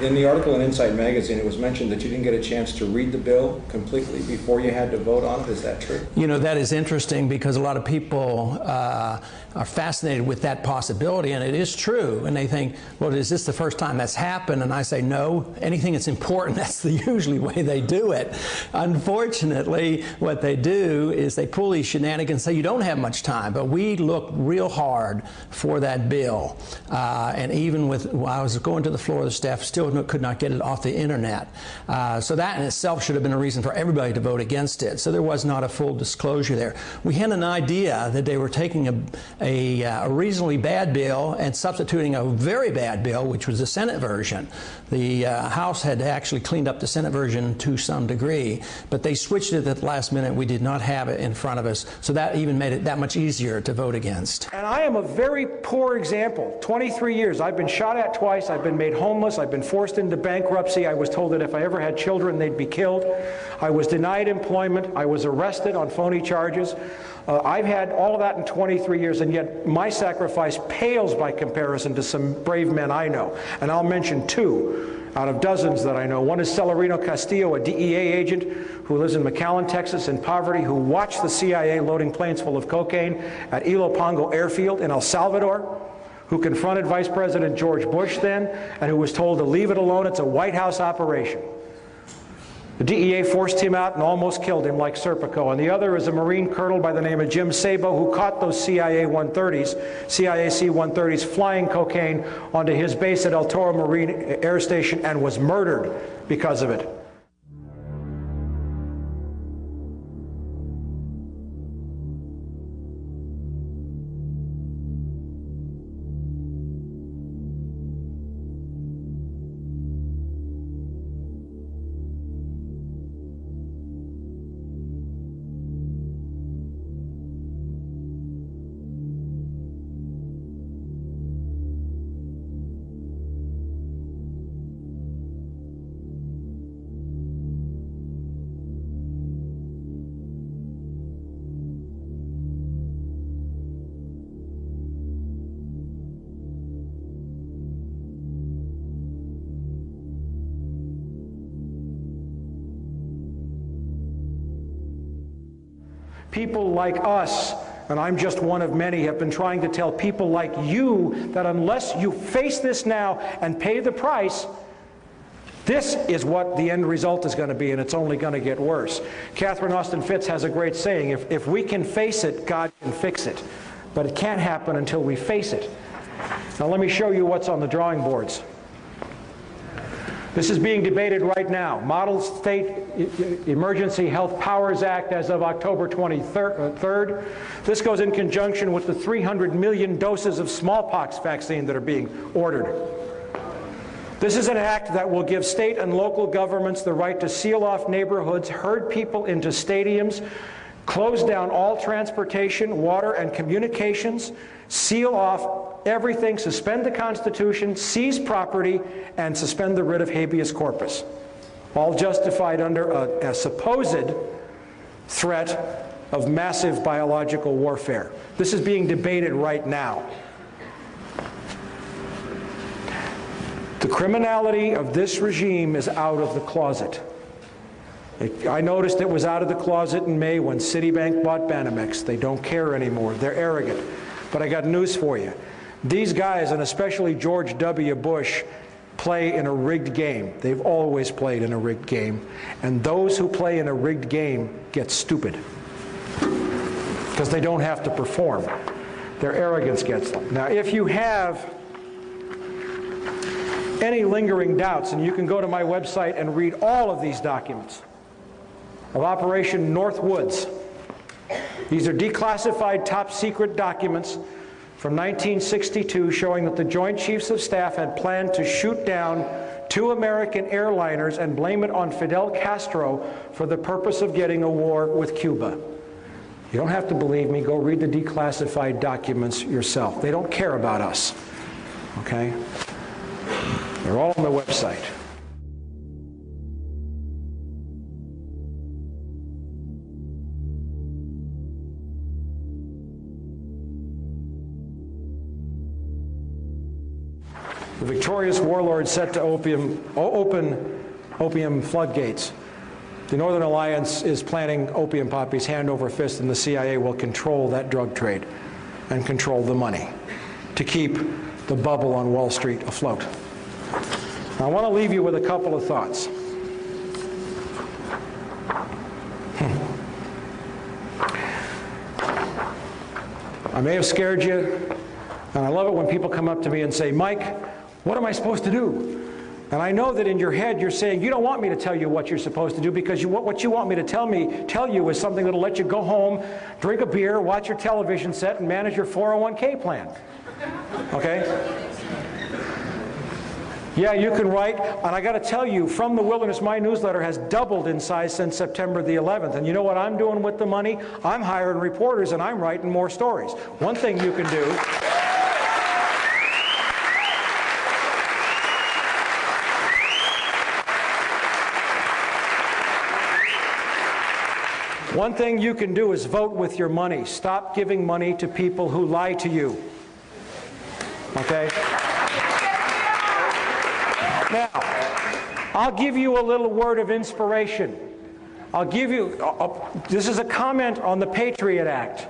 In the article in Insight Magazine, it was mentioned that you didn't get a chance to read the bill completely before you had to vote on it. Is that true? You know, that is interesting because a lot of people are fascinated with that possibility, and it is true. And they think, well, is this the first time that's happened? And I say, no, anything that's important, that's the usually way they do it. Unfortunately, what they do is they pull these shenanigans and say, you don't have much time. But we looked real hard for that bill. And even while I was going to the floor, the staff still could not get it off the internet. So that in itself should have been a reason for everybody to vote against it. So there was not a full disclosure there. We had an idea that they were taking a reasonably bad bill and substituting a very bad bill, which was the Senate version. The House had actually cleaned up the Senate version to some degree, but they switched it at the last minute. We did not have it in front of us, so that even made it that much easier to vote against. And I am a very poor example. 23 years. I've been shot at twice. I've been made homeless. I've been forced into bankruptcy. I was told that if I ever had children, they'd be killed. I was denied employment. I was arrested on phony charges. I've had all of that in 23 years, and yet my sacrifice pales by comparison to some brave men I know. And I'll mention two out of dozens that I know. One is Celerino Castillo, a DEA agent who lives in McAllen, Texas, in poverty, who watched the CIA loading planes full of cocaine at Ilopango Airfield in El Salvador, who confronted Vice President George Bush then, and who was told to leave it alone. It's a White House operation. The DEA forced him out and almost killed him like Serpico. And the other is a Marine colonel by the name of Jim Sabo, who caught those CIA C-130s flying cocaine onto his base at El Toro Marine Air Station and was murdered because of it. People like us, and I'm just one of many, have been trying to tell people like you that unless you face this now and pay the price, this is what the end result is going to be, and it's only going to get worse. Catherine Austin Fitts has a great saying, if we can face it, God can fix it. But it can't happen until we face it. Now let me show you what's on the drawing boards. This is being debated right now. Model State Emergency Health Powers Act as of October 23rd. This goes in conjunction with the 300 million doses of smallpox vaccine that are being ordered. This is an act that will give state and local governments the right to seal off neighborhoods, herd people into stadiums, close down all transportation, water, and communications, seal off everything, suspend the Constitution, seize property, and suspend the writ of habeas corpus. All justified under a supposed threat of massive biological warfare. This is being debated right now. The criminality of this regime is out of the closet. I noticed it was out of the closet in May when Citibank bought Banamex. They don't care anymore. They're arrogant. But I got news for you. These guys, and especially George W. Bush, play in a rigged game. They've always played in a rigged game. And those who play in a rigged game get stupid. Because they don't have to perform. Their arrogance gets them. Now, if you have any lingering doubts, and you can go to my website and read all of these documents of Operation Northwoods. These are declassified top secret documents from 1962 showing that the Joint Chiefs of Staff had planned to shoot down 2 American airliners and blame it on Fidel Castro for the purpose of getting a war with Cuba. You don't have to believe me. Go read the declassified documents yourself. They don't care about us. Okay? They're all on the website. The victorious warlord set to open opium floodgates. The Northern Alliance is planning opium poppies hand over fist, and the CIA will control that drug trade and control the money to keep the bubble on Wall Street afloat. Now, I want to leave you with a couple of thoughts. I may have scared you, and I love it when people come up to me and say, Mike, what am I supposed to do? And I know that in your head you're saying, you don't want me to tell you what you're supposed to do, because what you want me to tell you is something that'll let you go home, drink a beer, watch your television set, and manage your 401k plan. Okay? Yeah, you can write, and I got to tell you, From the Wilderness, my newsletter has doubled in size since September the 11th. And you know what I'm doing with the money? I'm hiring reporters and I'm writing more stories. One thing you can do. One thing you can do is vote with your money. Stop giving money to people who lie to you. Okay? Now, I'll give you a little word of inspiration. I'll give you, this is a comment on the Patriot Act.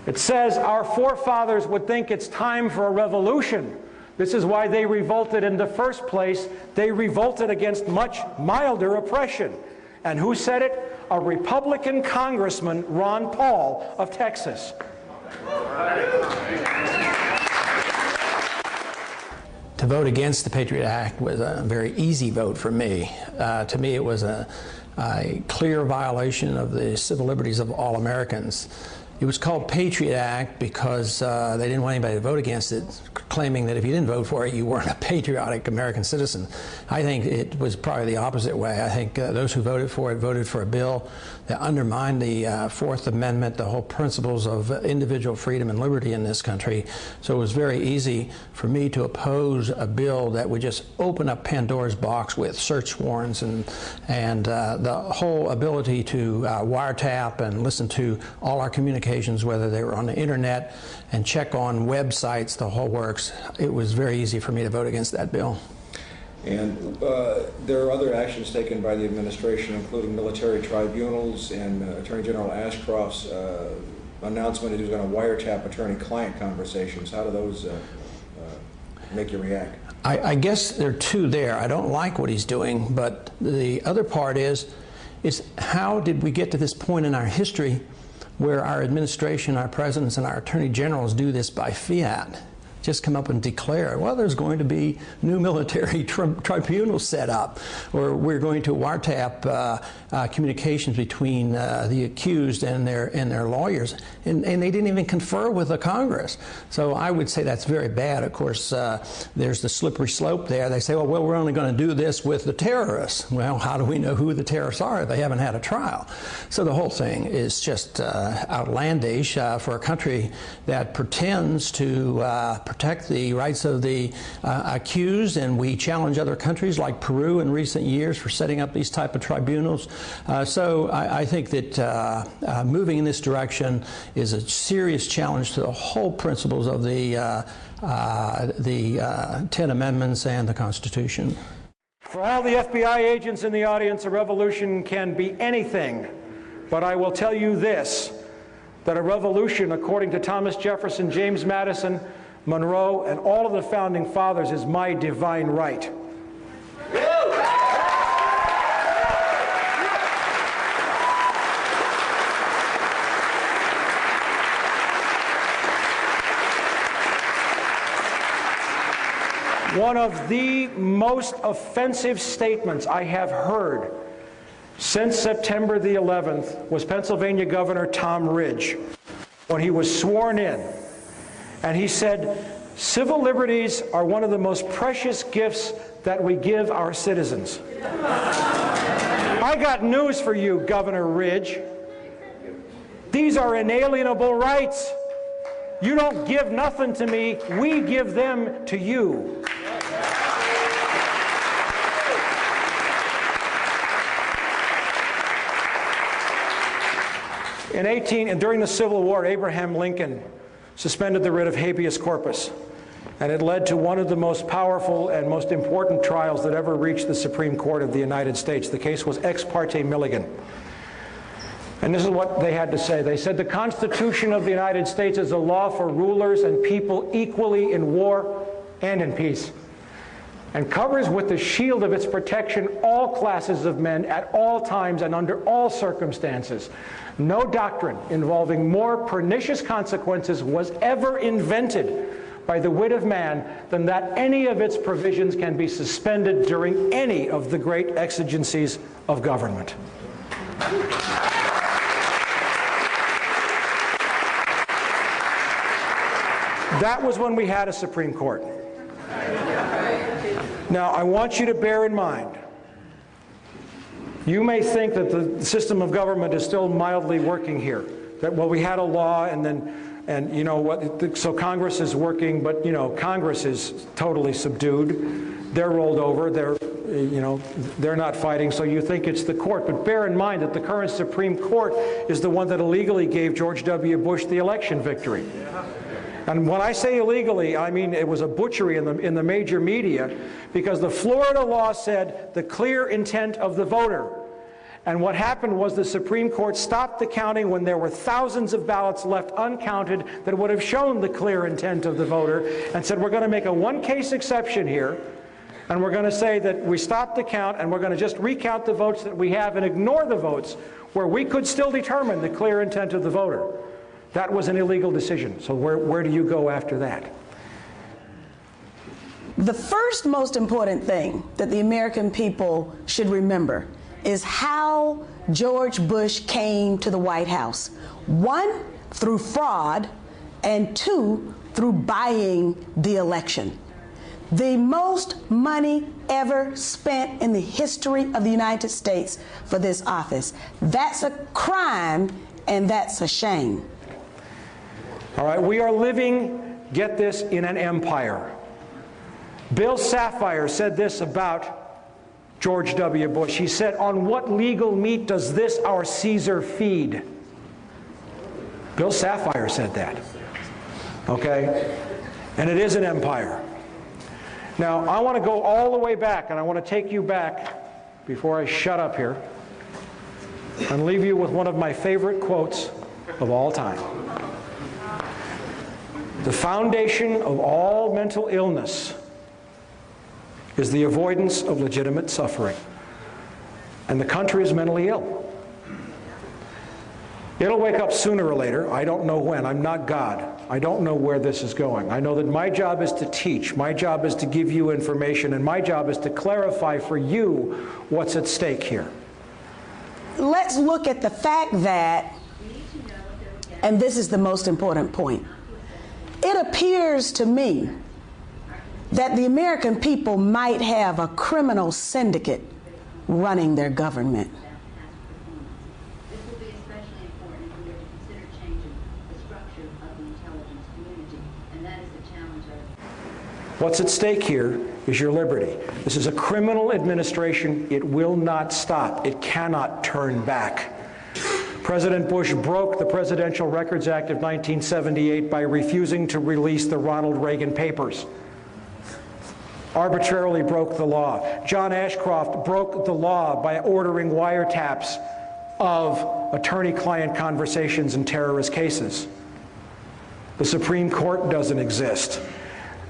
It says, our forefathers would think it's time for a revolution. This is why they revolted in the first place. They revolted against much milder oppression. And who said it? A Republican Congressman, Ron Paul of Texas. To vote against the Patriot Act was a very easy vote for me. To me, it was a clear violation of the civil liberties of all Americans. It was called Patriot Act because they didn't want anybody to vote against it, claiming that if you didn't vote for it, you weren't a patriotic American citizen. I think it was probably the opposite way. I think those who voted for it voted for a bill that undermined the Fourth Amendment, the whole principles of individual freedom and liberty in this country. So it was very easy for me to oppose a bill that would just open up Pandora's box with search warrants and the whole ability to wiretap and listen to all our communications, whether they were on the internet, and check on websites, the whole works. It was very easy for me to vote against that bill. And there are other actions taken by the administration, including military tribunals and Attorney General Ashcroft's announcement that he was going to wiretap attorney-client conversations. How do those make you react? I guess there are two there. I don't like what he's doing, but the other part is how did we get to this point in our history where our administration, our presidents, and our attorney generals do this by fiat? Just come up and declare, well, there's going to be new military tribunals set up, or we're going to wiretap communications between the accused and their lawyers, and they didn't even confer with the Congress. So I would say that's very bad. Of course, there's the slippery slope there. They say, oh, well, we're only going to do this with the terrorists. Well, how do we know who the terrorists are if they haven't had a trial? So the whole thing is just outlandish for a country that pretends to protect the rights of the accused, and we challenge other countries like Peru in recent years for setting up these type of tribunals. So I think that moving in this direction is a serious challenge to the whole principles of the 10 Amendments and the Constitution. For all the FBI agents in the audience, a revolution can be anything, but I will tell you this, that a revolution, according to Thomas Jefferson, James Madison, Monroe, and all of the founding fathers, is my divine right. One of the most offensive statements I have heard since September the 11th was Pennsylvania Governor Tom Ridge, when he was sworn in. And he said, civil liberties are one of the most precious gifts that we give our citizens. I got news for you, Governor Ridge. These are inalienable rights. You don't give nothing to me, we give them to you. During the Civil War, Abraham Lincoln suspended the writ of habeas corpus, and it led to one of the most powerful and most important trials that ever reached the Supreme Court of the United States. The case was Ex parte Milligan. And this is what they had to say. They said, the Constitution of the United States is a law for rulers and people equally in war and in peace, and covers with the shield of its protection all classes of men at all times and under all circumstances. No doctrine involving more pernicious consequences was ever invented by the wit of man than that any of its provisions can be suspended during any of the great exigencies of government. That was when we had a Supreme Court. Now, I want you to bear in mind, you may think that the system of government is still mildly working here. That, well, we had a law and you know what, so Congress is working, but you know, Congress is totally subdued. They're rolled over, they're not fighting, so you think it's the court. But bear in mind that the current Supreme Court is the one that illegally gave George W. Bush the election victory. And when I say illegally, I mean it was a butchery in the major media, because the Florida law said the clear intent of the voter. And what happened was the Supreme Court stopped the counting when there were thousands of ballots left uncounted that would have shown the clear intent of the voter, and said, we're going to make a one-case exception here, and we're going to say that we stopped the count, and we're going to just recount the votes that we have and ignore the votes where we could still determine the clear intent of the voter. That was an illegal decision. So where do you go after that? The first most important thing that the American people should remember is how George Bush came to the White House. 1, through fraud, and 2, through buying the election. The most money ever spent in the history of the United States for this office. That's a crime, and that's a shame. All right, we are living, get this, in an empire. Bill Sapphire said this about George W. Bush. He said, on what legal meat does this our Caesar feed? Bill Sapphire said that. Okay? And it is an empire. Now, I want to go all the way back, and I want to take you back before I shut up here and leave you with one of my favorite quotes of all time. The foundation of all mental illness is the avoidance of legitimate suffering. And the country is mentally ill. It'll wake up sooner or later. I don't know when. I'm not God. I don't know where this is going. I know that my job is to teach. My job is to give you information. And my job is to clarify for you what's at stake here. Let's look at the fact that, and this is the most important point, it appears to me that the American people might have a criminal syndicate running their government. This will be especially important if we are to consider changing the structure of the intelligence community, and that is the challenge of... What's at stake here is your liberty. This is a criminal administration. It will not stop. It cannot turn back. President Bush broke the Presidential Records Act of 1978 by refusing to release the Ronald Reagan papers. Arbitrarily broke the law. John Ashcroft broke the law by ordering wiretaps of attorney-client conversations in terrorist cases. The Supreme Court doesn't exist.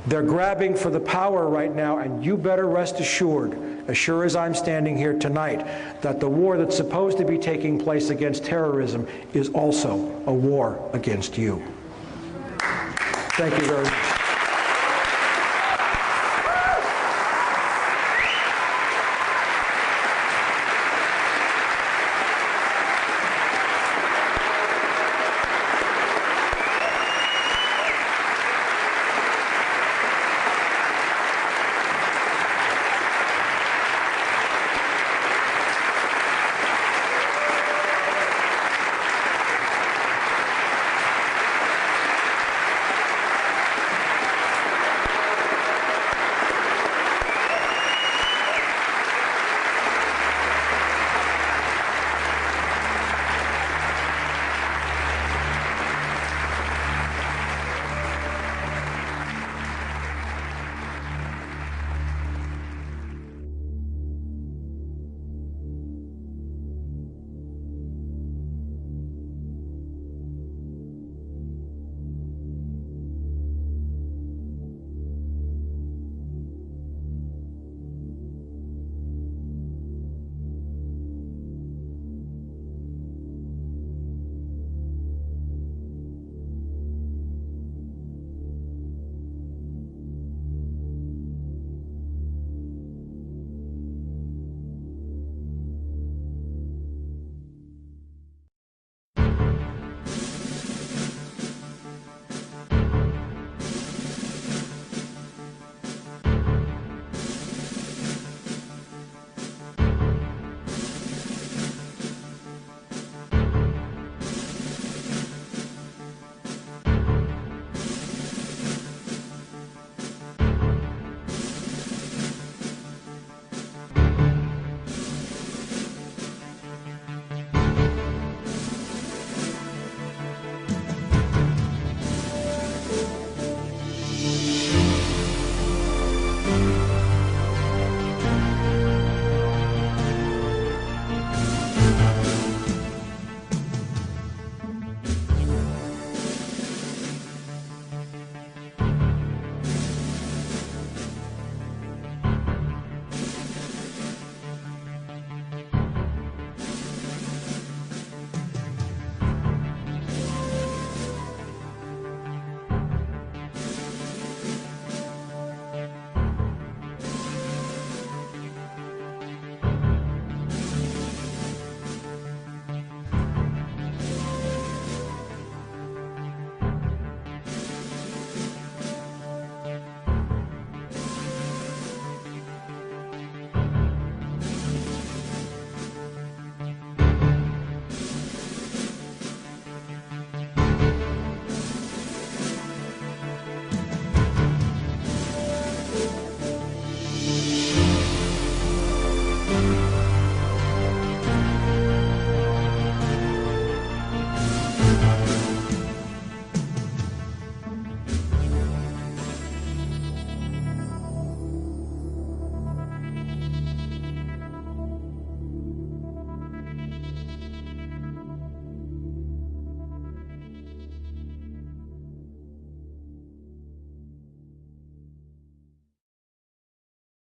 They're grabbing for the power right now, and you better rest assured, as sure as I'm standing here tonight, that the war that's supposed to be taking place against terrorism is also a war against you. Thank you very much.